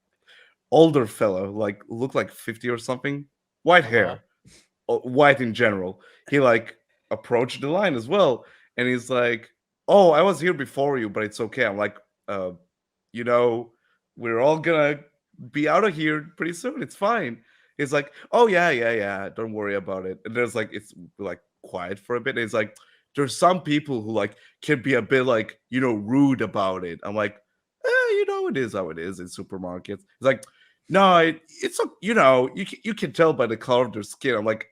older fellow, like looked like 50 or something, white hair, white in general. He like approached the line as well, and he's like, "Oh, I was here before you, but it's okay." I'm like, you know, we're all gonna be out of here pretty soon. It's fine. He's like, "Oh yeah. Don't worry about it." And there's like, it's like quiet for a bit. And it's like, there's some people who like can be a bit like, rude about it. I'm like, it is how it is in supermarkets. It's like, no, it's you can tell by the color of their skin. I'm like,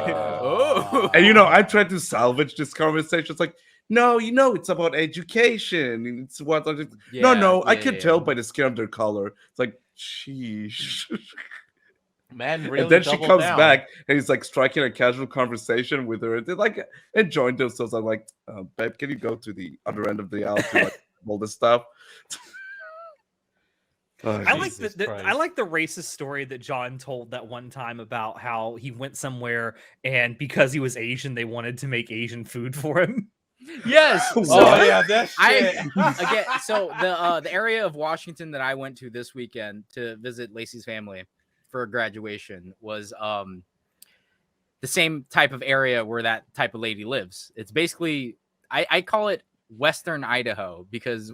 Oh. and I tried to salvage this conversation. It's like, no, it's about education. It's what I can tell by the skin of their color. It's like, sheesh. Man, really. And then she doubled comes down. back and he's like striking a casual conversation with her. They're like enjoying themselves. I'm like, babe, can you go to the other end of the aisle to like all this stuff? Oh, I like Jesus the Christ. I like the racist story that John told that one time about how he went somewhere and because he was Asian, they wanted to make Asian food for him. Yes. What? So Oh yeah, that shit. again, so the area of Washington that I went to this weekend to visit Lacey's family for graduation was the same type of area where that type of lady lives. It's basically I call it Western Idaho because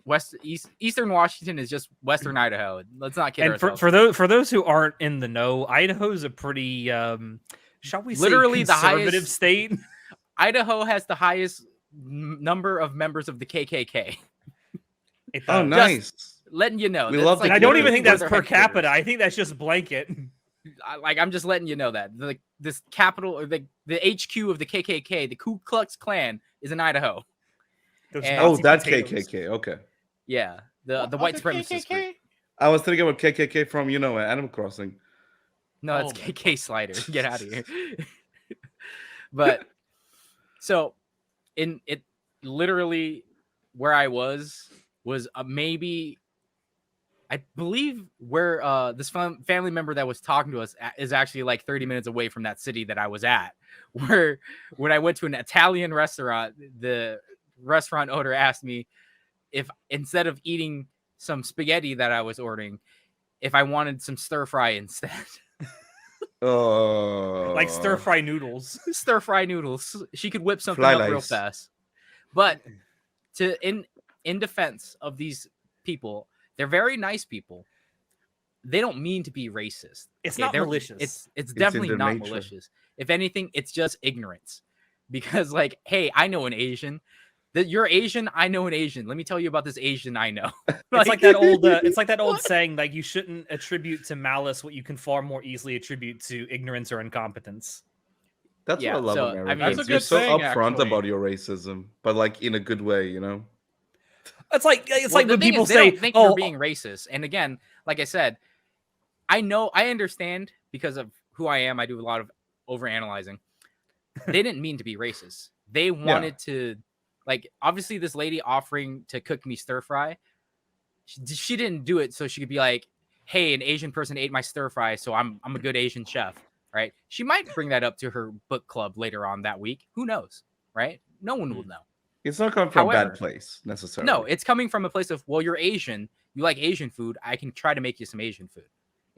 Eastern Washington is just Western Idaho. Let's not kid And ourselves. for those who aren't in the know, Idaho's a pretty shall we say Literally the conservative highest- state. Idaho has the highest number of members of the KKK. It Oh, does. nice. Letting you know. We That's love the And I don't even literally think where that's their per capita. headquarters. I think that's just blanket. I'm just letting you know that this capital or the HQ of the KKK, the Ku Klux Klan, is in Idaho. Those And- Oh, Nazi that potatoes. KKK. Okay. Yeah, the white supremacist group. I was thinking about KKK from Animal Crossing. No, it's Oh my KK Slider. Get out of here. But so it literally where I was maybe, I believe where this family member that was talking to us is actually like 30 minutes away from that city that I was at. Where when I went to an Italian restaurant, the restaurant owner asked me if instead of eating some spaghetti that I was ordering, if I wanted some stir fry instead. Oh, like stir fry noodles. Stir fry noodles. She could whip something up real fast. But in defense of these people, they're very nice people. They don't mean to be racist. It's not malicious. It's definitely not malicious. If anything, it's just ignorance. Because like, hey, I know an Asian. That you're Asian, I know an Asian. Let me tell you about this Asian I know. It's like that old. It's like that old saying, like you shouldn't attribute to malice what you can far more easily attribute to ignorance or incompetence. That's what I love Americans. I mean, that's a You're good so saying, upfront actually. about your racism, but like in a good way, you know. It's like when people they say, don't think you're being racist. And again, like I said, I understand because of who I am. I do a lot of overanalyzing. They didn't mean to be racist. They wanted to. Like, obviously, this lady offering to cook me stir fry, she didn't do it so she could be like, hey, an Asian person ate my stir fry, so I'm a good Asian chef, right? She might bring that up to her book club later on that week. Who knows, right? No one will know. It's not coming from a bad place, necessarily. No, it's coming from a place of, well, you're Asian. You like Asian food. I can try to make you some Asian food.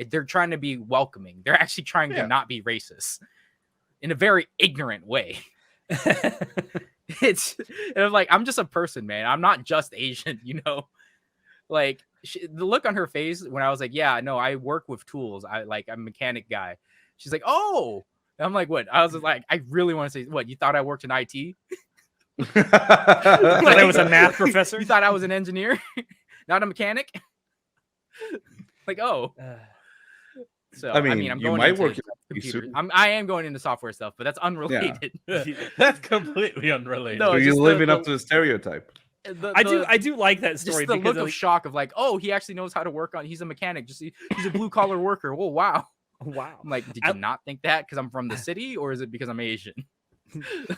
They're trying to be welcoming. They're actually trying to not be racist in a very ignorant way. And I'm like, I'm just a person, man. I'm not just Asian, you know. Like the look on her face when I was like, yeah, no, I work with tools. I'm a mechanic guy. She's like, oh, and I'm like, what? I was like, I really want to say, what? You thought I worked in IT? Like I was a math professor. You thought I was an engineer, not a mechanic? Like, oh. So I mean, I'm going into computer. I am going into software stuff, but that's unrelated. Yeah. That's completely unrelated. No, you're living up to the stereotype. I do like that story. Just the look of shock of like, oh, he actually knows how to work on. He's a mechanic. He's a blue collar worker. Oh wow. I'm like, did you not think that because I'm from the city, or is it because I'm Asian?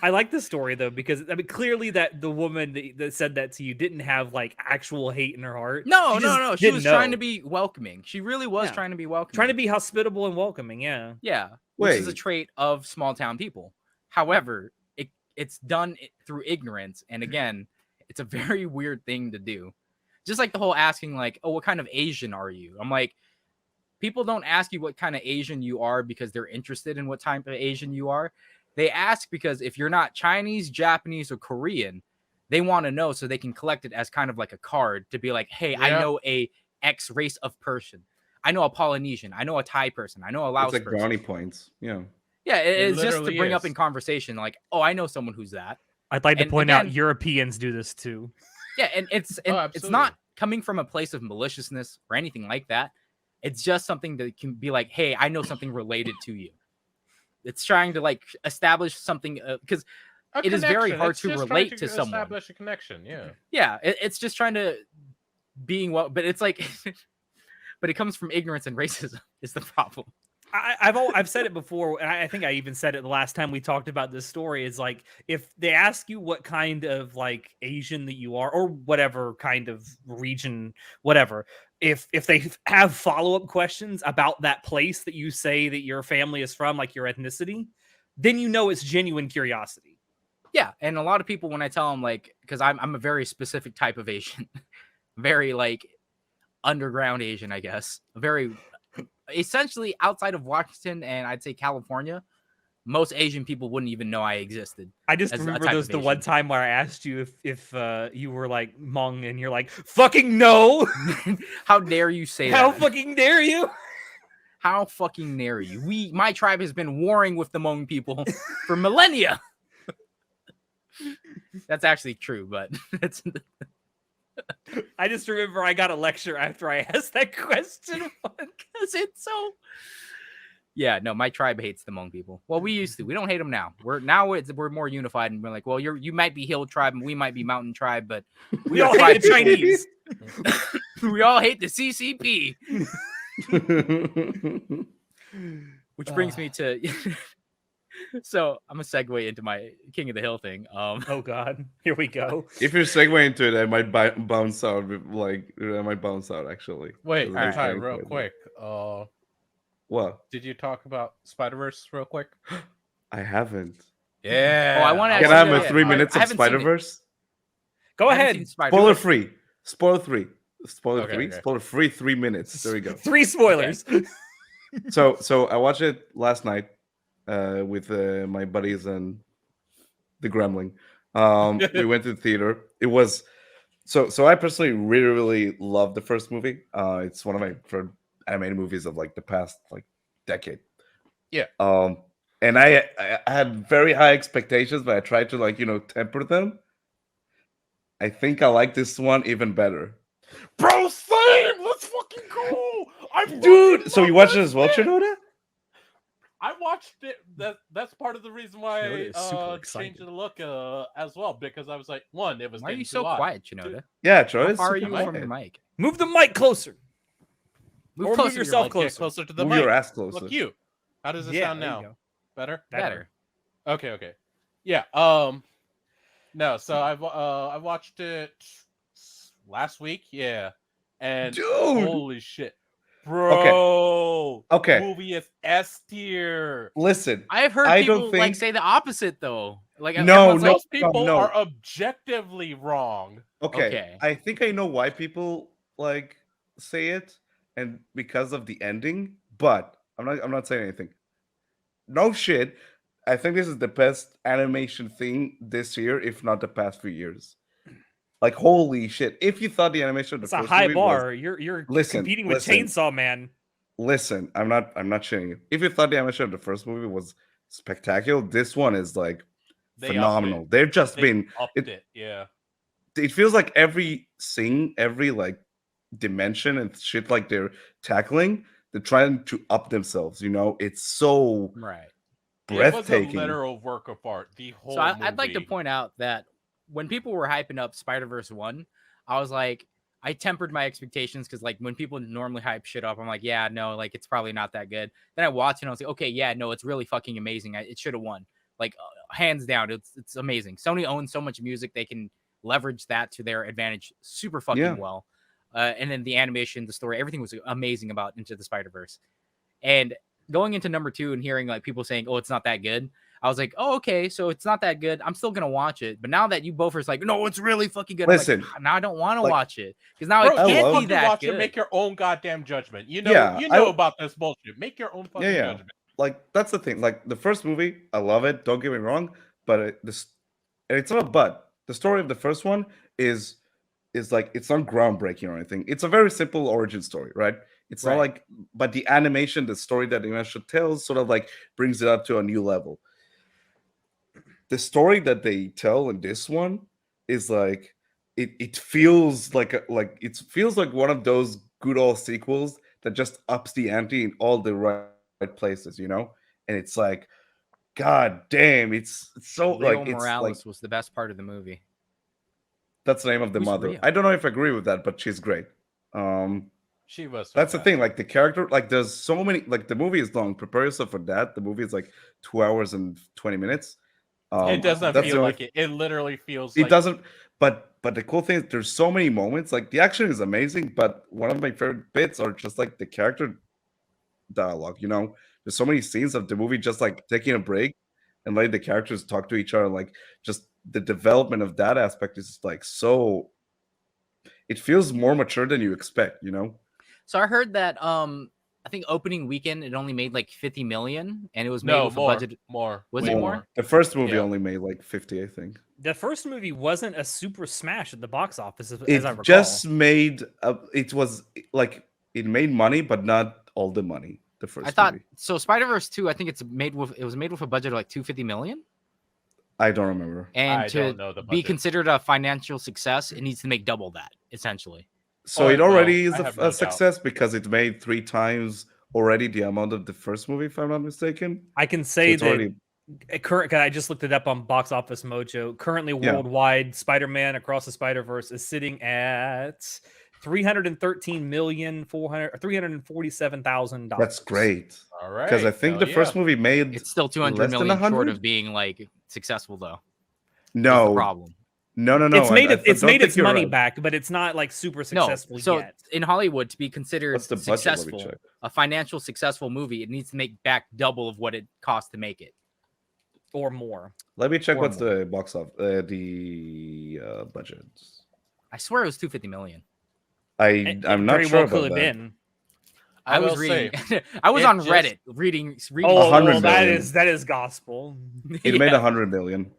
I like this story though because I mean clearly that the woman that said that to you didn't have like actual hate in her heart. No. She was trying to be welcoming. She really was trying to be welcoming. Trying to be hospitable and welcoming. Yeah. Yeah. Which is a trait of small town people. However, it's done through ignorance, and again, it's a very weird thing to do. Just like the whole asking like, oh, what kind of Asian are you? I'm like, people don't ask you what kind of Asian you are because they're interested in what type of Asian you are. They ask because if you're not Chinese, Japanese, or Korean, they want to know so they can collect it as kind of like a card to be like, hey, I know a X race of person. I know a Polynesian. I know a Thai person. I know a Laos person. It's like brownie points. Yeah. Yeah, it's just to bring up in conversation like, oh, I know someone who's that. I'd like to point out Europeans do this too. Yeah, and it's not coming from a place of maliciousness or anything like that. It's just something that can be like, hey, I know something related to you. It's trying to like establish something because it is very hard to relate to someone. Establish a connection, yeah. Yeah, it's just trying to being well, but it's like, but it comes from ignorance and racism is the problem. I've said it before, and I think I even said it the last time we talked about this story. Is like if they ask you what kind of like Asian that you are, or whatever kind of region, whatever. If they have follow-up questions about that place that you say that your family is from, like your ethnicity, then you know it's genuine curiosity. Yeah, and a lot of people when I tell them like, because I'm a very specific type of Asian, very like underground Asian, I guess, very essentially outside of Washington and I'd say California. Most Asian people wouldn't even know I existed. I just remember there was the one time where I asked you if you were like Hmong, and you're like, fucking no. How dare you say that? How fucking dare you? How fucking dare you? My tribe has been warring with the Hmong people for millennia. That's actually true, but it's... I just remember I got a lecture after I asked that question because it's so... Yeah, no, my tribe hates the Hmong people. Well, we used to. We don't hate them now. We're more unified, and we're like, well, you might be hill tribe, and we might be mountain tribe, but we all hate the Chinese. We all hate the CCP. Which brings me to So I'm gonna segue into my King of the Hill thing. Oh God, here we go. If you're segueing into it, I might bounce out. I might bounce out actually. Wait, All right. Ty, real quick. What? Did you talk about Spider-Verse real quick? I haven't. Yeah. Oh, I want to. Can I have actually- my 3 minutes I of haven't seen it. Spider-Verse? Go I haven't ahead. seen Spider-Man. Spoiler free. Spoiler free. Spoiler Okay, free. okay. Spoiler free. 3 minutes. There we go. 3 spoilers. So I watched it last night with my buddies and the Gremlin. We went to the theater. It was so I personally really love the first movie. It's one of my favorite animated movies of like the past like decade. Yeah. And I had very high expectations, but I tried to like temper them. I think I like this one even better. Bro, same. Let's fucking go. Dude, so you watched it as well, Chinoda? I watched it. That's part of the reason why Shinoda is super I excited. changed the look as well, because I was like, one, it was. Why are you getting so too hot. quiet, Chinoda? Yeah, Troy. How it's far are super you from quiet. your mic? Move the mic closer. Move Or closer move to your yourself mic. Get closer. closer to the Move mic. your ass closer. Look you. How does it Yeah, sound there you now? go. Better. Better. Okay. Yeah. No. So I watched it last week. Yeah. And Dude. holy shit, bro. Okay. Movie is S tier. Listen, I've heard I people don't think- like say the opposite though. Like No, everyone's no. like, Those people no. are objectively wrong. okay. I think I know why people like say it, and because of the ending. But I'm not saying anything. No shit. I think this is the best animation thing this year, if not the past few years. Like holy shit! If you thought the animation of the It's a first high movie bar. You're Listen, competing with listen. Chainsaw Man. listen, I'm not shitting you. If you thought the animation of the first movie was spectacular, this one is like They upped phenomenal. it. They've just They been upped it, it. Yeah. it feels like every like dimension and shit like they're tackling, they're trying to up themselves, it's so right. breathtaking. It was a literal work of art. The whole So I'd like to movie. point out that when people were hyping up Spider-Verse 1, I was like, I tempered my expectations because like when people normally hype shit up, I'm like, yeah, no, like it's probably not that good. Then I watched it and I was like, okay, yeah, no, it's really fucking amazing. It should have won. Like hands down, it's amazing. Sony owns so much music, they can leverage that to their advantage super fucking well. And then the animation, the story, everything was amazing about Into the Spider-Verse. And going into number 2 and hearing like people saying, oh, it's not that good, I was like, oh, okay, so it's not that good. I'm still gonna watch it. But now that you both are like, no, it's really fucking good. Listen, I'm like, now I don't want to like, watch it because now Bro, it can't love- be that watch good. it, make your own goddamn judgment. You know, Yeah, you know I- about this bullshit. Make your own fucking Yeah. judgment. Like that's the thing. Like the first movie, I love it. Don't get me wrong, but it's not a but. The story of the first one is like it's not groundbreaking or anything. It's a very simple origin story, right? It's not like, but the animation, the story that the animation tells, sort of like brings it up to a new level. The story that they tell in this one is like it feels like it feels like one of those good old sequels that just ups the ante in all the right places, and it's like, god damn, it's so Leo like it's Morales like was the best part of the movie. that's the name of the Who's mother. Rio? I don't know if I agree with that, but she's great. She was. That's the thing. Like the character, like there's so many. Like the movie is long. Prepare yourself for that. The movie is like 2 hours and 20 minutes. It doesn't that's feel the only- like it. It literally feels. It like doesn't. But the cool thing is there's so many moments. Like the action is amazing, but one of my favorite bits are just like the character dialogue. There's so many scenes of the movie just like taking a break and letting the characters talk to each other. Like just the development of that aspect is like so. It feels more mature than you expect. So I heard that I think opening weekend it only made like 50 million and it was made with a budget. more. Was way it more? The first movie Yeah. only made like 50, I think. The first movie wasn't a super smash at the box office, as It I recall. just made it was like it made money, but not all the money. The first I thought movie. so. Spider-Verse 2, I think it was made with a budget of like 250 million. I don't remember. And I to don't know the be budget. considered a financial success, it needs to make double that, essentially. So Oh, it already well, is I have no doubt. success because it made 3 times already the amount of the first movie, if I'm not mistaken. I can So say it's that already current. I just looked it up on Box Office Mojo. Currently, Yeah. worldwide, Spider-Man Across the Spider-Verse is sitting at $347,000. That's great. All right. Because I think the first movie made It's still 200 less than million short 100? of being like successful though. Is the No, problem. no. It's made I it's don't made think its you're money right. back, but it's not like super No, successful so yet. in Hollywood, to be considered What's the budget? Let me successful, check. a financial successful movie, it needs to make back double of what it cost to make it. Or more. Let me check Or what's more. the box of the budget. I swear it was 250 million. It I'm not very sure well could about have that. been. I was will reading. say, I was it on just- Reddit reading. Oh, 100 well, that million. is gospel. It made Yeah. 100 million.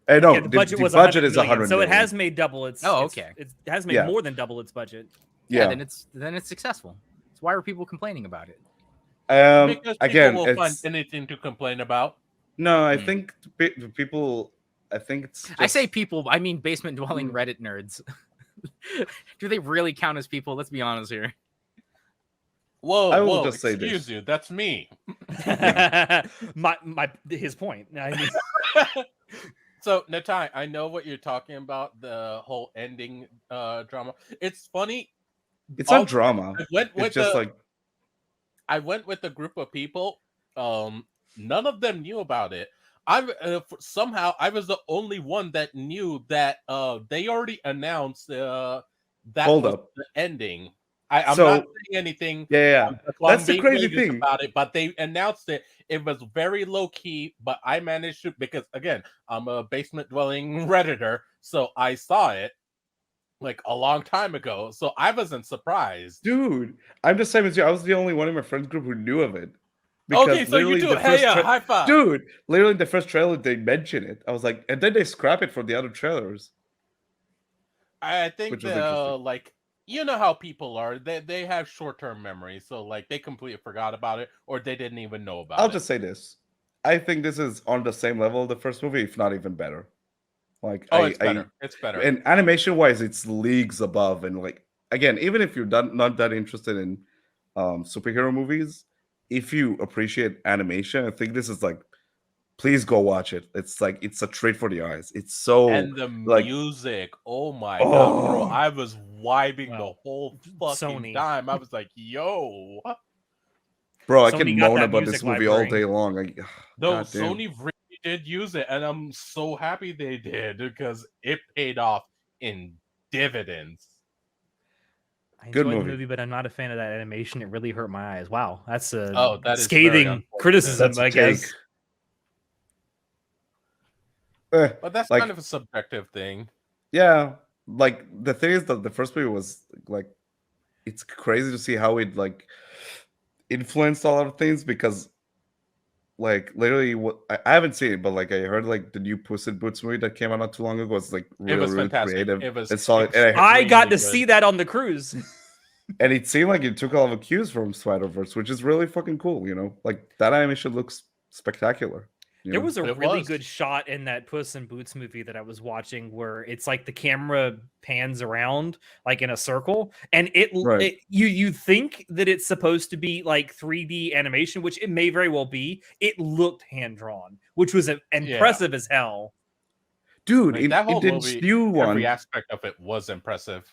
No, Yeah, the budget was budget 100 is million, 100 so it million. has made double its. Oh, its- okay. It has made Yeah. more than double its budget. Yeah, Yeah. then it's successful. So why are people complaining about it? Because Again, people will find it's anything to complain about. no. I Hmm. think the people. I think it's. I say just- people, I mean basement dwelling Reddit nerds. Do they really count as people? Let's be honest here. Whoa, I will whoa, just say excuse this. you, that's me. His point. I mean, So, Natai, I know what you're talking about, the whole ending drama. It's funny. It's not drama. I went with It's just like I went with a group of people. None of them knew about it. Somehow I was the only one that knew that they already announced that Hold was up. the ending. I'm So- not saying anything. yeah. I'm That's the being crazy vague thing. about it, but they announced it. It was very low key, but I managed to, because again, I'm a basement dwelling Redditor, so I saw it like a long time ago, so I wasn't surprised. Dude, I'm the same as you. I was the only one in my friend group who knew of it. Okay, so you literally do. the Hey, first high five, dude. Literally, the first trailer they mention it. I was like, and then they scrap it from the other trailers. I think Which was interesting. like, you know how people are. They have short term memory, so like they completely forgot about it, or they didn't even know about I'll it. just say this: I think this is on the same level of the first movie, if not even better. Like, It's better. It's better. And animation wise, it's leagues above. And like, again, even if you're not that interested in superhero movies, if you appreciate animation, I think this is like, please go watch it. It's like, it's a treat for the eyes. It's so And the like, music, oh my god, bro! Oh. I was vibing the Wow. whole fucking Sony. time. I was like, "Yo, bro, I Sony can got moan that about music this movie all library. day long. Like, no, goddamn. Sony really did use it, and I'm so happy they did because it paid off in dividends." I Good enjoyed the movie. movie, but I'm not a fan of that animation. It really hurt my eyes. Wow, that's a That is very scathing unfortunate. criticism, That's a I guess. take. But that's Like- kind of a subjective thing. Yeah, like the thing is that the first movie was like, it's crazy to see how it like influenced a lot of things because, like, literally, what I haven't seen it, but like I heard like the new Puss in Boots movie that came out not too long ago was like really, was really fantastic. creative. It was and solid, and, I got to extremely see good. that on the cruise. and it seemed like it took a lot of cues from Spider-Verse, which is really fucking cool. You know, like that animation looks spectacular. you There know? was a It really was. good shot in that Puss in Boots movie that I was watching where it's like the camera pans around like in a circle, and Right. you think that it's supposed to be like 3D animation, which it may very well be. It looked hand drawn, which was impressive as hell. Dude, Like, in that whole this movie, new one, every aspect of it was impressive.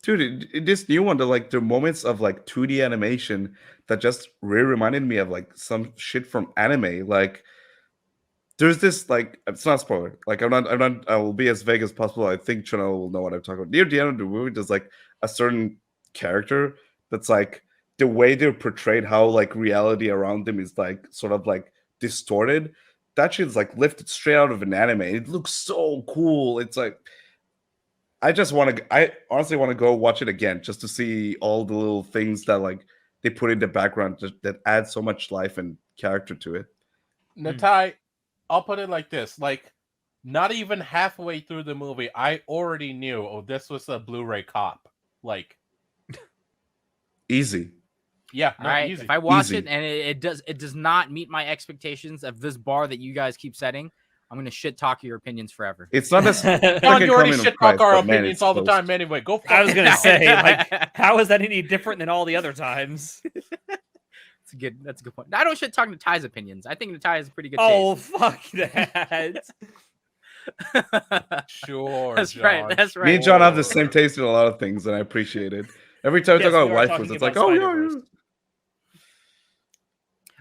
dude, in this new one, the moments of like 2D animation that just really reminded me of like some shit from anime. Like, there's this like, it's not a spoiler. Like, I will be as vague as possible. I think Chanel will know what I'm talking about. Near the end of the movie, there's like a certain character that's like the way they're portrayed, how like reality around them is like sort of like distorted. That shit's like lifted straight out of an anime. It looks so cool. It's like, I honestly want to go watch it again just to see all the little things that like they put in the background that add so much life and character to it. Natai, I'll put it like this: like, not even halfway through the movie, I already knew, oh, this was a Blu-ray cop. Like, Easy. yeah, All no, right, easy. if I watch Easy. it and it does not meet my expectations of this bar that you guys keep setting, I'm gonna shit talk your opinions forever. It's not as John, fucking you already common shit price, talk our but man, opinions it's all the close. time anyway. Go fuck I was gonna yourself. say, like, how is that any different than all the other times? That's a good point. I don't shit talk Natai's opinions. I think Natai has a pretty good Oh, taste. fuck that. Sure, That's John, right. That's right. Me and John have the sure. same taste in a lot of things, and I appreciate it. Every time we Yes, talk we about are waifus, talking it's like, about oh yeah, Spider-Verse. yeah.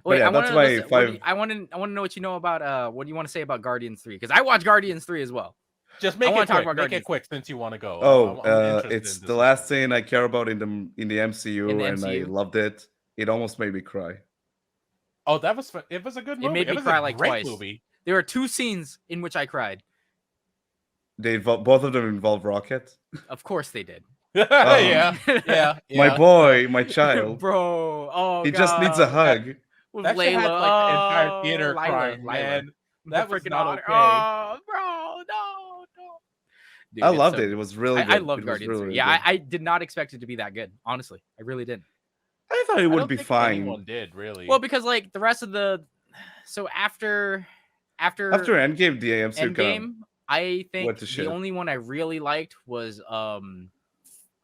Wait, yeah, I that's want to my listen. five. I want to know what you know about. What do you want to say about Guardians 3? Because I watched Guardians 3 as well. Just I make wanna it talk quick. about Make Guardians. it quick since you want to go. Oh, I'm interested it's in this the as last well. scene I care about in the MCU, In the and I MCU? loved it. It almost made me cry. Oh, that was it was a good movie. It made me was cry a like great twice. movie. There were 2 scenes in which I cried. Both of them involve Rocket. Of course they did. yeah. My boy, my child. Bro. Oh He god. just needs a hug. With That shit Layla. had like the entire theater Lila, crying, Lila. man. The That was freaking not otter. okay. Oh, bro, no. Dude, I it's loved so it. It good. was really good. I loved It was Guardians really, 3. really Yeah, good. I did not expect it to be that good. Honestly, I really didn't. I thought it I would don't be think fine. anyone did really. Well, because like the rest of the, so after After Endgame, the AMC kind of Endgame, I think went to the shit. only one I really liked was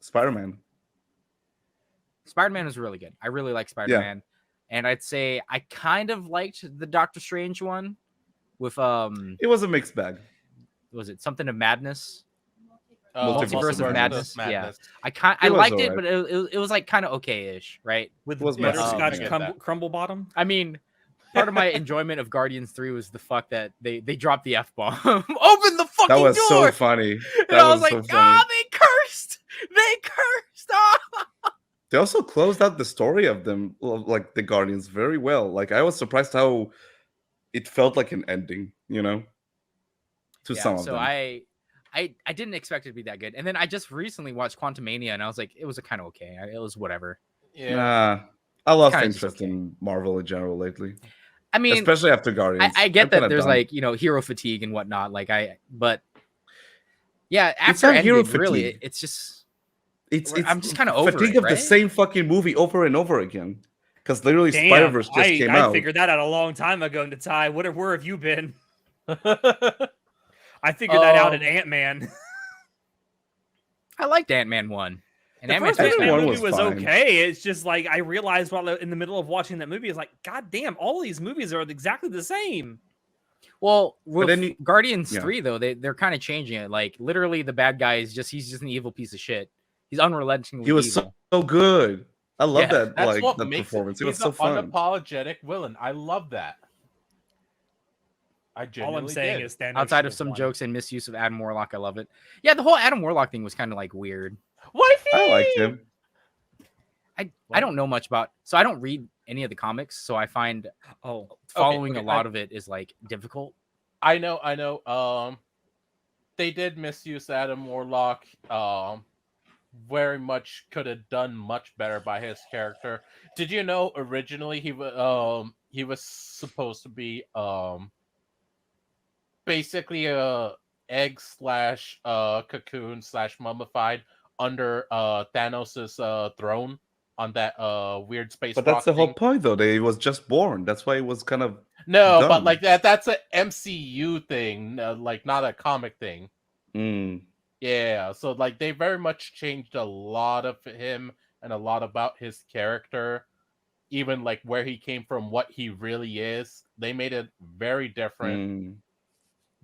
Spider-Man. Spider-Man was really good. I really like Spider-Man. And I'd say I kind of liked the Doctor Strange one with It was a mixed bag. was it something of Madness? Multiverse of Madness. Yeah. I was liked it, alright. but it was like kind of okay-ish, right? With It was butterscotch messy. I get that. crumble bottom. I mean, part of my enjoyment of Guardians 3 was the fuck that they dropped the F-bomb. Open the fucking That was door! so funny. And That I was was like, so funny. they cursed! They cursed! Ah! They also closed out the story of them, like the Guardians, very well. Like I was surprised how it felt like an ending, to some of so them. I didn't expect it to be that good. And then I just recently watched Quantumania and I was like, it was kind of okay. It was whatever. Yeah. Nah, I lost kinda just interest okay. in Marvel in general lately, I mean, especially after Guardians. I get I'm that kinda there's done. like, hero fatigue and whatnot. But yeah, It's after not hero Endgame, really, fatigue. it's just I'm just kinda over fatigue it, of the right? same fucking movie over and over again. Because literally Damn, Spider-Verse just came I out. figured that out a long time ago. Natai, where have you been? I figured that out in Ant-Man. I liked Ant-Man 1. And The Ant-Man first 2 is Ant-Man one kinda movie was was fine. okay. It's just like I realized while in the middle of watching that movie, it's like, God damn, all these movies are exactly the same. Well, with then Guardians yeah. 3 though, they're kind of changing it. Like literally, the bad guy is he's just an evil piece of shit. He's unrelentingly He was evil. so good. I love Yeah. that. That's Like what that makes performance. it. It was He's so an fun. unapologetic villain. I love that. I All genuinely I'm saying did. is Thanos Outside should of have some won. jokes and misuse of Adam Warlock, I love it. Yeah, the whole Adam Warlock thing was kind of like weird. Wifey! I liked him. I don't know much about, so I don't read any of the comics, so I find following a lot of it is like difficult. I know. They did misuse Adam Warlock. Very much could have done much better by his character. Did you know originally he was supposed to be basically a egg / cocoon / mummified under Thanos's throne on that weird space But rock that's the whole thing? point, though. He was just born. That's why it was kind of No, but dumb. like that's an MCU thing, like not a comic thing. Yeah, so like they very much changed a lot of him and a lot about his character, even like where he came from, what he really is. They made it very different.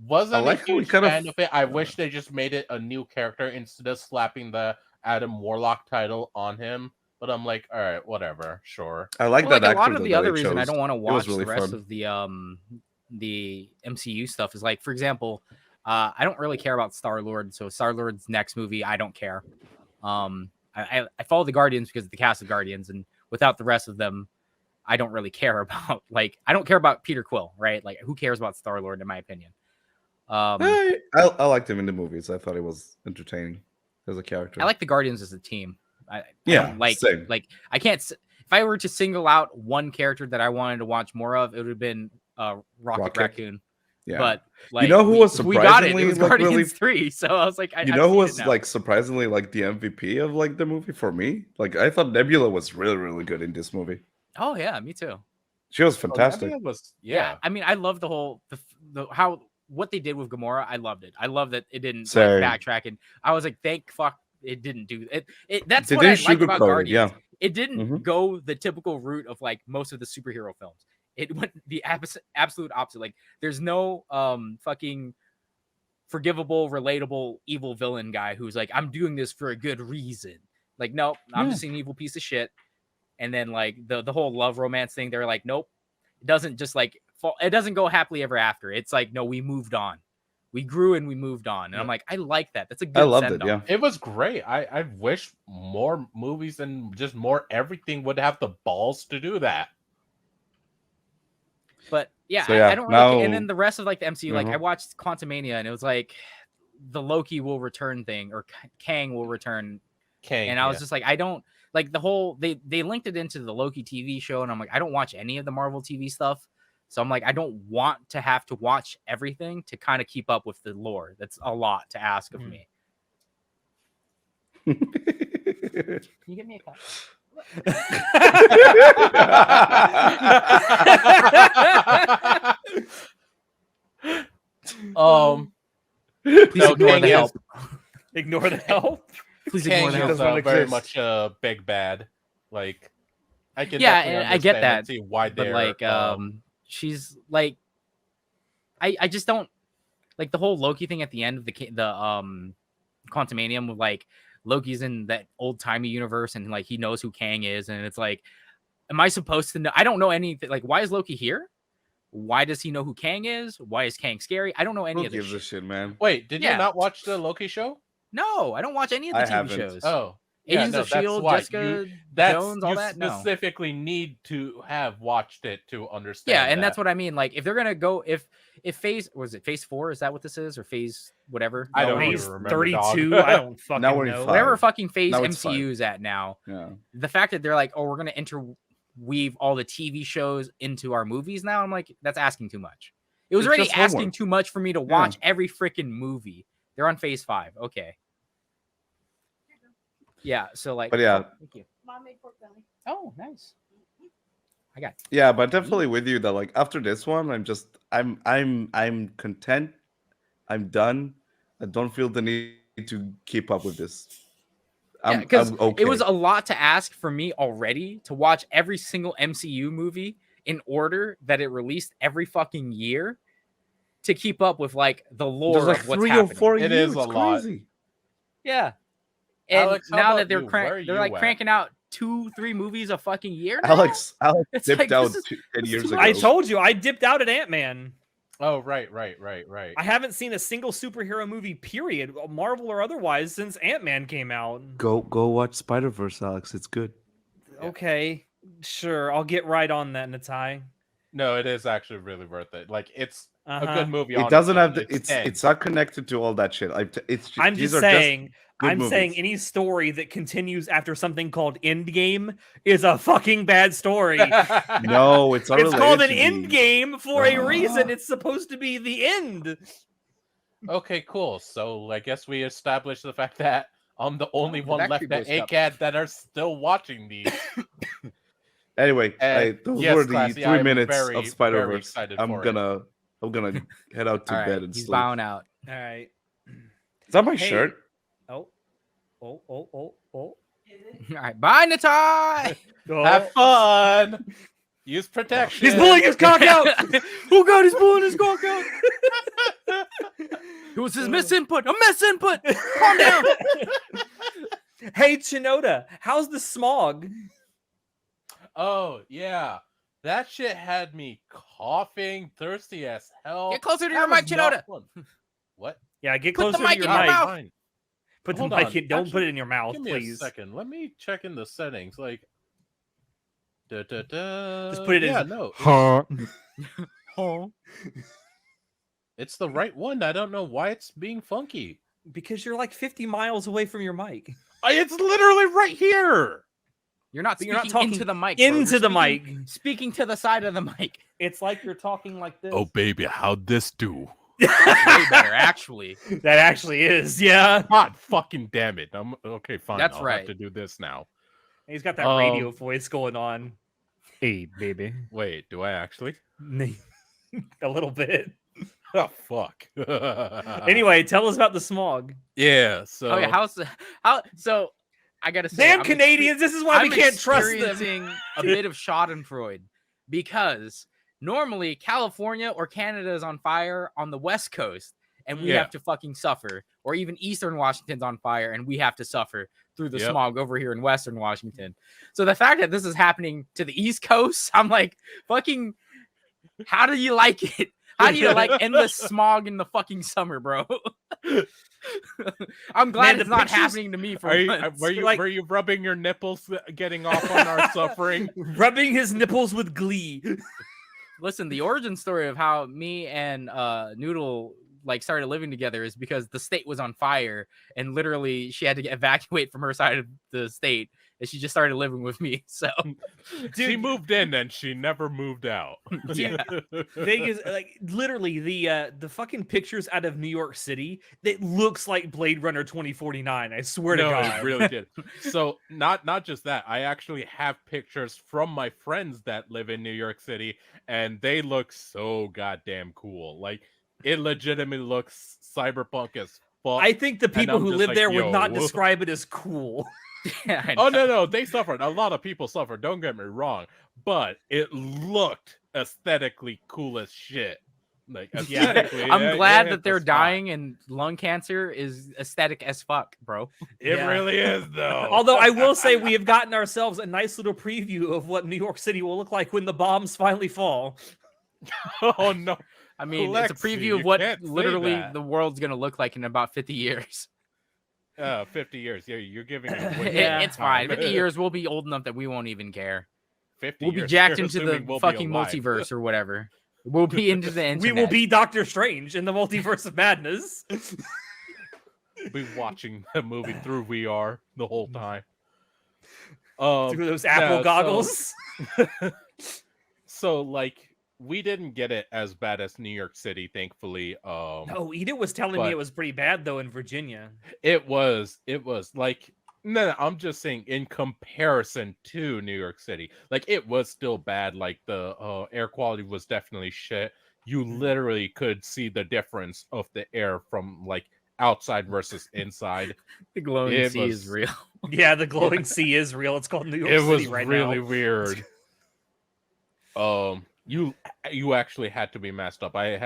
Wasn't like a how we huge kind of- fan of it. I wish they just made it a new character instead of slapping the Adam Warlock title on him. But I'm like, all right, whatever, sure. I like Well, that like a lot actor of the that other they reason I chose. don't want to It was watch really the rest fun. of the MCU stuff is like, for example, I don't really care about Star-Lord, so Star-Lord's next movie, I don't care. I follow the Guardians because of the cast of Guardians, and without the rest of them, I don't really care about, like, I don't care about Peter Quill, right? Like, who cares about Star-Lord, in my opinion? I liked him in the movies. I thought he was entertaining as a character. I like the Guardians as a team. I Yeah, don't like same. like I can't. If I were to single out one character that I wanted to watch more of, it would have been Rocket Raccoon. Yeah. But like, know who was we got it. It surprisingly, was like, Guardians really- 3. So I was like, You know who was like surprisingly like the MVP of like the movie for me? Like I thought Nebula was really, really good in this movie. Oh yeah, me too. She was fantastic. Nebula was, Yeah, I mean, I love the whole the how what they did with Gamora. I loved it. I love that it didn't Same. like backtrack, and I was like, thank fuck it didn't do it. That's They what I didn't like about sugarcoat it, Guardians. yeah. It didn't Mhm. go the typical route of like most of the superhero films. It went the absolute opposite. Like, there's no fucking forgivable, relatable, evil villain guy who's like, I'm doing this for a good reason. Like, nope, I'm just an evil piece of shit. And then like the whole love romance thing, they're like, nope, it doesn't just like it doesn't go happily ever after. It's like, no, we moved on. We grew and we moved on. And I'm like, I like that. That's a good send-off. Yeah. It was great. I wish more movies and just more everything would have the balls to do that. But yeah, So, yeah, I don't really and then the rest of like the MCU, like I watched Quantumania and it was like the Loki will return thing or Kang will return. And I was just like, I don't like the whole they linked it into the Loki TV show, and I'm like, I don't watch any of the Marvel TV stuff. So I'm like, I don't want to have to watch everything to kind of keep up with the lore. That's a lot to ask of me. Can you give me a cup? Please ignore the help. Ignore the help. Please Kang ignore is the help. very much a big bad. Like, I can and I get that. And see why But they're like, she's like, I just don't like the whole Loki thing at the end of the Quantumanium with like Loki's in that old timey universe and like he knows who Kang is, and it's like, am I supposed to know? I don't know anything. Like, why is Loki here? Why does he know who Kang is? Why is Kang scary? I don't know any of this. Who gives a shit, man? Wait, did you not watch the Loki show? No, I don't watch any of the TV shows. Oh, Agents of S.H.I.E.L.D., Jessica Jones, all that. You specifically need to have watched it to understand. Yeah, and that's what I mean. Like, if they're gonna go, if phase phase 4? Is that what this is, or phase whatever? I don't phase even remember. 32. I don't fucking know. Whatever fucking phase Now it's MCU is at now. Yeah. The fact that they're like, oh, we're gonna interweave all the TV shows into our movies now. I'm like, that's asking too much. It was already asking too much for me to watch every freaking movie. They're on phase 5. Okay. Yeah, so like, but yeah, thank you. Mom made pork belly. Oh, nice. I got. Yeah, but definitely with you that like after this one, I'm content. I'm done. I don't feel the need to keep up with this. Because okay. It was a lot to ask for me already to watch every single MCU movie in order that it released every fucking year to keep up with like the lore like of what's 3 happening. or 4 It years. is a lot. Crazy. Yeah. And Alex, how now about that they're you? Where are they're you like at? cranking out 2-3 movies a fucking year now? Alex It's dipped like, out this is- 10 years ago. I told you I dipped out at Ant-Man. Oh, right. I haven't seen a single superhero movie, period, Marvel or otherwise, since Ant-Man came out. Go watch Spider-Verse, Alex. It's good. Okay, sure. I'll get right on that, Natai. No, it is actually really worth it. Like, it's a good movie. It doesn't have the. It's not connected to all that shit. I'm just saying. I'm movies. saying any story that continues after something called Endgame is a fucking bad story. No, it's It's called an unrelated to end game for a reason. It's supposed to be the end. Okay, cool. So I guess we established the fact that I'm the only one left at Backstreet Boys ACAD that are still watching these. Anyway, those yes, were the Classy, 3 I am minutes very, of very Spider-Verse. excited I'm for it. gonna head out to All right, bed and he's sleep. bowing out. All right. Is that my Hey. shirt? Oh. All right, bye, Natai. Have fun. Use protection. He's pulling his cock out. Oh God, he's pulling his cock out. It was his misinput. A misinput. Calm down. Hey, Chinoda, how's the smog? Oh yeah, that shit had me coughing, thirsty as hell. Get closer to That your was mic, not Chinoda. fun. What? Yeah, get Put the closer to mic your in your mic. mouth. Fine. Put the Hold mic on. in. Don't put Actually, it in your mouth, Give me please. a second. Let me check in the settings. Like, Just put it in. Yeah, no. Oh, It's the right one. I don't know why it's being funky. because you're like 50 miles away from your mic. It's literally right here. You're not But speaking you're not talking into the mic. Bro. Into You're the speaking- mic. Speaking to the side of the mic. It's like you're talking like this. Oh, baby, how'd this do? Way better, actually. That actually is, yeah. God fucking damn it. Okay, fine. That's I'll right. have to do this now. He's got that radio voice going on. Hey, baby. Wait, do I actually? A little bit. Oh, fuck. Anyway, tell us about the smog. Yeah, so... Oh yeah, so I gotta say, Damn Canadians, this is why we can't trust them. experiencing a bit of Schadenfreude because normally California or Canada is on fire on the West Coast, and we have to fucking suffer. Or even Eastern Washington's on fire and we have to suffer through the smog over here in Western Washington. So the fact that this is happening to the East Coast, I'm like, fucking, how do you like it? How do you like endless smog in the fucking summer, bro? I'm glad it's not happening to me for once. Were you rubbing your nipples getting off on our suffering? Rubbing his nipples with glee. Listen, the origin story of how me and Noodle like started living together is because the state was on fire and literally she had to evacuate from her side of the state and she just started living with me. So she moved in and she never moved out. Yeah. Thing is, like, literally the fucking pictures out of New York City, it looks like Blade Runner 2049. I swear to God. It really did. So not just that, I actually have pictures from my friends that live in New York City and they look so goddamn cool. Like, it legitimately looks cyberpunk as fuck. I think the people who live there would not describe it as cool. Yeah, oh no, they suffered. A lot of people suffered. Don't get me wrong, but it looked aesthetically cool as shit. Like, aesthetically, I'm glad that they're dying, and lung cancer is aesthetic as fuck, bro. It really is, though. Although I will say we have gotten ourselves a nice little preview of what New York City will look like when the bombs finally fall. Oh no. I mean, it's a preview of what literally the world's gonna look like in about 50 years. 50 years. Yeah, you're giving it it's fine. 50 years, we'll be old enough that we won't even care. 50 we'll be jacked into the fucking multiverse or whatever. We'll be into the internet. We will be Doctor Strange in the multiverse of madness. We'll be watching the movie through VR the whole time. Through those Apple goggles. So, like, we didn't get it as bad as New York City, thankfully. No, Edith was telling me it was pretty bad though in Virginia. It was like, no, I'm just saying in comparison to New York City, like, it was still bad. Like, the air quality was definitely shit. You literally could see the difference of the air from like outside versus inside. The glowing sea is real. Yeah, the glowing sea is real. It's called New York City right now. It was really weird. You actually had to be masked up. I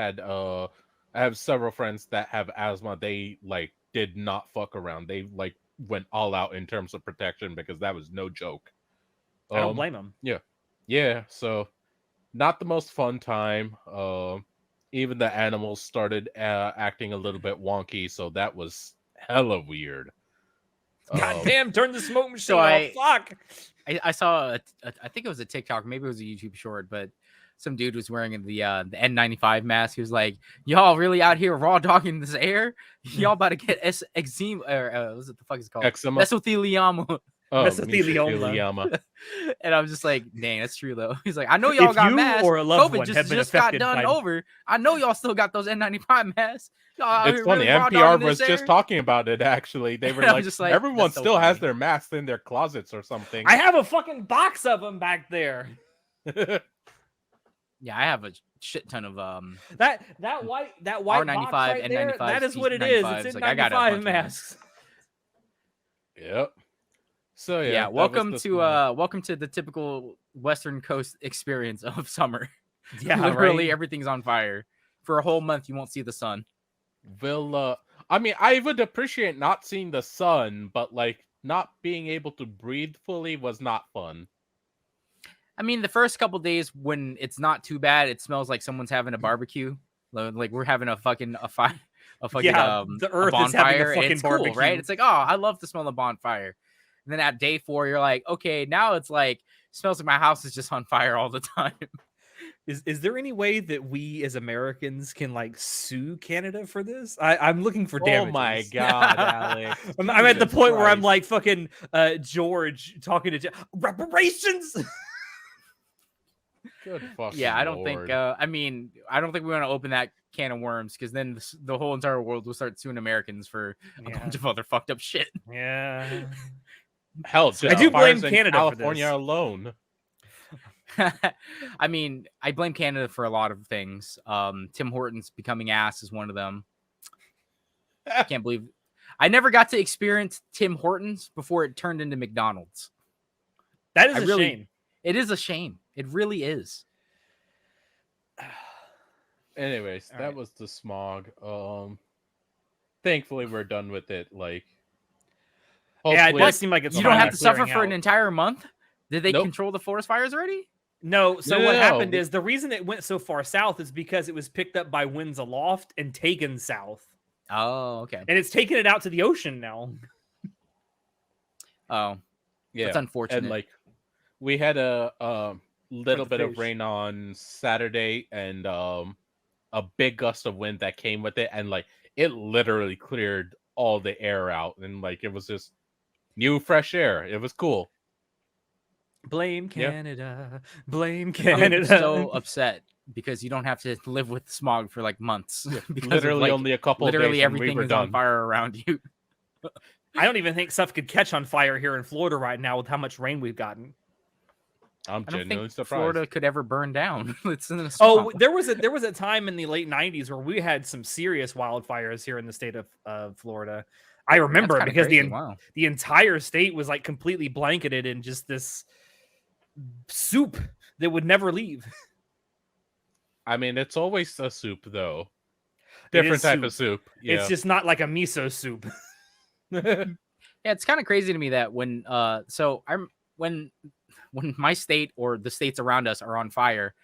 have several friends that have asthma. They like did not fuck around. They like went all out in terms of protection because that was no joke. I don't blame them. Yeah. So not the most fun time. Even the animals started acting a little bit wonky, so that was hella weird. God damn! Turn the smoke machine off. Fuck. I saw I think it was a TikTok, maybe it was a YouTube short, but some dude was wearing the N95 mask. He was like, "Y'all really out here raw dogging this air? Y'all about to get eczema or what's it the fuck is it called? Eczema. Mesothelioma." Mesothelioma. And I'm just like, dang, that's true though. He's like, I know y'all got masks. COVID just got done over. I know y'all still got those N95 masks. It's funny. NPR was just talking about it. Actually, they were like, everyone still has their masks in their closets or something. I have a fucking box of them back there. Yeah, I have a shit ton of that white R95 box right and there, 95. That is what it is. It's in 95 masks. Yep. So yeah, welcome to the typical Western Coast experience of summer. Yeah, literally everything's on fire. For a whole month, you won't see the sun. I mean, I would appreciate not seeing the sun, but like not being able to breathe fully was not fun. I mean, the first couple days when it's not too bad, it smells like someone's having a barbecue. Like we're having a fire, the earth bonfire, is having a fucking it's barbecue, cool, right? It's like, oh, I love the smell of bonfire. And then at day 4, you're like, okay, now it's like smells like my house is just on fire all the time. Is there any way that we as Americans can like sue Canada for this? I'm looking for damages. Oh my god, Alex! I'm at the point where I'm like fucking George talking to reparations. Good fucking yeah, I don't Lord. think. I don't think we want to open that can of worms because then the whole entire world will start suing Americans for a bunch of other fucked up shit. Yeah. Hell, I do blame Canada California for this. alone. I mean, I blame Canada for a lot of things. Tim Hortons becoming ass is one of them. I can't believe I never got to experience Tim Hortons before it turned into McDonald's. That is a shame. It is a shame. It really is. Anyways, that was the smog. thankfully we're done with it. Like, yeah, it hopefully, does seem like it's You don't have to suffer clearing for an out. entire month. Did they Nope. control the forest fires already? No, so No, what no, happened no. is the reason it went so far south is because it was picked up by winds aloft and taken south. Oh, okay. And it's taken it out to the ocean now. Oh, yeah, that's unfortunate. and like we had a little the bit of fish. rain on Saturday and a big gust of wind that came with it, and like it literally cleared all the air out, and like it was just new fresh air. It was cool. Blame Yeah. Canada. Blame I'm Canada. so upset because you don't have to live with smog for like months. Because Literally of, like, only a couple of literally days and we everything were is done. on fire around you. I don't even think stuff could catch on fire here in Florida right now with how much rain we've gotten. I'm I don't genuinely think surprised. Florida could ever burn down. It's in a Oh, swamp. there was a time in the late 90s where we had some serious wildfires here in the state of Florida. I remember That's it kinda because crazy. Wow. the entire state was like completely blanketed in just this soup that would never leave. I mean, it's always a soup though. It Different is type of soup. Yeah. It's just not like a miso soup. Yeah, it's kind of crazy to me that when when my state or the states around us are on fire,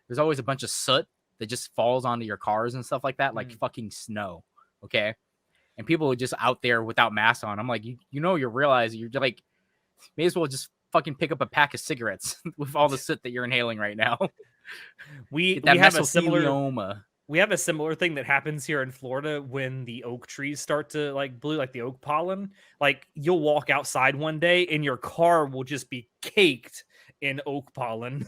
there's always a bunch of soot that just falls onto your cars and stuff like that, like fucking snow. Okay. And people are just out there without masks on. I'm like, you realize you're like, may as well just fucking pick up a pack of cigarettes with all the soot that you're inhaling right now. We Get that have a similar mesothelioma. we have a similar thing that happens here in Florida when the oak trees start to like bloom, like the oak pollen. Like you'll walk outside one day and your car will just be caked in oak pollen.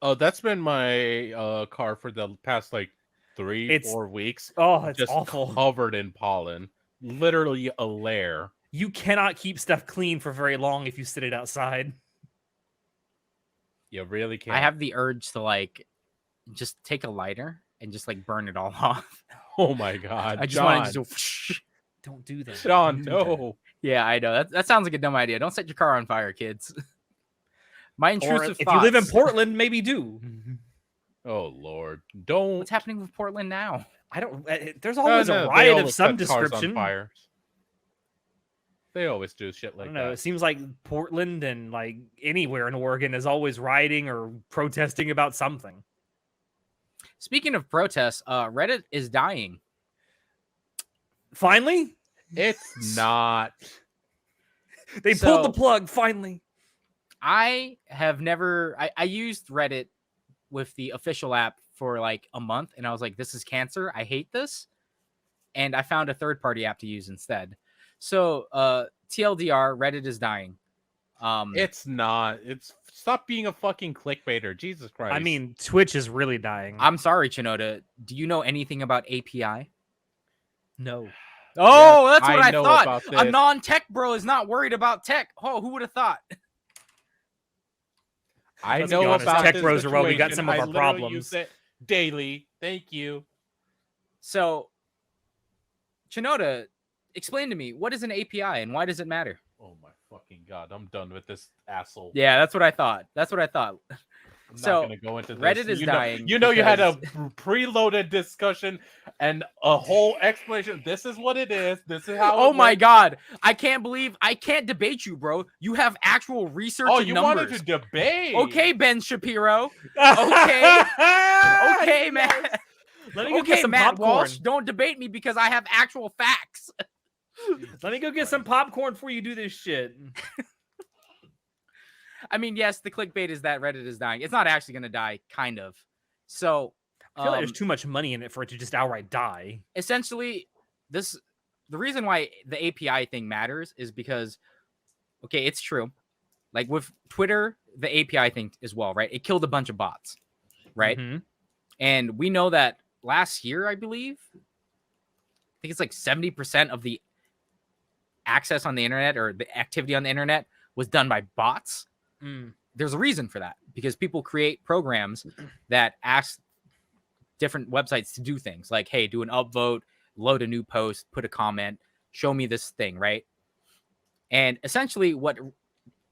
Oh, that's been my car for the past like 3-4 weeks. Oh, it's Just awful. covered in pollen. Literally a layer. You cannot keep stuff clean for very long if you sit it outside. You really can't. I have the urge to like just take a lighter and just like burn it all off. Oh my god. I just John. want to just Don't do that. John, Don't do that. no. Yeah, I know. That sounds like a dumb idea. Don't set your car on fire, kids. My Or intrusive if thoughts. you live in Portland, maybe do. Oh Lord. Don't. What's happening with Portland now? I don't. There's always No, a they riot of always some set cars on description. fire. They always do shit I like don't know. that. It seems like Portland and like anywhere in Oregon is always rioting or protesting about something. Speaking of protests, Reddit is dying. Finally, It's not. they pulled the plug. Finally, I have never. I used Reddit with the official app for like a month, and I was like, "This is cancer. I hate this," and I found a third-party app to use instead. So, TLDR, Reddit is dying. It's not. It's stop being a fucking clickbaiter. Jesus Christ. I mean, Twitch is really dying. I'm sorry, Chinoda. Do you know anything about API? No. Oh, Yes, that's what I I know thought. about A this. non-tech bro is not worried about tech. Oh, who would have thought? I Let's know be honest, about tech this bros are where we got situation. some of I our literally problems. use it daily. Thank you. So, Chinoda, explain to me, what is an API and why does it matter? Oh my fucking god! I'm done with this asshole. Yeah, that's what I thought. I'm So, not gonna go into this. Reddit is dying You you had a because- preloaded discussion and a whole explanation. This is what it is. This is how. Oh it my works. god, I can't debate you, bro. You have actual research Oh, and you numbers. wanted to debate? Okay, Ben Shapiro. Okay. Okay, man. Let me go Okay, get some Matt popcorn. Walsh, don't debate me because I have actual facts. Let me go get some popcorn before you do this shit. I mean, yes, the clickbait is that Reddit is dying. It's not actually going to die, kind of. So, I feel like there's too much money in it for it to just outright die. essentially, the reason why the API thing matters is because, okay, it's true. Like with Twitter, the API thing as well, right? It killed a bunch of bots, right? Mhm. And we know that last year, I believe, I think it's like 70% of the access on the internet or the activity on the internet was done by bots. There's a reason for that because people create programs that ask different websites to do things like, hey, do an upvote, load a new post, put a comment, show me this thing, right? And essentially what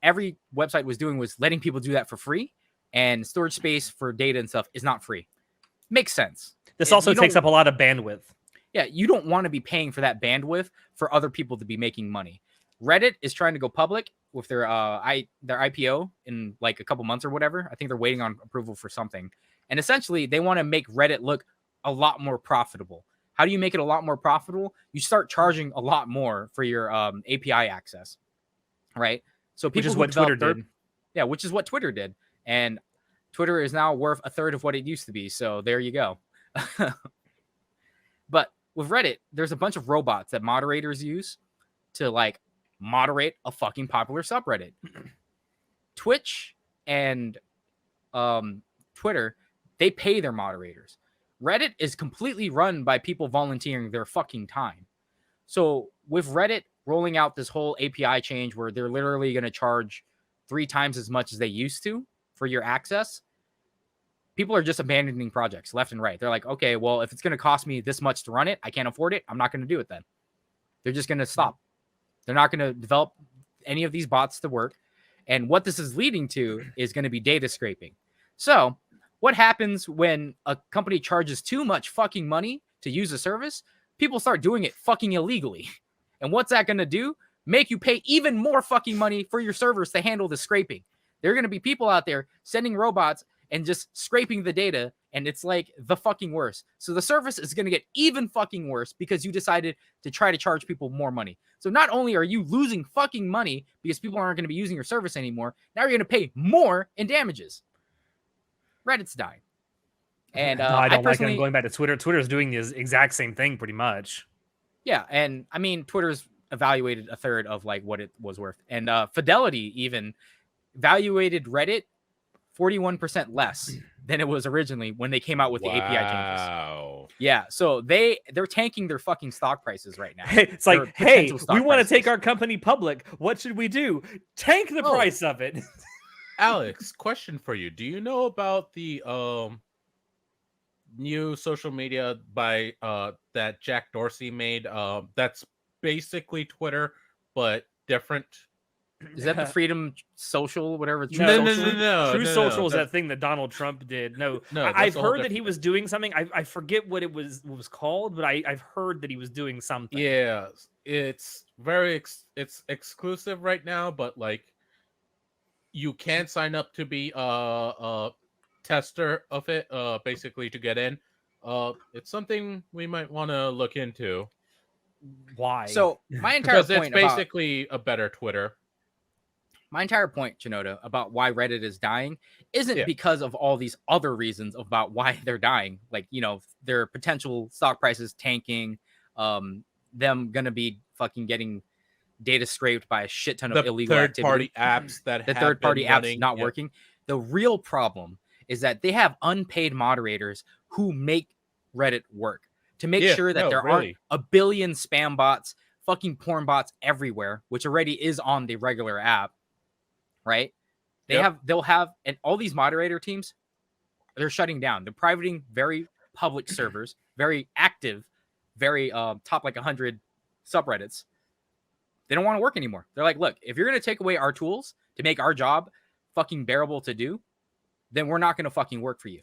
every website was doing was letting people do that for free, and storage space for data and stuff is not free. Makes sense. This also You takes don't- up a lot of bandwidth. Yeah, you don't want to be paying for that bandwidth for other people to be making money. Reddit is trying to go public with their IPO in like a couple months or whatever. I think they're waiting on approval for something. And essentially, they want to make Reddit look a lot more profitable. How do you make it a lot more profitable? You start charging a lot more for your API access, right? So people which is what Twitter did. Yeah, which is what Twitter did. And Twitter is now worth a third of what it used to be. So there you go. But with Reddit, there's a bunch of robots that moderators use to like moderate a fucking popular subreddit. Twitch and Twitter, they pay their moderators. Reddit is completely run by people volunteering their fucking time. So with Reddit rolling out this whole API change where they're literally going to charge 3 times as much as they used to for your access, people are just abandoning projects left and right. They're like, okay, well, if it's going to cost me this much to run it, I can't afford it. I'm not going to do it then. They're just going to stop. They're not going to develop any of these bots to work. And what this is leading to is going to be data scraping. So what happens when a company charges too much fucking money to use a service? People start doing it fucking illegally. And what's that going to do? Make you pay even more fucking money for your servers to handle the scraping. There are going to be people out there sending robots and just scraping the data, and it's like the fucking worst. So the service is going to get even fucking worse because you decided to try to charge people more money. So not only are you losing fucking money because people aren't going to be using your service anymore, now you're going to pay more in damages. Reddit's dying. And no, I don't like it. I'm going back to Twitter. Twitter's doing the exact same thing pretty much. Yeah, and I mean, Twitter's evaluated a third of like what it was worth. And Fidelity even valuated Reddit 41% less than it was originally when they came out with the API changes. Wow. Yeah, so they're tanking their fucking stock prices right now. It's like, hey, we want to take our company public. What should we do? Tank the price of it. Alex, question for you. Do you know about the new social media by that Jack Dorsey made? That's basically Twitter, but different. Is that the Freedom Social, whatever? No. True Social is that thing that Donald Trump did. No, I've heard that he was doing something. I forget what it was called, but I've heard that he was doing something. Yeah, it's very it's exclusive right now, but like you can sign up to be a tester of it, basically to get in. It's something we might want to look into. Why? So my entire because point it's basically a better Twitter. My entire point, Chinoda, about why Reddit is dying isn't because of all these other reasons about why they're dying. Like, you know, their potential stock prices tanking, them gonna be fucking getting data scraped by a shit ton of illegal third-party apps that the third-party apps not working. The real problem is that they have unpaid moderators who make Reddit work to make sure that there aren't a billion spam bots, fucking porn bots everywhere, which already is on the regular app. Right? They'll have, and all these moderator teams, they're shutting down. They're privating very public servers, very active, very top like 100 subreddits. They don't want to work anymore. They're like, look, if you're going to take away our tools to make our job fucking bearable to do, then we're not going to fucking work for you.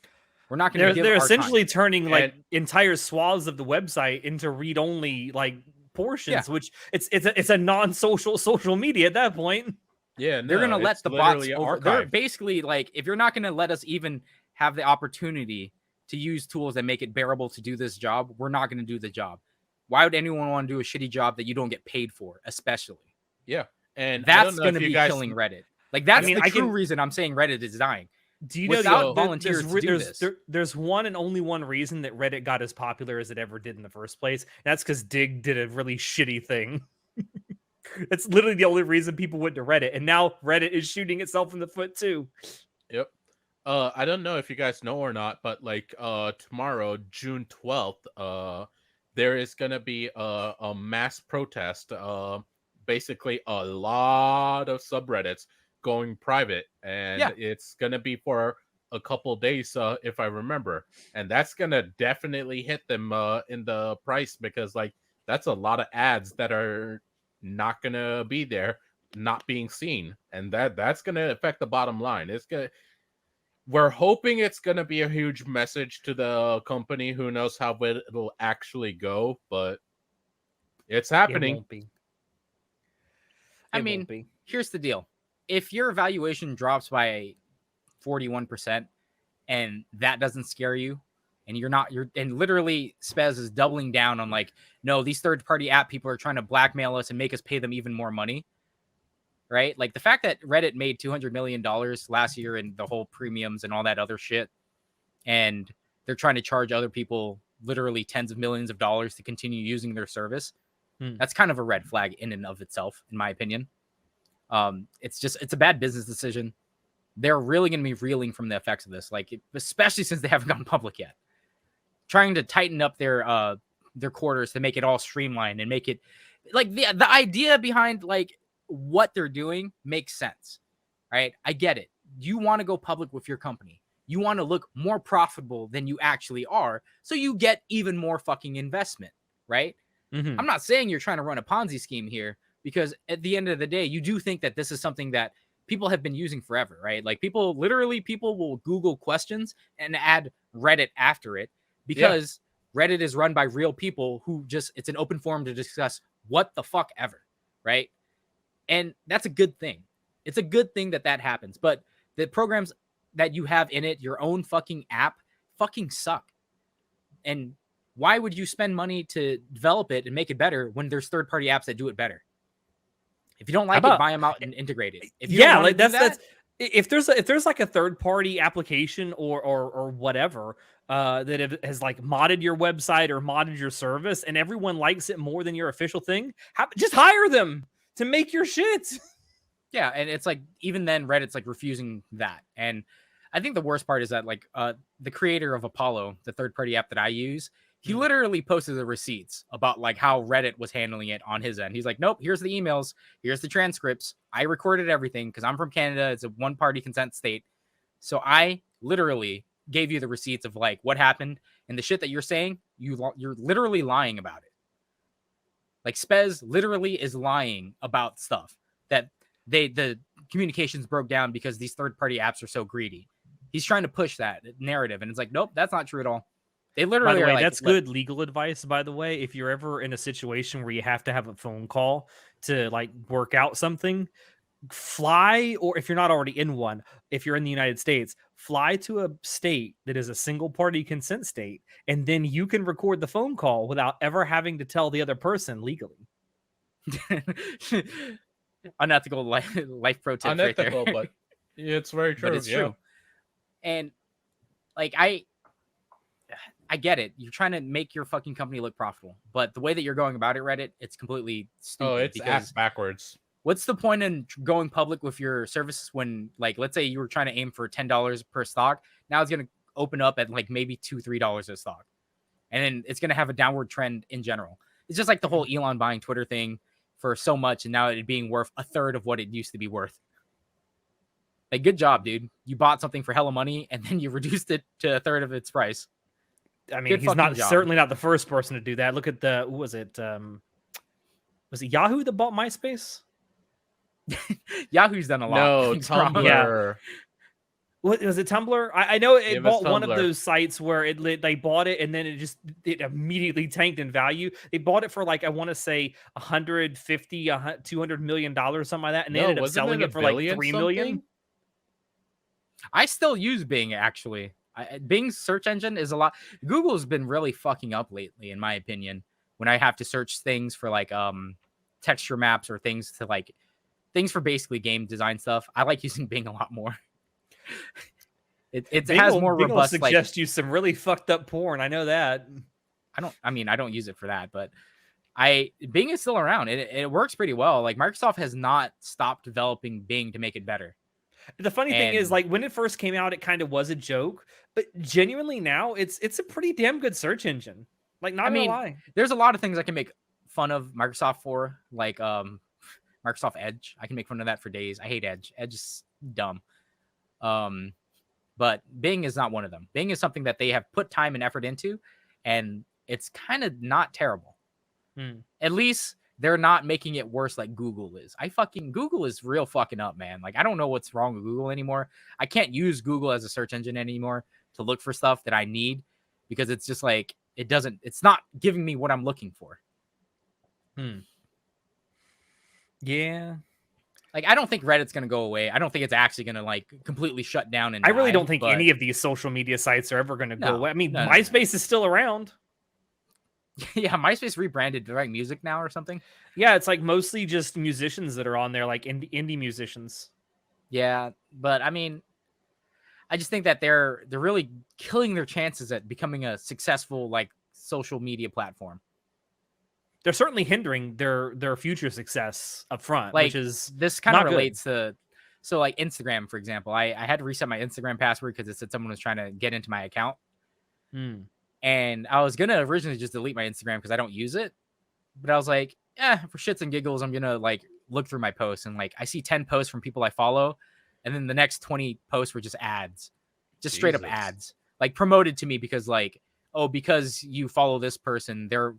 We're not going to. They're essentially turning like entire swaths of the website into read-only like portions, which it's a non-social social media at that point. Yeah, they're going to let the bots over. They're basically like, if you're not going to let us even have the opportunity to use tools that make it bearable to do this job, we're not going to do the job. Why would anyone want to do a shitty job that you don't get paid for, especially? Yeah, and that's going to be killing Reddit. Like, that's the true reason I'm saying Reddit is dying. Do you know there's one and only one reason that Reddit got as popular as it ever did in the first place? That's because Dig did a really shitty thing. That's literally the only reason people went to Reddit, and now Reddit is shooting itself in the foot too. Yep. I don't know if you guys know or not, but like tomorrow, June 12th, there is gonna be a mass protest. Basically, a lot of subreddits going private, and it's gonna be for a couple days, if I remember, and that's gonna definitely hit them in the price because like that's a lot of ads that are not gonna be there, not being seen, and that's gonna affect the bottom line. We're hoping it's going to be a huge message to the company. Who knows how it'll actually go, but it's happening. It won't be. I mean, here's the deal. If your valuation drops by 41% and that doesn't scare you, and and literally Spez is doubling down on like, no, these third-party app people are trying to blackmail us and make us pay them even more money. Right? Like the fact that Reddit made $200 million last year and the whole premiums and all that other shit, and they're trying to charge other people literally tens of millions of dollars to continue using their service. That's kind of a red flag in and of itself, in my opinion. It's a bad business decision. They're really going to be reeling from the effects of this, like especially since they haven't gone public yet. Trying to tighten up their quarters to make it all streamlined and make it like the idea behind like what they're doing makes sense, right? I get it. You want to go public with your company. You want to look more profitable than you actually are, so you get even more fucking investment, right? Mm-hmm. I'm not saying you're trying to run a Ponzi scheme here, because at the end of the day, you do think that this is something that people have been using forever, right? Like people will Google questions and add Reddit after it, because Reddit is run by real people who it's an open forum to discuss what the fuck ever, right? And that's a good thing. It's a good thing that happens. But the programs that you have in it, your own fucking app, fucking suck. And why would you spend money to develop it and make it better when there's third-party apps that do it better? If you don't like it, buy them out and integrate it. If you don't like that's if there's like a third-party application or whatever that has like modded your website or modded your service, and everyone likes it more than your official thing, just hire them to make your shit. Yeah, and it's like even then Reddit's like refusing that. And I think the worst part is that like the creator of Apollo, the third-party app that I use, he literally posted the receipts about like how Reddit was handling it on his end. He's like, nope, here's the emails, here's the transcripts. I recorded everything because I'm from Canada. It's a one-party consent state. So I literally gave you the receipts of like what happened, and the shit that you're saying, you're literally lying about it. Like Spez literally is lying about stuff that the communications broke down because these third-party apps are so greedy. He's trying to push that narrative, and it's like, nope, that's not true at all. They literally, by the way, like, that's good legal advice. By the way, if you're ever in a situation where you have to have a phone call to like work out something, fly, or if you're not already in one, if you're in the United States, fly to a state that is a single party consent state, and then you can record the phone call without ever having to tell the other person legally. Unethical life pro tips. Unethical, right there. but it's very true. But it's true. And like I get it. You're trying to make your fucking company look profitable, but the way that you're going about it, Reddit, it's completely stupid. Oh, it's ass backwards. What's the point in going public with your services when, like, let's say you were trying to aim for $10 per stock. Now it's going to open up at like maybe $2-3 a stock. And then it's going to have a downward trend in general. It's just like the whole Elon buying Twitter thing for so much, and now it being worth a third of what it used to be worth. Like, good job, dude. You bought something for hella money, and then you reduced it to a third of its price. I mean, he's not certainly not the first person to do that. Look at the, what was it? Was it Yahoo that bought MySpace? Yahoo's done a lot. No, Tumblr. Yeah. What was it? Tumblr? I know it bought one of Tumblr. those sites where they bought it and then it immediately tanked in value. They bought it for like, I want to say 150, $200 million, something like that, and they ended up selling it for like $3 million. I still use Bing, actually. Bing's search engine is a lot. Google's been really fucking up lately, in my opinion, when I have to search things for like texture maps or things for basically game design stuff. I like using Bing a lot more. It has more Bing robust. Will suggest you some really fucked up porn. I know that. I don't use it for that, but Bing is still around. It works pretty well. Like, Microsoft has not stopped developing Bing to make it better. The funny thing is, like, when it first came out, it kind of was a joke, but genuinely now it's a pretty damn good search engine. Like, not gonna lie. There's a lot of things I can make fun of Microsoft for, like Microsoft Edge. I can make fun of that for days. I hate Edge. Edge is dumb. But Bing is not one of them. Bing is something that they have put time and effort into, and it's kind of not terrible. At least they're not making it worse like Google is. Google is real fucking up, man. Like, I don't know what's wrong with Google anymore. I can't use Google as a search engine anymore to look for stuff that I need because it's just like, it's not giving me what I'm looking for. Yeah. Like, I don't think Reddit's going to go away. I don't think it's actually going to like completely shut down. And I really don't think any of these social media sites are ever going to go away. I mean, MySpace is still around. Yeah, MySpace rebranded to like music now or something. Yeah, it's like mostly just musicians that are on there, like indie musicians. Yeah, but I mean, I just think that they're really killing their chances at becoming a successful like social media platform. They're certainly hindering their future success up front, like, which is this kind of relates to so like Instagram, for example. I had to reset my Instagram password because it said someone was trying to get into my account. And I was gonna originally just delete my Instagram because I don't use it, but I was like, for shits and giggles, I'm gonna like look through my posts, and like I see 10 posts from people I follow, and then the next 20 posts were just ads, just straight up ads, like promoted to me because like, oh, because you follow this person, they're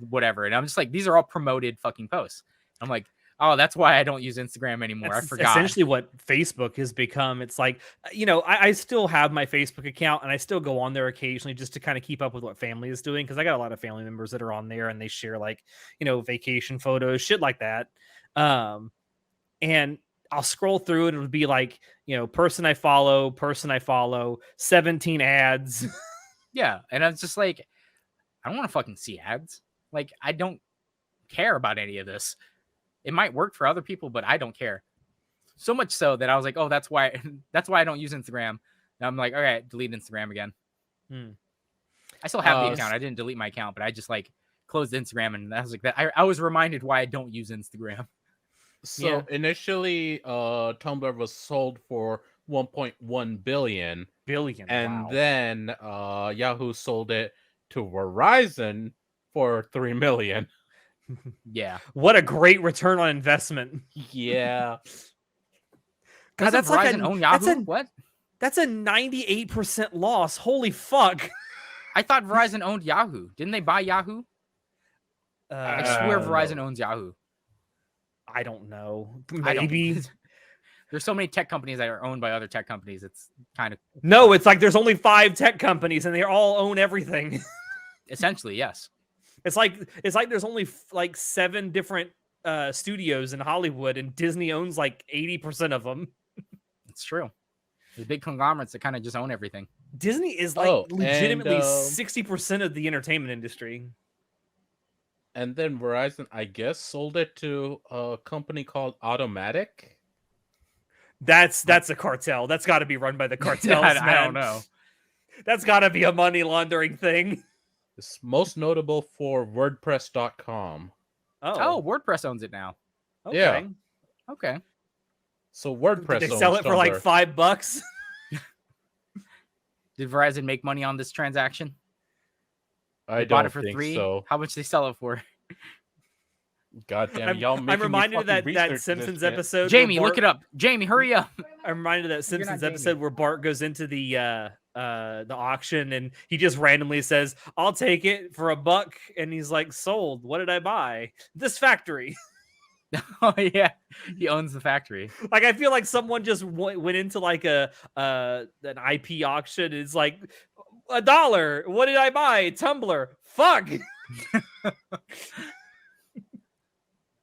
whatever, and I'm just like, these are all promoted fucking posts. I'm like, oh, that's why I don't use Instagram anymore. I forgot. Essentially what Facebook has become. It's like, I still have my Facebook account and I still go on there occasionally just to kind of keep up with what family is doing. Cause I got a lot of family members that are on there and they share like, vacation photos, shit like that. And I'll scroll through and it'll be like, person I follow, 17 ads. Yeah. And I was just like, I don't want to fucking see ads. Like, I don't care about any of this. It might work for other people, but I don't care. So much so that I was like, oh, that's why I don't use Instagram. And I'm like, all right, delete Instagram again. I still have the account. I didn't delete my account, but I just like closed Instagram, and I was like, that I was reminded why I don't use Instagram. So initially, Tumblr was sold for 1.1 billion, and then Yahoo sold it to Verizon for 3 million. Yeah. What a great return on investment. Yeah. God, that's like own Yahoo? What? That's a 98% loss. Holy fuck. I thought Verizon owned Yahoo. Didn't they buy Yahoo? I swear Verizon owns Yahoo. I don't know. Maybe. There's so many tech companies that are owned by other tech companies. It's kind of... No, it's like there's only 5 tech companies and they all own everything. Essentially, yes. It's like there's only like 7 different studios in Hollywood, and Disney owns like 80% of them. It's true. The big conglomerates that kind of just own everything. Disney is like legitimately 60% of the entertainment industry. And then Verizon, I guess, sold it to a company called Automatic. That's a cartel. That's got to be run by the cartels. I don't know. That's got to be a money laundering thing. It's most notable for WordPress.com. Oh, WordPress owns it now. Okay. Yeah. Okay. So WordPress Did they sell it for like $5? Did Verizon make money on this transaction? I bought it for think $3. So. How much did they sell it for? God damn, y'all making I'm reminded of that Simpsons episode. Jamie, look it up. Jamie, hurry up. I'm reminded of that Simpsons episode where Bart goes into the auction and he just randomly says, "I'll take it for $1," and he's like, "Sold. What did I buy? This factory." Oh yeah, he owns the factory. Like, I feel like someone just went into like an IP auction. And it's like $1. What did I buy? Tumblr. Fuck.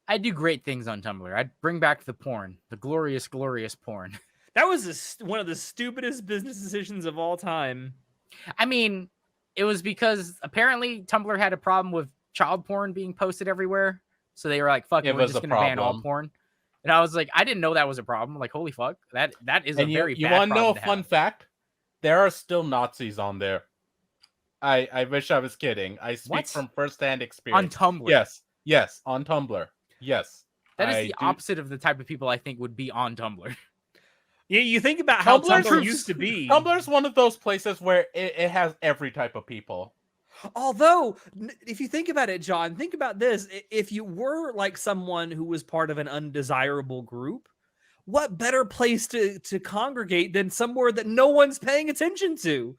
I do great things on Tumblr. I'd bring back the porn, the glorious, glorious porn. That was one of the stupidest business decisions of all time. I mean, it was because apparently Tumblr had a problem with child porn being posted everywhere. So they were like, fuck it, we're just going to ban all porn. And I was like, I didn't know that was a problem. Like, holy fuck. That is a very bad problem. You want to know a fun fact? There are still Nazis on there. I wish I was kidding. I speak from firsthand experience. On Tumblr? Yes, on Tumblr. Yes. That is the opposite of the type of people I think would be on Tumblr. Yeah, you think about how Tumblr used to be. Tumblr's one of those places where it has every type of people. Although, if you think about it, John, think about this. If you were like someone who was part of an undesirable group, what better place to congregate than somewhere that no one's paying attention to?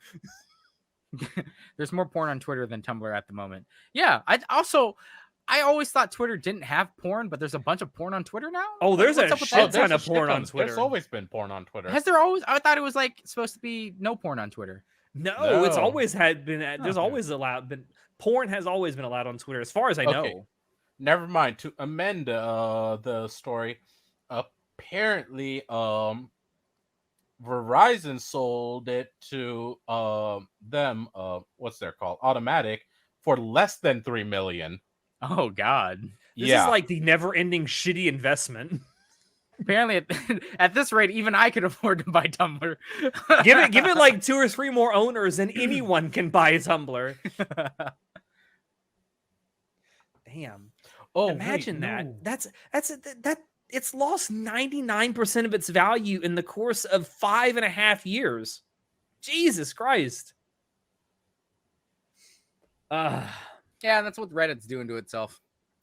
There's more porn on Twitter than Tumblr at the moment. Yeah, I also... I always thought Twitter didn't have porn, but there's a bunch of porn on Twitter now. Oh, there's What's a up with shit that? ton of porn on Twitter. There's always been porn on Twitter. Has there always? I thought it was like supposed to be no porn on Twitter. No, it's No. always had been. There's Okay. always been porn has always been allowed on Twitter, as far as I know. Okay. Never mind. To amend the story, apparently, Verizon sold it to them. What's their called? Automatic for less than $3 million. Oh God. This is like the never-ending shitty investment. Apparently, at this rate, even I could afford to buy Tumblr. give it like 2 or 3 more owners, and anyone can buy a Tumblr. Damn. Oh, Imagine wait, that. no. That it's lost 99% of its value in the course of 5.5 years. Jesus Christ. Yeah, that's what Reddit's doing to itself.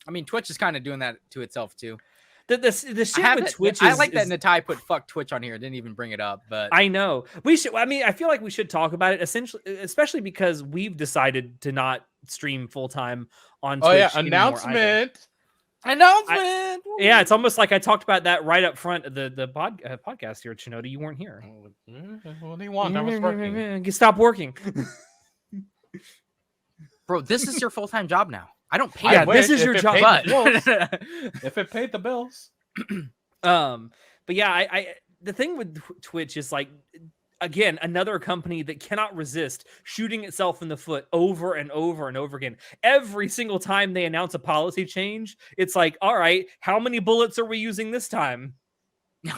I mean, Twitch is kind of doing that to itself too. The shit with Twitch I like that Natai put "fuck Twitch" on here. Didn't even bring it up, but I know we should. I mean, I feel like we should talk about it, essentially, especially because we've decided to not stream full time on Twitch. Oh yeah, anymore either. announcement. Yeah, it's almost like I talked about that right up front of the podcast here, Chinoda. You weren't here. What do you want? I was working. Stop working. Bro, this is your full-time job now. I don't pay. Yeah, you, this wish is if your it job. paid the but bills. If it paid the bills. But yeah, I the thing with Twitch is like, again, another company that cannot resist shooting itself in the foot over and over and over again. Every single time they announce a policy change, it's like, all right, how many bullets are we using this time?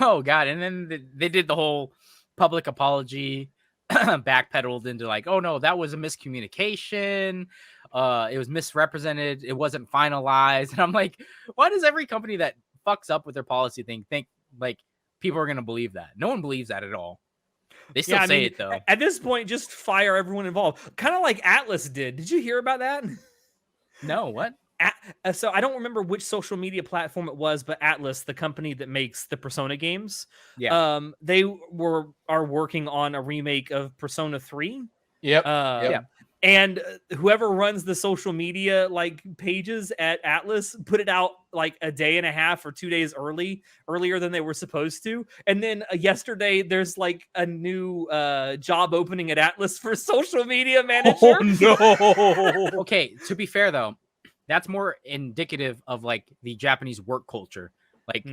oh God, and then they did the whole public apology, backpedaled into like, oh no, that was a miscommunication. It was misrepresented. It wasn't finalized. And I'm like, why does every company that fucks up with their policy thing think like people are gonna believe that? No one believes that at all. They still say it though. At this point, just fire everyone involved. Kind of like Atlas did. Did you hear about that? No, what? So I don't remember which social media platform it was, but Atlas, the company that makes the Persona games, they are working on a remake of Persona 3. Yep. Yeah. And whoever runs the social media like pages at Atlas put it out like a day and a half or 2 days earlier than they were supposed to. And then yesterday, there's like a new job opening at Atlas for social media manager. Oh no. Okay, to be fair though, that's more indicative of like the Japanese work culture. Like,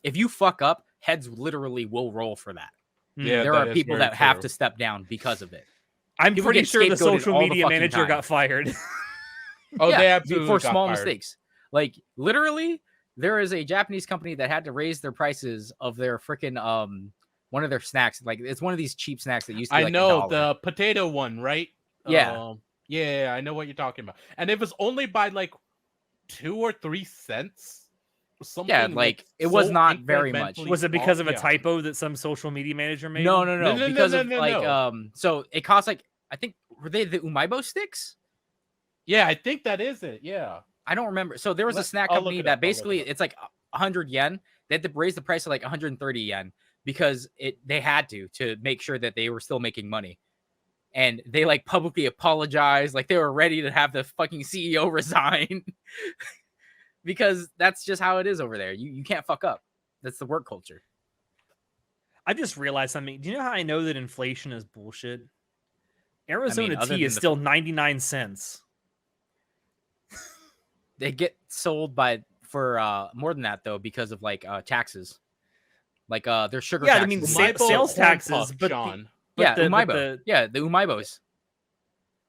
if you fuck up, heads literally will roll for that. Yeah, there are people that have to step down because of it. I'm People pretty get sure the scapegoated social all the media fucking manager time. got fired. Oh, Yeah, they absolutely for got small fired. mistakes. Like literally, there is a Japanese company that had to raise their prices of their freaking one of their snacks. Like it's one of these cheap snacks that used to be like know $1. the potato one, right? Yeah. Yeah, I know what you're talking about. And it was only by like 2 or 3 cents. Something Yeah, like it was so not very much. incrementally Was it because of a small. typo that some social media manager made? No, No, because of no, like no. so it costs like I think were they the Umaibo sticks? Yeah, I think that is it. Yeah. I don't remember. So there was a snack I'll look company it that up, I'll look it basically up. it's like 100 yen. They had to raise the price to like 130 yen because they had to make sure that they were still making money. And they like publicly apologized, like they were ready to have the fucking CEO resign. Because that's just how it is over there. You can't fuck up. That's the work culture. I just realized something. Do you know how I know that inflation is bullshit? Arizona other tea is than still 99 cents. They get sold for more than that though because of like taxes. Like their sugar taxes. I mean Umaibo sales corn taxes, puff, but John. yeah, the Umaibo. Yeah, the Umaibos.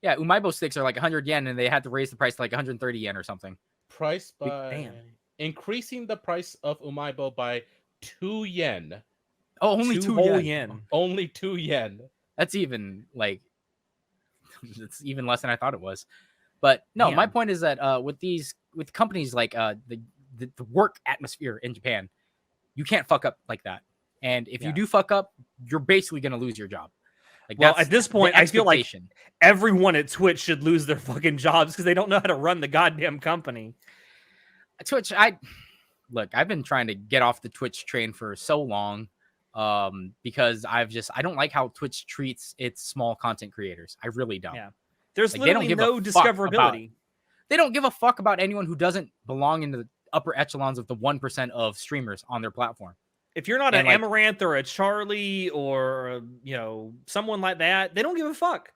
Yeah, Umaibo sticks are like 100 yen and they had to raise the price to like 130 yen or something. Price by Damn. increasing the price of Umaibo by 2 yen. Oh, only 2 whole yen. yen. Only 2 yen. That's even like it's even less than I thought it was. But no, my Damn. point is that with companies like the work atmosphere in Japan, you can't fuck up like that. And if you do fuck up, you're basically gonna lose your job. Like Well, that's at this the point, I feel like expectation. everyone at Twitch should lose their fucking jobs because they don't know how to run the goddamn company. Twitch, I've been trying to get off the Twitch train for so long because I don't like how Twitch treats its small content creators. I really don't. Yeah. There's Like, they don't literally give a no fuck about- discoverability. They don't give a fuck about anyone who doesn't belong in the upper echelons of the 1% of streamers on their platform. If you're not an Amaranth or a Charlie or someone like that, they don't give a fuck.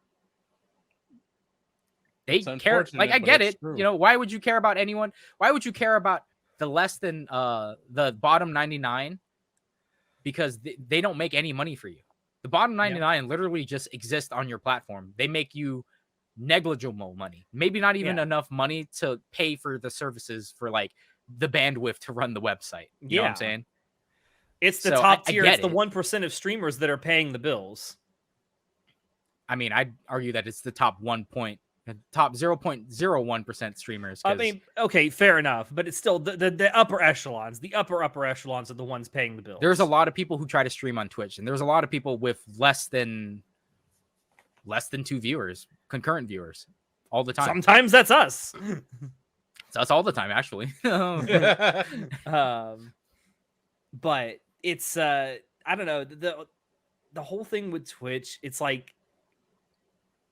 They care. Like, I get it. True. Why would you care about anyone? Why would you care about the less than the bottom 99? Because they don't make any money for you. The bottom 99 literally just exist on your platform. They make you negligible money. Maybe not even enough money to pay for the services for like the bandwidth to run the website. You know what I'm saying? It's the top tier. It's the 1% of streamers that are paying the bills. I mean, I'd argue that it's the top 0.01% streamers. I mean, okay, fair enough, but it's still the upper echelons. The upper echelons are the ones paying the bills. There's a lot of people who try to stream on Twitch, and there's a lot of people with less than 2 viewers, concurrent viewers, all the time. Sometimes that's us. It's us all the time, actually. But it's I don't know, the whole thing with Twitch. It's like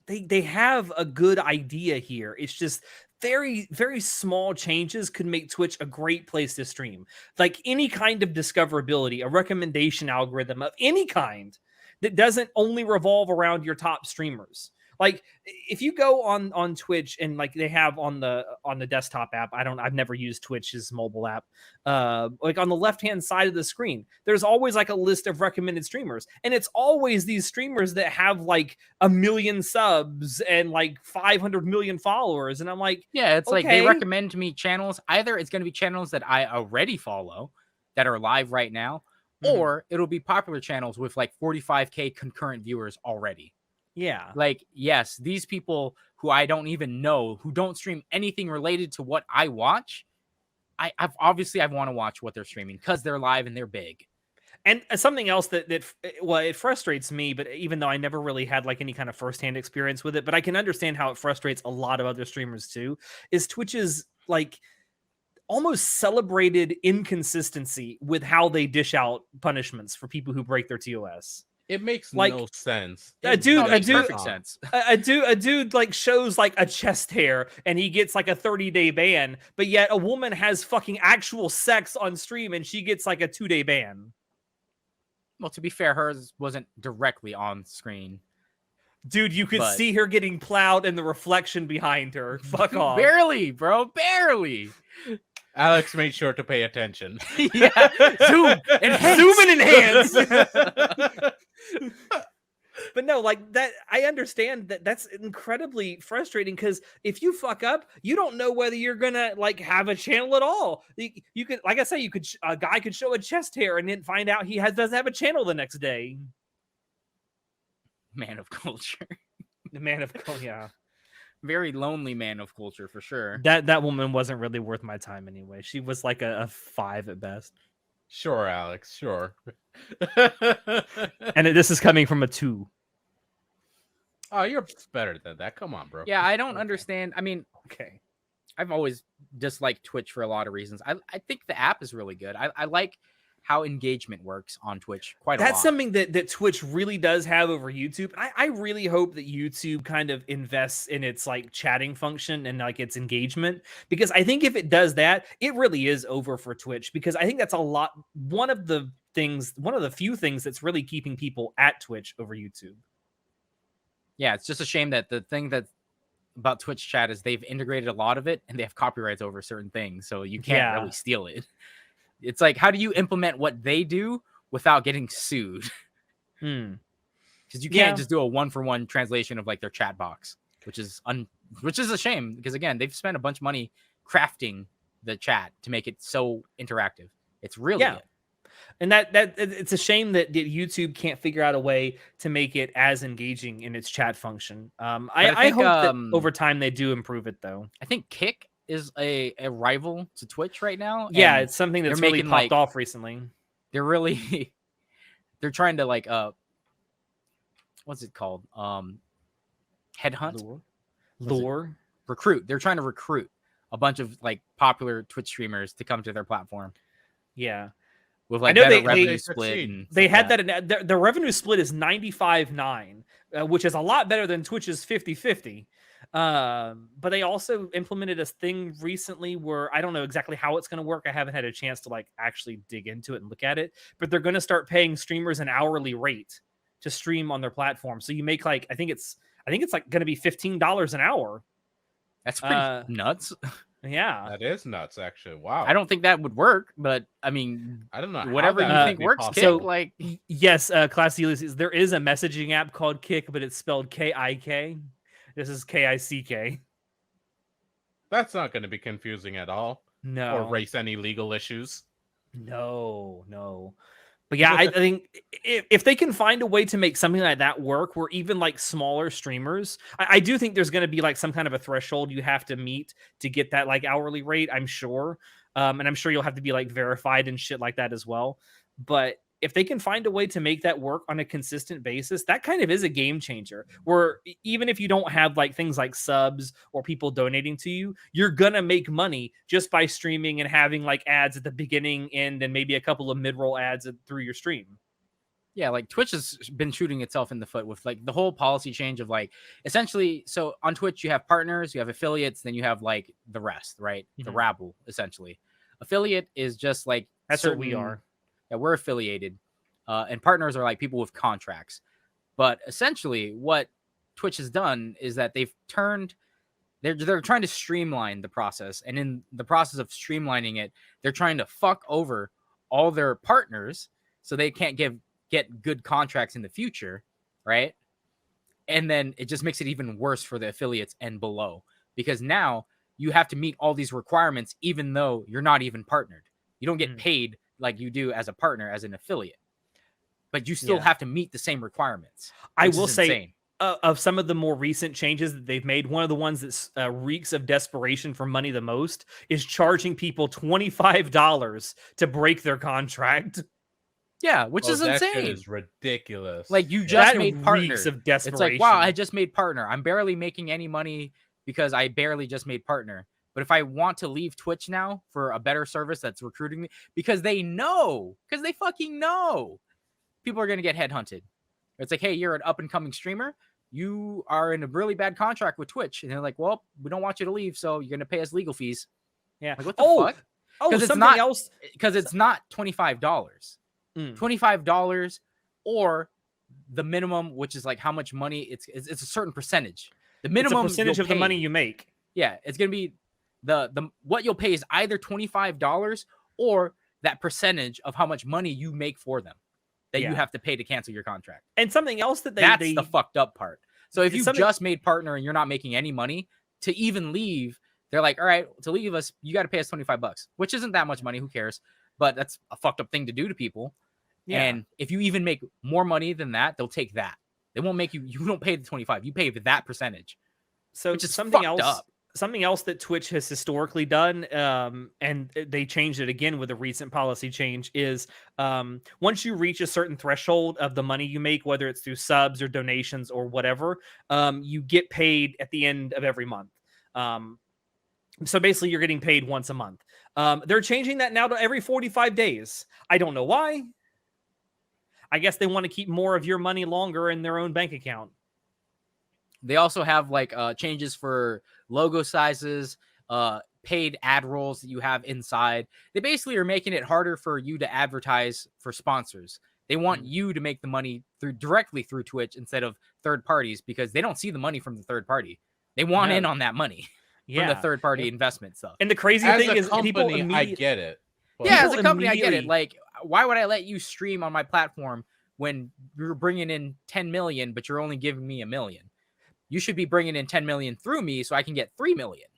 they have a good idea here. It's just very, very small changes could make Twitch a great place to stream. Like any kind of discoverability, a recommendation algorithm of any kind that doesn't only revolve around your top streamers. Like if you go on Twitch and like they have on the desktop app, I've never used Twitch's mobile app. Like on the left-hand side of the screen, there's always like a list of recommended streamers. And it's always these streamers that have like 1 million subs and like 500 million followers. And I'm like, yeah, it's like they recommend to me channels. Either it's going to be channels that I already follow that are live right now, or it'll be popular channels with like 45K concurrent viewers already. Yeah. Like, yes, these people who I don't even know, who don't stream anything related to what I watch, I want to watch what they're streaming because they're live and they're big. And something else that it frustrates me, but even though I never really had like any kind of firsthand experience with it, but I can understand how it frustrates a lot of other streamers too, is Twitch's like almost celebrated inconsistency with how they dish out punishments for people who break their TOS. It makes no sense. A dude like shows like a chest hair and he gets like a 30-day ban, but yet a woman has fucking actual sex on stream and she gets like a 2-day ban. Well, to be fair, hers wasn't directly on screen. Dude, you could see her getting plowed in the reflection behind her. Fuck off. Barely, bro. Barely. Alex made sure to pay attention. Yeah. Zoom and enhance. But no, like that, I understand that's incredibly frustrating because if you fuck up, you don't know whether you're gonna like have a channel at all. You could, like I say, a guy could show a chest hair and then find out he doesn't have a channel the next day. Man of culture. The man of culture, yeah. Very lonely man of culture for sure. That woman wasn't really worth my time anyway. She was like a 5 at best. Sure, Alex. Sure. And this is coming from a 2. Oh, you're better than that. Come on, bro. Yeah, I don't understand. I mean, okay. I've always disliked Twitch for a lot of reasons. I think the app is really good. I like how engagement works on Twitch quite a lot. That's something that Twitch really does have over YouTube. I really hope that YouTube kind of invests in its like chatting function and like its engagement, because I think if it does that, it really is over for Twitch, because I think that's one of the few things that's really keeping people at Twitch over YouTube. Yeah, it's just a shame that the thing that about Twitch chat is they've integrated a lot of it and they have copyrights over certain things, so you can't really steal it. It's like, how do you implement what they do without getting sued? Because you can't just do a 1-for-1 translation of like their chat box, which is a shame, because again, they've spent a bunch of money crafting the chat to make it so interactive. It's really good. And that it's a shame that YouTube can't figure out a way to make it as engaging in its chat function. I hope that over time they do improve it, though. I think Kick is a rival to Twitch right now. Yeah, it's something that's really popped off recently. They're trying to like what's it called? Headhunt? Lure? Recruit. They're trying to recruit a bunch of like popular Twitch streamers to come to their platform. Yeah. with like I know better they revenue split. And they stuff had like that. The revenue split is 95-9, which is a lot better than Twitch's 50-50. But they also implemented a thing recently where I don't know exactly how it's going to work. I haven't had a chance to like actually dig into it and look at it, but they're going to start paying streamers an hourly rate to stream on their platform. So you make like I think it's like going to be $15 an hour. That's pretty nuts. Yeah, That is nuts, actually. Wow. I don't think that would work, but I mean, I don't know. Whatever you think works, Kick. So, like, yes, Classy Ulysses, there is a messaging app called Kick, but it's spelled K-I-K. This is K-I-C-K. That's not going to be confusing at all. No. Or raise any legal issues. No. But yeah, I think if they can find a way to make something like that work, where even like smaller streamers, I do think there's going to be like some kind of a threshold you have to meet to get that like hourly rate, I'm sure. And I'm sure you'll have to be like verified and shit like that as well. But if they can find a way to make that work on a consistent basis, that kind of is a game changer, where even if you don't have like things like subs or people donating to you, you're going to make money just by streaming and having like ads at the beginning, end, and maybe a couple of mid-roll ads through your stream. Yeah, like Twitch has been shooting itself in the foot with like the whole policy change of like essentially. So on Twitch, you have partners, you have affiliates, then you have like the rest, right? The rabble, essentially. Affiliate is just like that's what we are. Yeah, we're affiliated, and partners are like people with contracts. But essentially, what Twitch has done is that they're trying to streamline the process, and in the process of streamlining it, they're trying to fuck over all their partners so they can't get good contracts in the future, right? And then it just makes it even worse for the affiliates and below, because now you have to meet all these requirements even though you're not even partnered. You don't get paid like you do as a partner, as an affiliate, but you still have to meet the same requirements. I will say of some of the more recent changes that they've made, one of the ones that reeks of desperation for money the most is charging people $25 to break their contract. Yeah, which is that insane. Shit is ridiculous. Like you just that made partner. Of desperation. It's like, wow, I just made partner. I'm barely making any money because I barely just made partner. But if I want to leave Twitch now for a better service that's recruiting me, because they fucking know people are going to get headhunted. It's like, hey, you're an up and coming streamer. You are in a really bad contract with Twitch. And they're like, well, we don't want you to leave. So you're going to pay us legal fees. Yeah. Like, what the fuck? Because it's not else. Because it's not $25. $25 or the minimum, which is like how much money it's a certain percentage. The minimum percentage of the money you make. Yeah, it's going to be the what you'll pay is either $25 or that percentage of how much money you make for them that you have to pay to cancel your contract. And something else that that's the fucked up part. So if you just made partner and you're not making any money, to even leave, they're like, all right, to leave us, you got to pay us $25, which isn't that much money. Who cares? But that's a fucked up thing to do to people. Yeah. And if you even make more money than that, they'll take that. They won't make you don't pay the 25, you pay that percentage. So which is something fucked else up. Something else that Twitch has historically done, and they changed it again with a recent policy change, is once you reach a certain threshold of the money you make, whether it's through subs or donations or whatever, you get paid at the end of every month. So basically, you're getting paid once a month. They're changing that now to every 45 days. I don't know why. I guess they want to keep more of your money longer in their own bank account. They also have like changes for logo sizes, paid ad rolls that you have inside. They basically are making it harder for you to advertise for sponsors. They want you to make the money directly through Twitch instead of third parties, because they don't see the money from the third party. They want in on that money from the third party investment stuff. And the crazy thing is, people I get it. Yeah, as a company, I get it. Like, why would I let you stream on my platform when you're bringing in 10 million, but you're only giving me $1 million? You should be bringing in 10 million through me so I can get 3 million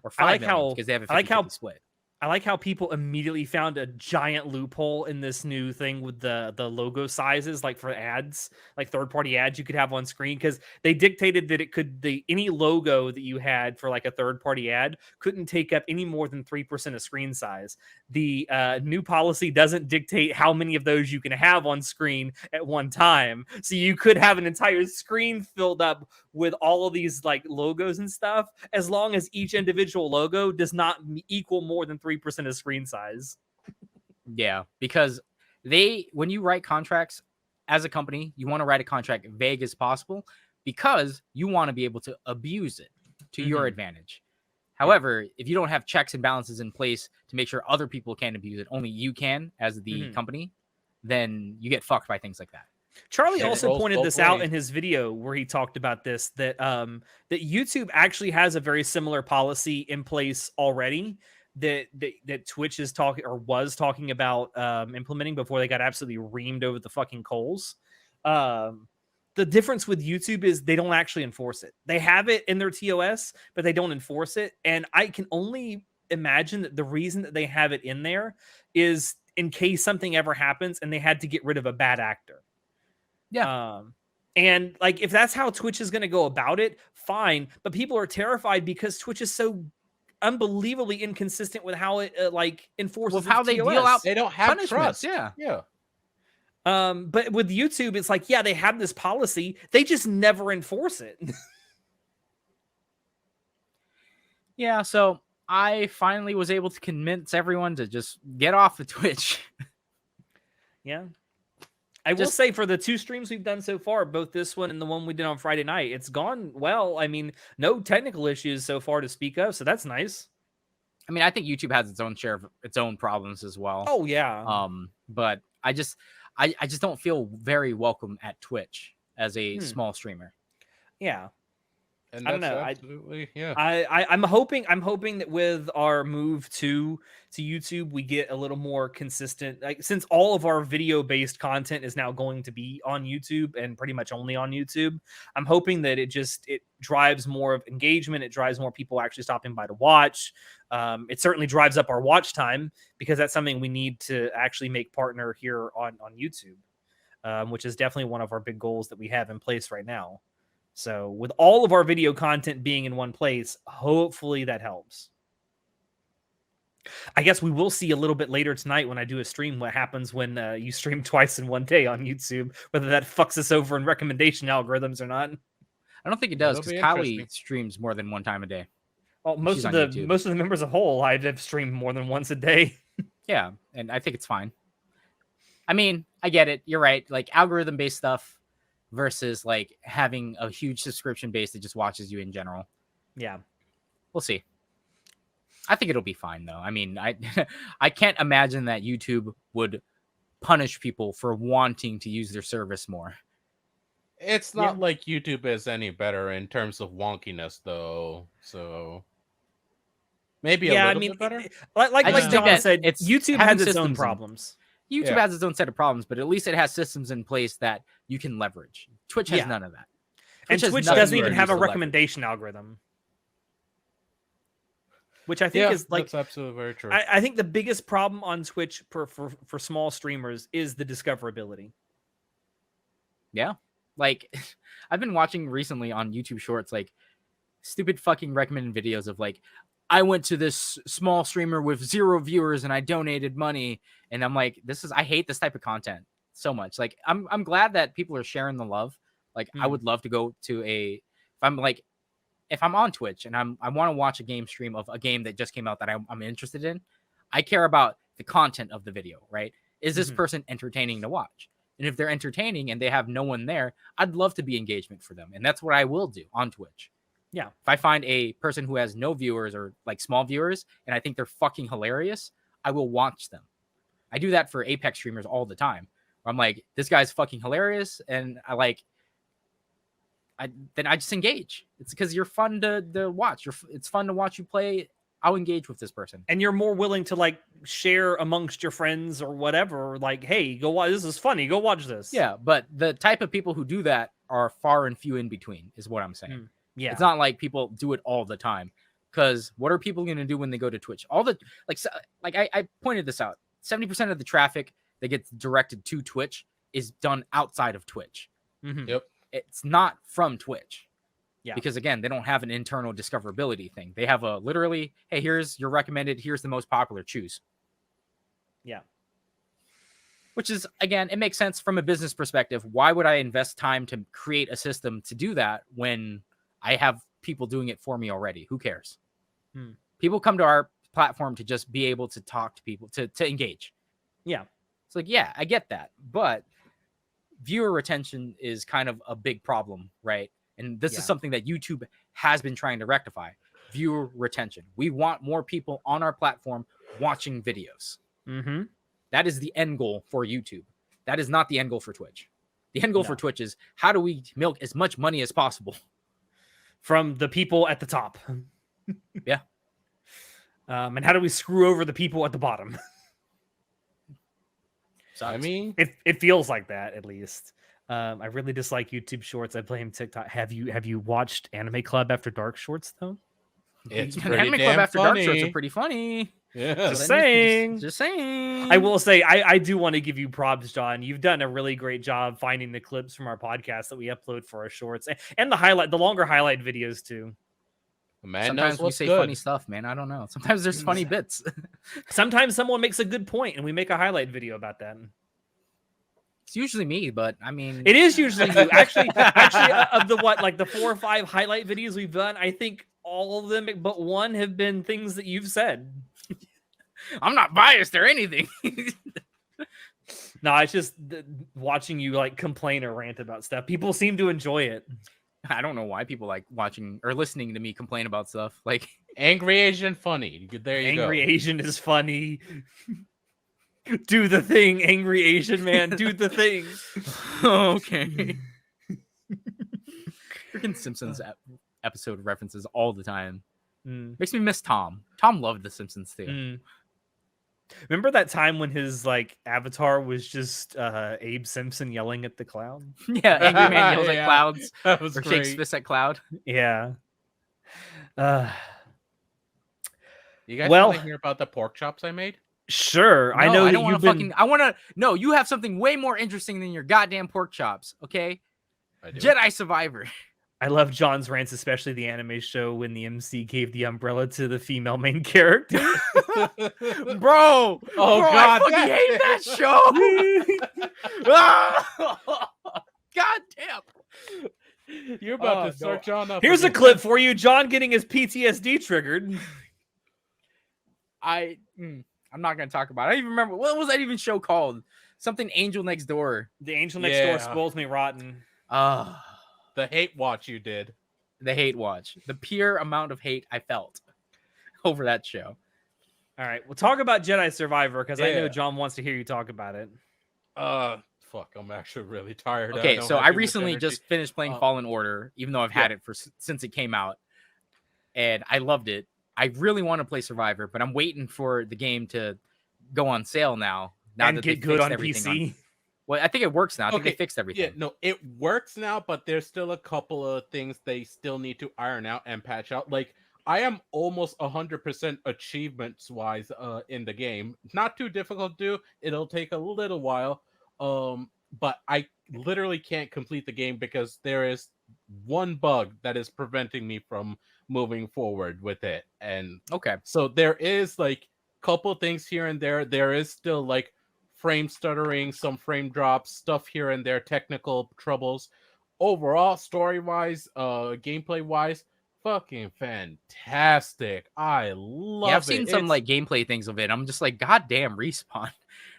or 5 million, because they have a 50-50 split. I like how people immediately found a giant loophole in this new thing with the logo sizes, like for ads, like third-party ads you could have on screen, because they dictated that it could any logo that you had for like a third-party ad couldn't take up any more than 3% of screen size. The new policy doesn't dictate how many of those you can have on screen at one time, so you could have an entire screen filled up with all of these like logos and stuff, as long as each individual logo does not equal more than 3% of screen size. Yeah, because when you write contracts as a company, you want to write a contract vague as possible because you want to be able to abuse it to your advantage. However, if you don't have checks and balances in place to make sure other people can't abuse it, only you can as the company, then you get fucked by things like that. Charlie also pointed this out in his video where he talked about this, that that YouTube actually has a very similar policy in place already that Twitch is talking or was talking about implementing before they got absolutely reamed over the fucking coals. The difference with YouTube is they don't actually enforce it. They have it in their TOS, but they don't enforce it. And I can only imagine that the reason that they have it in there is in case something ever happens and they had to get rid of a bad actor. Yeah. And like, if that's how Twitch is going to go about it, fine. But people are terrified because Twitch is so unbelievably inconsistent with how it enforces with how they TOS. deal out. They don't have punishments. trust. Yeah. But with YouTube, it's like, yeah, they have this policy. They just never enforce it. Yeah. So I finally was able to convince everyone to just get off of Twitch. Yeah. I will say for the 2 streams we've done so far, both this one and the one we did on Friday night, it's gone well. I mean, no technical issues so far to speak of, so that's nice. I mean, I think YouTube has its own share of its own problems as well. Oh yeah. But I just don't feel very welcome at Twitch as a small streamer. Yeah. And I don't know. Absolutely, yeah. I'm hoping that with our move to YouTube, we get a little more consistent. Like, since all of our video based content is now going to be on YouTube and pretty much only on YouTube, I'm hoping that it drives more of engagement. It drives more people actually stopping by to watch. It certainly drives up our watch time because that's something we need to actually make partner here on YouTube, which is definitely one of our big goals that we have in place right now. So with all of our video content being in one place, hopefully that helps. I guess we will see a little bit later tonight when I do a stream what happens when you stream twice in one day on YouTube, whether that fucks us over in recommendation algorithms or not. I don't think it does, because Kylie streams more than one time a day. Well, most of the members of whole I have streamed more than once a day. Yeah, and I think it's fine. I mean, I get it. You're right. Like, algorithm-based stuff versus like having a huge subscription base that just watches you in general. Yeah. We'll see. I think it'll be fine though. I mean, I can't imagine that YouTube would punish people for wanting to use their service more. It's not like YouTube is any better in terms of wonkiness though. So maybe a little bit better. Like John said, YouTube has its own problems. YouTube has its own set of problems, but at least it has systems in place that you can leverage. Twitch has none of that. Twitch doesn't even have a recommendation algorithm. Which I think is like... That's absolutely very true. I think the biggest problem on Twitch for small streamers is the discoverability. Yeah. Like, I've been watching recently on YouTube Shorts, like, stupid fucking recommended videos of, like, I went to this small streamer with 0 viewers and I donated money. And I'm like, I hate this type of content so much. Like, I'm glad that people are sharing the love. Like, I would love to go to if I'm on Twitch and I want to watch a game stream of a game that just came out that I'm interested in, I care about the content of the video, right? Is this person entertaining to watch? And if they're entertaining and they have no one there, I'd love to be engagement for them. And that's what I will do on Twitch. Yeah. If I find a person who has no viewers or like small viewers and I think they're fucking hilarious, I will watch them. I do that for Apex streamers all the time. Where I'm like, this guy's fucking hilarious. And then I just engage. It's because you're fun to watch. It's fun to watch you play. I'll engage with this person. And you're more willing to like share amongst your friends or whatever. Like, hey, go watch. This is funny. Go watch this. Yeah. But the type of people who do that are far and few in between is what I'm saying. Yeah. It's not like people do it all the time. Because what are people going to do when they go to Twitch? I pointed this out. 70% of the traffic that gets directed to Twitch is done outside of Twitch. Yep. It's not from Twitch. Yeah. Because again, they don't have an internal discoverability thing. They have a literally, hey, here's your recommended, here's the most popular, choose. Yeah. Which is, again, it makes sense from a business perspective. Why would I invest time to create a system to do that when I have people doing it for me already? Who cares? People come to our platform to just be able to talk to people, to engage. Yeah. It's like, yeah, I get that. But viewer retention is kind of a big problem, right? And this is something that YouTube has been trying to rectify. Viewer retention. We want more people on our platform watching videos. Mm-hmm. That is the end goal for YouTube. That is not the end goal for Twitch. The end goal for Twitch is how do we milk as much money as possible from the people at the top. Yeah. And how do we screw over the people at the bottom? I mean, it feels like that, at least. I really dislike YouTube Shorts. I blame TikTok. Have you watched Anime Club After Dark Shorts though? It's Anime pretty Club damn After Dark funny. Shorts are pretty funny. Yeah. Just saying. Just saying. I will say, I do want to give you props, John. You've done a really great job finding the clips from our podcast that we upload for our shorts, and the longer highlight videos too. Man, sometimes we say funny stuff, man. I don't know. Sometimes there's funny bits. Sometimes someone makes a good point, and we make a highlight video about that. It's usually me, but I mean, it is usually you. Actually, of the 4 or 5 highlight videos we've done, I think all of them but one have been things that you've said. I'm not biased or anything. No, it's just watching you like complain or rant about stuff. People seem to enjoy it. I don't know why people like watching or listening to me complain about stuff. Like Angry Asian funny. There you go. Angry Asian is funny. Do the thing, Angry Asian man. Do the thing. Okay. Freaking Simpsons episode references all the time. Makes me miss Tom. Tom loved The Simpsons too. Remember that time when his like avatar was just Abe Simpson yelling at the cloud? Yeah, Angry Man yells at clouds. That was or great. shakes fist at cloud. Yeah. You guys want to hear about the pork chops I made? Sure. No, I know I don't you've want to I want to. No, you have something way more interesting than your goddamn pork chops. Okay. I do. Jedi Survivor. I love John's rants, especially the anime show when the MC gave the umbrella to the female main character. Bro, God, I fucking hate that show. God damn. You're about to start John up. Here's a clip for you, John getting his PTSD triggered. I'm not gonna talk about it. I don't even remember what was that even show called? Something Angel Next Door. The Angel Next Door spoils me rotten. The hate watch you did. The hate watch. The pure amount of hate I felt over that show. All right, we'll talk about Jedi Survivor because I know John wants to hear you talk about it. Fuck, I'm actually really tired. Okay, so I recently just finished playing Fallen Order, even though I've had it since it came out, and I loved it. I really want to play Survivor, but I'm waiting for the game to go on sale now. And that get good on PC. Well, I think it works now. I think they fixed everything. Yeah, no, it works now, but there's still a couple of things they still need to iron out and patch out. Like, I am almost 100% achievements-wise in the game. Not too difficult to do. It'll take a little while. But I literally can't complete the game because there is one bug that is preventing me from moving forward with it. And so there is like a couple things here and there. There is still like frame stuttering, some frame drops, stuff here and there, technical troubles. Overall, story-wise, gameplay-wise, fucking fantastic. I love it. I've seen some like gameplay things of it. I'm just like, goddamn, Respawn.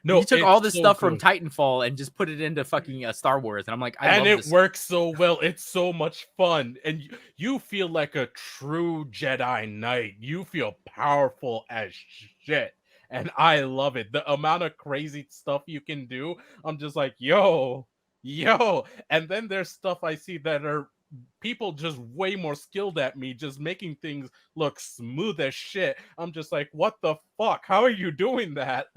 No, you took all this stuff from Titanfall and just put it into fucking Star Wars, and I'm like, I love this. And it works so well. It's so much fun, and you feel like a true Jedi Knight. You feel powerful as shit, and I love it. The amount of crazy stuff you can do, I'm just like, yo. And then there's stuff I see that are people just way more skilled at me, just making things look smooth as shit. I'm just like, what the fuck? How are you doing that?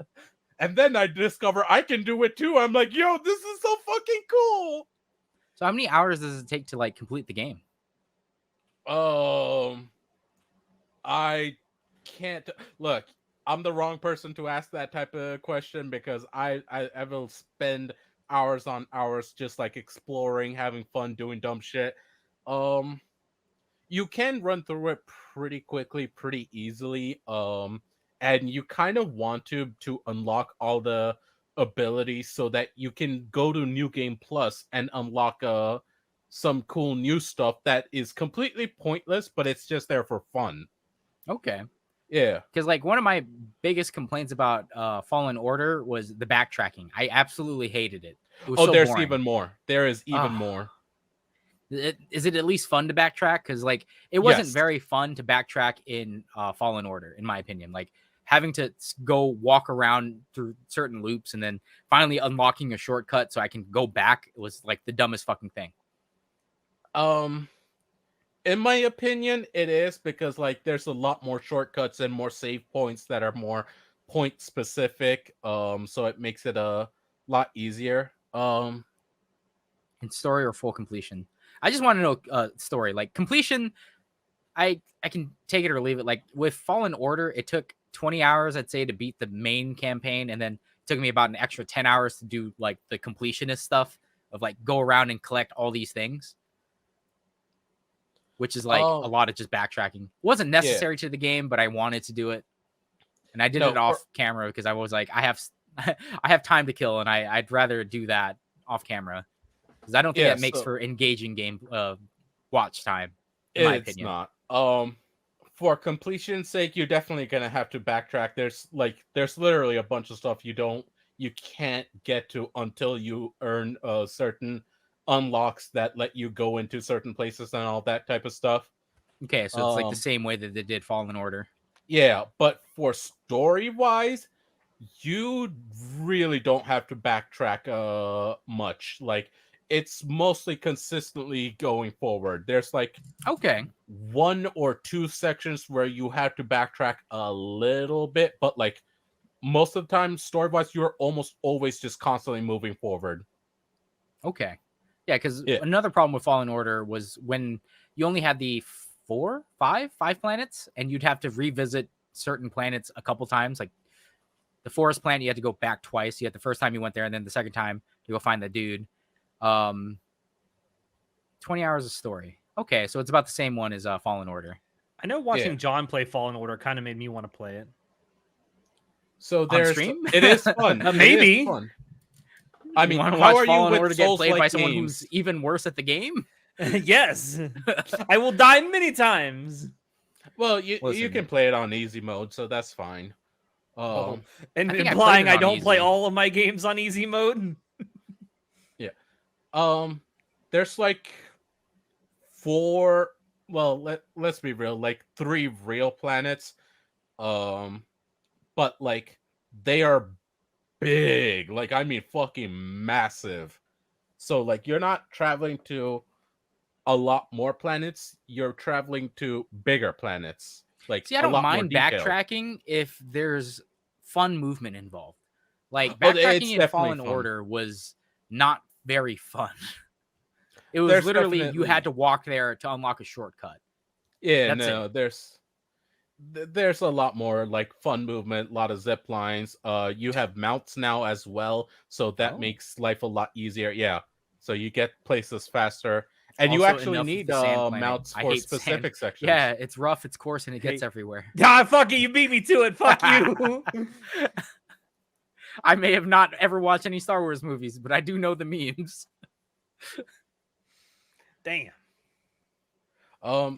And then I discover I can do it too. I'm like, yo, this is so fucking cool. So how many hours does it take to like complete the game? I can't look. I'm the wrong person to ask that type of question because I will spend hours on hours just like exploring, having fun, doing dumb shit. You can run through it pretty quickly, pretty easily. And you kind of want to unlock all the abilities so that you can go to New Game Plus and unlock some cool new stuff that is completely pointless, but it's just there for fun. Okay. Yeah. Because like one of my biggest complaints about Fallen Order was the backtracking. I absolutely hated it. It was so there's boring. even more. There is even more. Is it at least fun to backtrack? Because like it wasn't Yes. very fun to backtrack in Fallen Order, in my opinion. Like having to go walk around through certain loops and then finally unlocking a shortcut so I can go back was like the dumbest fucking thing. In my opinion, it is, because like there's a lot more shortcuts and more save points that are more point specific. So it makes it a lot easier. In story or full completion, I just want to know story. Like completion, I can take it or leave it. Like with Fallen Order, it took 20 hours, I'd say, to beat the main campaign, and then it took me about an extra 10 hours to do like the completionist stuff of like go around and collect all these things, which is like a lot of just backtracking. It wasn't necessary to the game, but I wanted to do it, and I did it off camera because I was like, I have time to kill, and I'd rather do that off camera because I don't think that makes for engaging game watch time. In my opinion, it's not. For completion's sake, you're definitely gonna have to backtrack. There's literally a bunch of stuff you can't get to until you earn certain unlocks that let you go into certain places and all that type of stuff. Okay, so it's like the same way that they did Fallen Order. Yeah, but for story wise, you really don't have to backtrack much. Like it's mostly consistently going forward. There's like one or two sections where you have to backtrack a little bit, but like most of the time, story wise, you're almost always just constantly moving forward. Okay. Yeah, because another problem with Fallen Order was when you only had the five planets, and you'd have to revisit certain planets a couple times. Like the forest planet, you had to go back twice. You had the first time you went there, and then the second time to go find the dude. 20 hours of story. Okay, so it's about the same one as Fallen Order. I know watching John play Fallen Order kind of made me want to play it. So there's it is fun. Maybe. It is fun. I mean, want to how watch are Fallen you Order with get played by Souls-like someone games? who's even worse at the game? Yes, I will die many times. Well, you can play it on easy mode, so that's fine. And implying I don't play all of my games on easy mode. Yeah. There's like 4. Well, let's be real. Like 3 real planets. But like they are big. Like I mean, fucking massive. So like you're not traveling to a lot more planets, you're traveling to bigger planets. Like, see, I don't mind backtracking if there's fun movement involved. Like backtracking in Fallen Order was not very fun. It was literally you had to walk there to unlock a shortcut. Yeah, there's a lot more like fun movement, a lot of zip lines. You have mounts now as well, so that makes life a lot easier. Yeah, so you get places faster. And also, you actually need mounts for specific sections. Yeah, it's rough, it's coarse, and it gets everywhere. Ah, fuck it, you beat me to it. Fuck you. I may have not ever watched any Star Wars movies, but I do know the memes. Damn.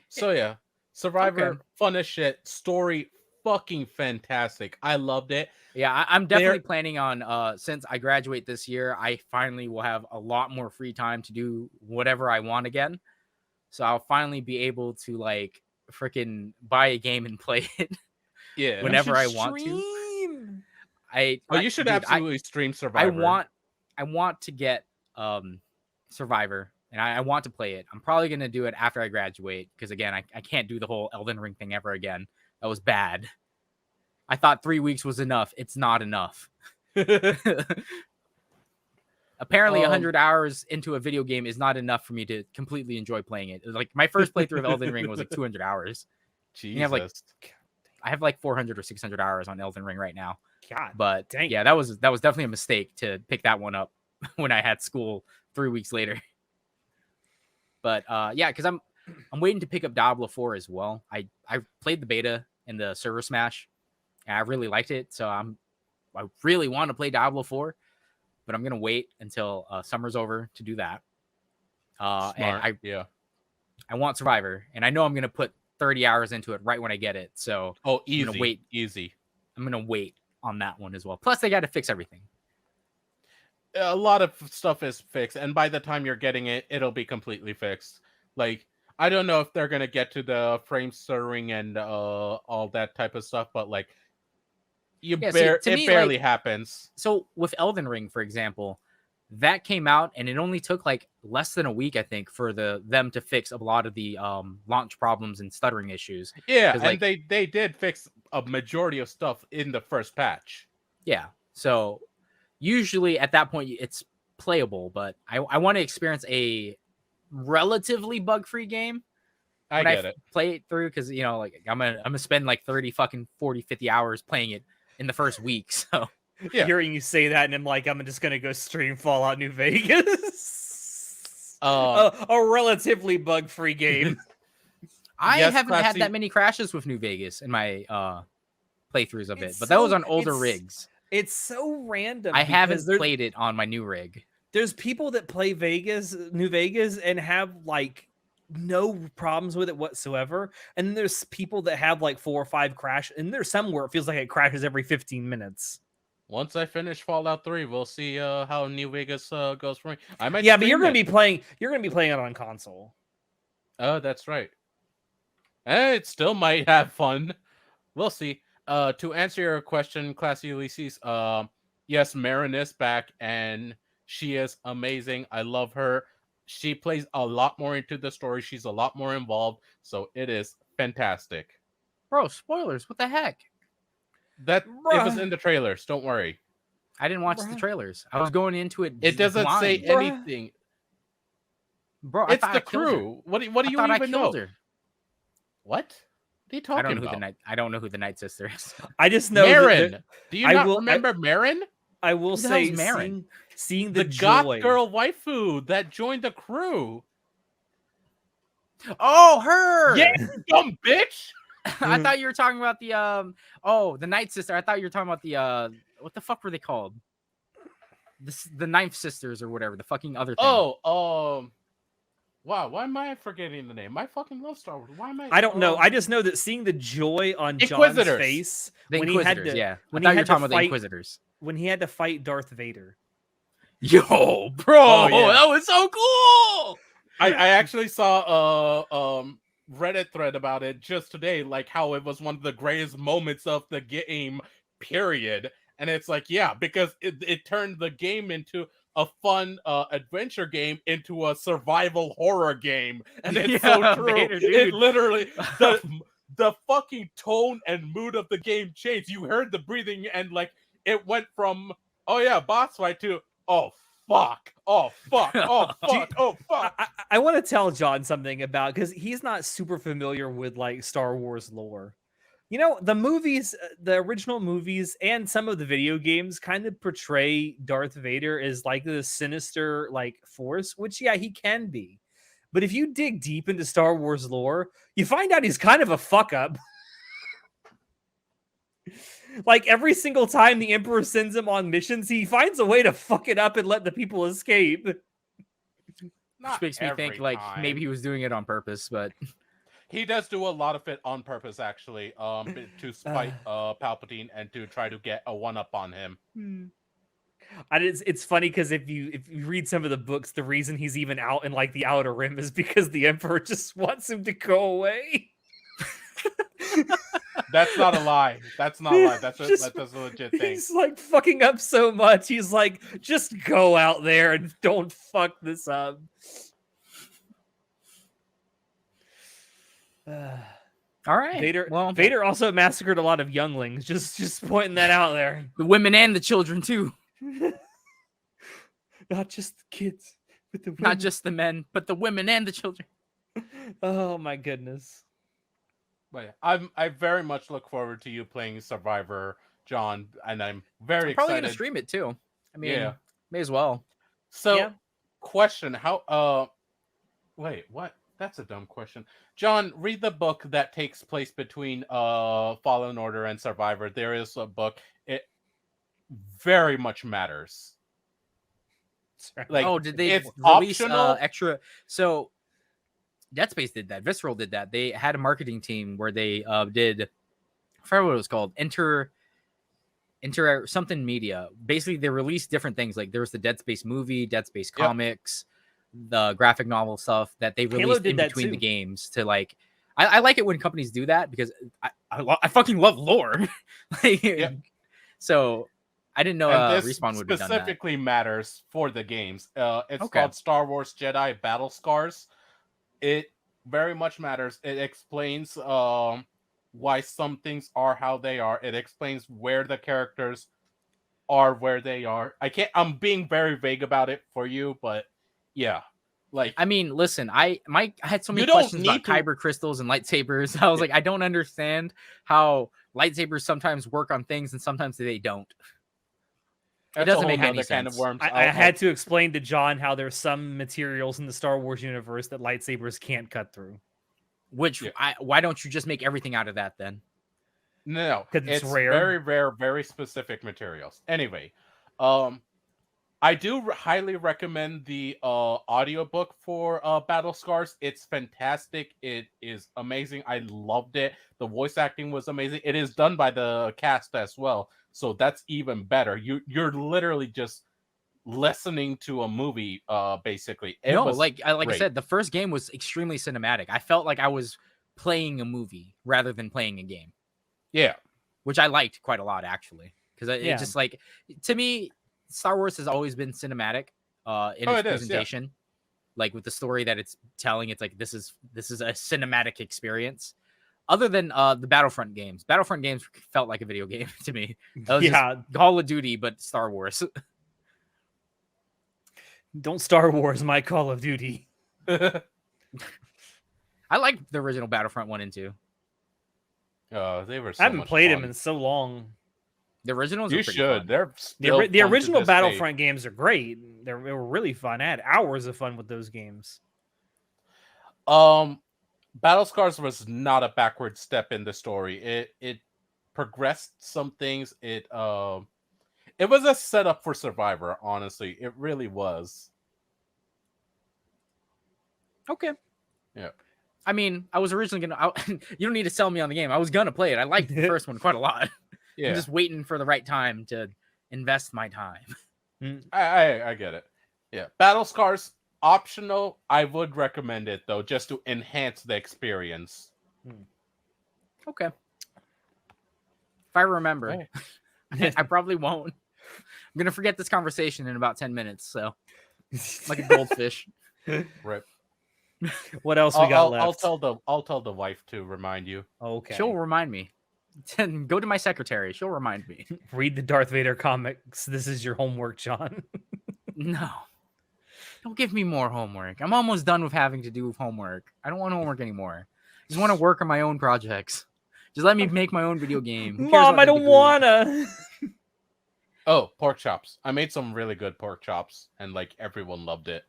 So yeah, Survivor, fun as shit. Story, fucking fantastic. I loved it. Yeah, I'm definitely planning on, since I graduate this year, I finally will have a lot more free time to do whatever I want again. So I'll finally be able to like freaking buy a game and play it. Yeah, whenever I want to. You should absolutely stream Survivor. I want to get Survivor, and I want to play it. I'm probably gonna do it after I graduate because again, I can't do the whole Elden Ring thing ever again. That was bad. I thought 3 weeks was enough. It's not enough. Apparently, 100 hours into a video game is not enough for me to completely enjoy playing it. Like my first playthrough of Elden Ring was like 200 hours. Jesus. I have like 400 or 600 hours on Elden Ring right now. God, but dang. Yeah, that was definitely a mistake to pick that one up when I had school 3 weeks later. But yeah, because I'm waiting to pick up Diablo 4 as well. I played the beta and the server smash, and I really liked it. So I really want to play Diablo 4, but I'm gonna wait until summer's over to do that. And I want Survivor, and I know I'm gonna put 30 hours into it right when I get it. So easy. I'm gonna wait. Easy. I'm gonna wait on that one as well. Plus, they got to fix everything. A lot of stuff is fixed, and by the time you're getting it, it'll be completely fixed. Like, I don't know if they're gonna get to the frame stuttering and all that type of stuff, but like, it barely happens. So with Elden Ring, for example, that came out and it only took like less than a week, I think, for them to fix a lot of the launch problems and stuttering issues. Yeah, and like, they did fix a majority of stuff in the first patch. Yeah, so usually at that point it's playable, but I want to experience a relatively bug-free game. I get it. Play it through because like I'm gonna spend like 30 fucking 40 50 hours playing it in the first week. So yeah, hearing you say that, and I'm like, I'm just gonna go stream Fallout New Vegas. A relatively bug-free game. I haven't had that many crashes with New Vegas in my playthroughs of it, but that was on older rigs. It's so random. I haven't played it on my new rig. There's people that play New Vegas, and have like no problems with it whatsoever, and then there's people that have like 4 or 5 crash, and there's some where it feels like it crashes every 15 minutes. Once I finish Fallout 3, we'll see how New Vegas goes for me. I might. Yeah, but you're gonna be playing it on console. Oh, that's right. It still might have fun. We'll see. To answer your question, Classy Ulysses, yes, Marin is back, and she is amazing. I love her. She plays a lot more into the story. She's a lot more involved, so it is fantastic. Bro, spoilers! What the heck? It was in the trailers. Don't worry. I didn't watch the trailers. I was going into it. It doesn't say anything. Bro, it's the crew. What do you even know? Her. What? What are you talking about? I don't know who the Night Sister is. I just know Marin. Do you not remember Marin? I will say Marin. Seeing the goth girl waifu that joined the crew. Oh, her! Yeah, you dumb bitch. I thought you were talking about the Night Sister. I thought you were talking about the what the fuck were they called? The Ninth Sisters or whatever. The fucking other thing. Oh, wow, why am I forgetting the name? I fucking love Star Wars. Why am I? I don't know. I just know that seeing the joy on John's face when he had to, when he had to fight the Inquisitors, when he had to fight Darth Vader. Yo, bro, that was so cool. I actually saw Reddit thread about it just today, like how it was one of the greatest moments of the game, period. And it's like, yeah, because it turned the game into a fun adventure game into a survival horror game. And it's so true. Vader, it literally, the fucking tone and mood of the game changed. You heard the breathing and like it went from, oh yeah, boss fight to, oh fuck, oh fuck, oh fuck, oh fuck. I want to tell John something about, because he's not super familiar with like Star Wars lore. You know, the movies, the original movies, and some of the video games kind of portray Darth Vader as like the sinister like force, which yeah, he can be. But if you dig deep into Star Wars lore, you find out he's kind of a fuck up. Like every single time the Emperor sends him on missions, he finds a way to fuck it up and let the people escape. Which makes me think like maybe he was doing it on purpose, but he does do a lot of it on purpose, actually, to spite Palpatine and to try to get a one-up on him. It's funny because if you read some of the books, the reason he's even out in like the Outer Rim is because the Emperor just wants him to go away. That's not a lie. That's not a lie. That's a legit thing. He's like fucking up so much. He's like, just go out there and don't fuck this up. All right. Vader also massacred a lot of younglings. Just pointing that out there. The women and the children too. Not just the kids, but the women. Not just the men, but the women and the children. Oh my goodness. But yeah, I very much look forward to you playing Survivor, John, and I'm very excited. Probably gonna stream it too. I mean, may as well. So, question: how? Wait, what? That's a dumb question. John, read the book that takes place between Fallen Order and Survivor. There is a book. It very much matters. Like, did they release extra? So Dead Space did that. Visceral did that. They had a marketing team where they did, I forget what it was called, Enter something media. Basically, they released different things. Like there was the Dead Space movie, Dead Space comics, the graphic novel stuff that they released in between the games to like. I like it when companies do that because I fucking love lore. Like, so I didn't know Respawn would have done that. Specifically matters for the games. It's called Star Wars Jedi Battle Scars. It very much matters. It explains why some things are how they are. It explains where the characters are where they are. I'm being very vague about it for you, but yeah. Like, I mean, listen, I had so many questions about kyber crystals and lightsabers. I was like, I don't understand how lightsabers sometimes work on things and sometimes they don't. It doesn't make any sense. Kind of worms. I had to explain to John how there's some materials in the Star Wars universe that lightsabers can't cut through. Which why don't you just make everything out of that then? No, because it's rare. Very rare, very specific materials. Anyway, I do highly recommend the audiobook for Battle Scars. It's fantastic. It is amazing. I loved it. The voice acting was amazing. It is done by the cast as well, so that's even better. You're literally just listening to a movie, basically. Like I said, the first game was extremely cinematic. I felt like I was playing a movie rather than playing a game. Yeah, which I liked quite a lot actually, because it just like to me. Star Wars has always been cinematic in its presentation. Like with the story that it's telling, it's like this is a cinematic experience. Other than the Battlefront games felt like a video game to me. That was just Call of Duty, but Star Wars. Don't Star Wars my Call of Duty. I like the original Battlefront 1 and 2. They were. I haven't played them in so long. The originals you are pretty should. Fun. They're the original Battlefront games are great. They were really fun. I had hours of fun with those games. Battle Scars was not a backward step in the story. It progressed some things. It was a setup for Survivor, honestly. It really was. Okay. Yeah. I mean, I was originally gonna you don't need to sell me on the game. I was gonna play it. I liked the first one quite a lot. Yeah. I'm just waiting for the right time to invest my time. I get it. Yeah. Battle Scars, optional. I would recommend it, though, just to enhance the experience. Okay. If I remember. I probably won't. I'm going to forget this conversation in about 10 minutes, so. Like a goldfish. Right. What else we got left? I'll tell the wife to remind you. Okay. She'll remind me. Go to my secretary. She'll remind me. Read the Darth Vader comics. This is your homework, John. No. Don't give me more homework. I'm almost done with having to do homework. I don't want homework anymore. I just want to work on my own projects. Just let me make my own video game. Mom, I don't wanna. Oh, pork chops. I made some really good pork chops, and like everyone loved it.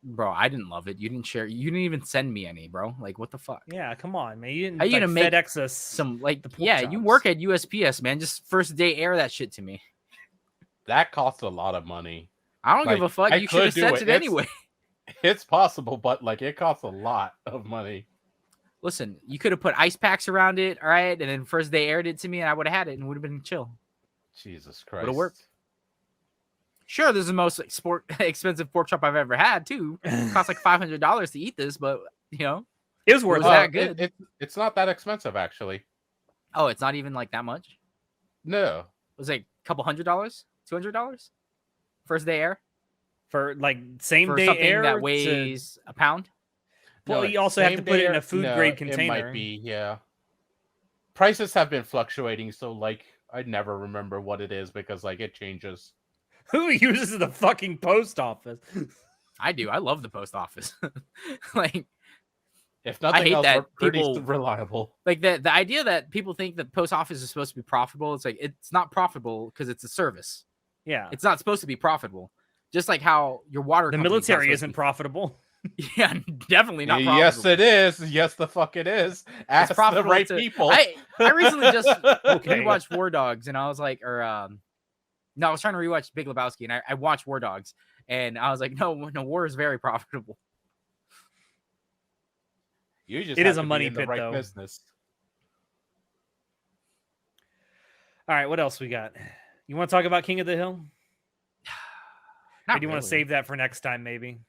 Bro, I didn't love it. You didn't share. You didn't even send me any, bro. Like, what the fuck? Yeah, come on, man. You didn't. How you gonna make FedEx us some like the pork yeah? chops? You work at USPS, man. Just first day air that shit to me. That costs a lot of money. I don't give a fuck. You should have sent it anyway. It's possible, but like it costs a lot of money. Listen, you could have put ice packs around it, all right, and then first day aired it to me, and I would have had it, and would have been chill. Jesus Christ, would have worked. Sure, this is the most expensive pork chop I've ever had, too. It costs like $500 to eat this, but, you know. It was worth that good. It's not that expensive, actually. Oh, it's not even like that much? No. It was like a couple $100? $200? First day air? For like same day something air that weighs a pound? Well, you also have to put it in a food grade container. It might be, yeah. Prices have been fluctuating, so like I never remember what it is because like it changes. Who uses the fucking post office? I do. I love the post office. Like, if nothing else, we're pretty reliable. Like the idea that people think that post office is supposed to be profitable, it's like it's not profitable because it's a service. Yeah, it's not supposed to be profitable. Just like how your water. The military isn't profitable. Yeah, definitely not profitable. Yes, it is. Yes, the fuck it is. Ask the right people. I recently just rewatched War Dogs, and I was like, no, I was trying to rewatch Big Lebowski, and I watched War Dogs, and I was like, no, war is very profitable. You just It have is a to be money in the pit, right though. business. All right, what else we got? You want to talk about King of the Hill? Or do you want to save that for next time, maybe?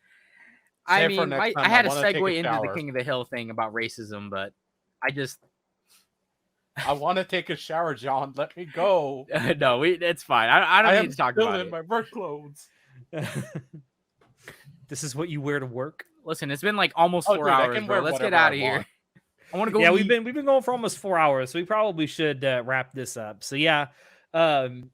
I Save for mean, next I time. had a wanna take segue into the shower. King of the Hill thing about racism, but I want to take a shower, John. Let me go. no, it's fine. I don't I need am to talk still about in it. my work clothes. This is what you wear to work. Listen, it's been like almost 4 dude, I hours, can bro. wear Let's get whatever out I of here. want. I want to go. Yeah, eat. we've been going for almost 4 hours, so we probably should wrap this up. So yeah, thank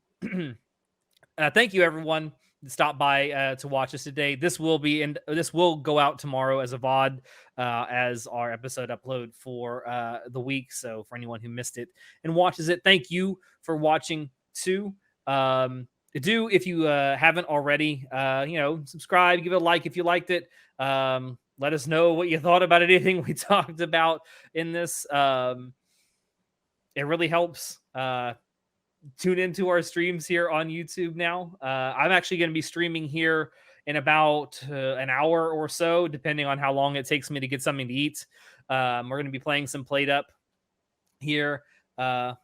you everyone that stopped by to watch us today. This will go out tomorrow as a VOD as our episode upload for the week. So for anyone who missed it and watches it, thank you for watching too. If you haven't already, subscribe, give it a like if you liked it. Let us know what you thought about anything we talked about in this. It really helps. Tune into our streams here on YouTube now. I'm actually going to be streaming here in about an hour or so, depending on how long it takes me to get something to eat. We're going to be playing some Played Up here. Yeah,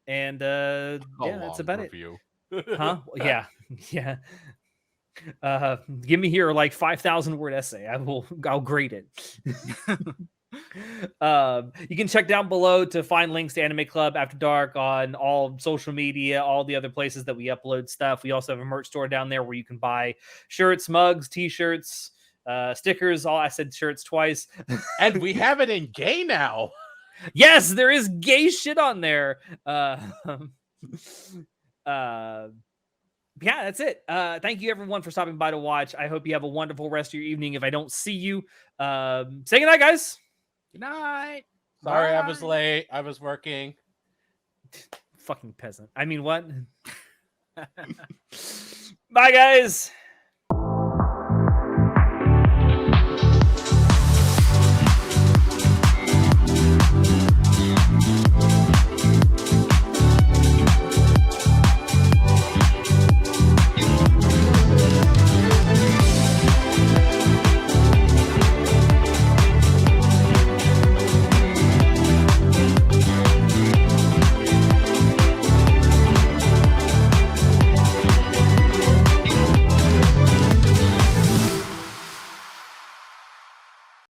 that's about review. it. Huh? Yeah. Yeah. Give me here like 5,000 word essay. I'll grade it. You can check down below to find links to Anime Club After Dark on all social media, all the other places that we upload stuff. We also have a merch store down there where you can buy shirts, mugs, t-shirts, stickers. I said shirts twice. And we have it in gay now. Yes, there is gay shit on there. Yeah, that's it. Thank you everyone for stopping by to watch. I hope you have a wonderful rest of your evening. If I don't see you, say goodnight, guys. Good night. Sorry, Bye. I was late. I was working. Fucking peasant. I mean, what? Bye, guys.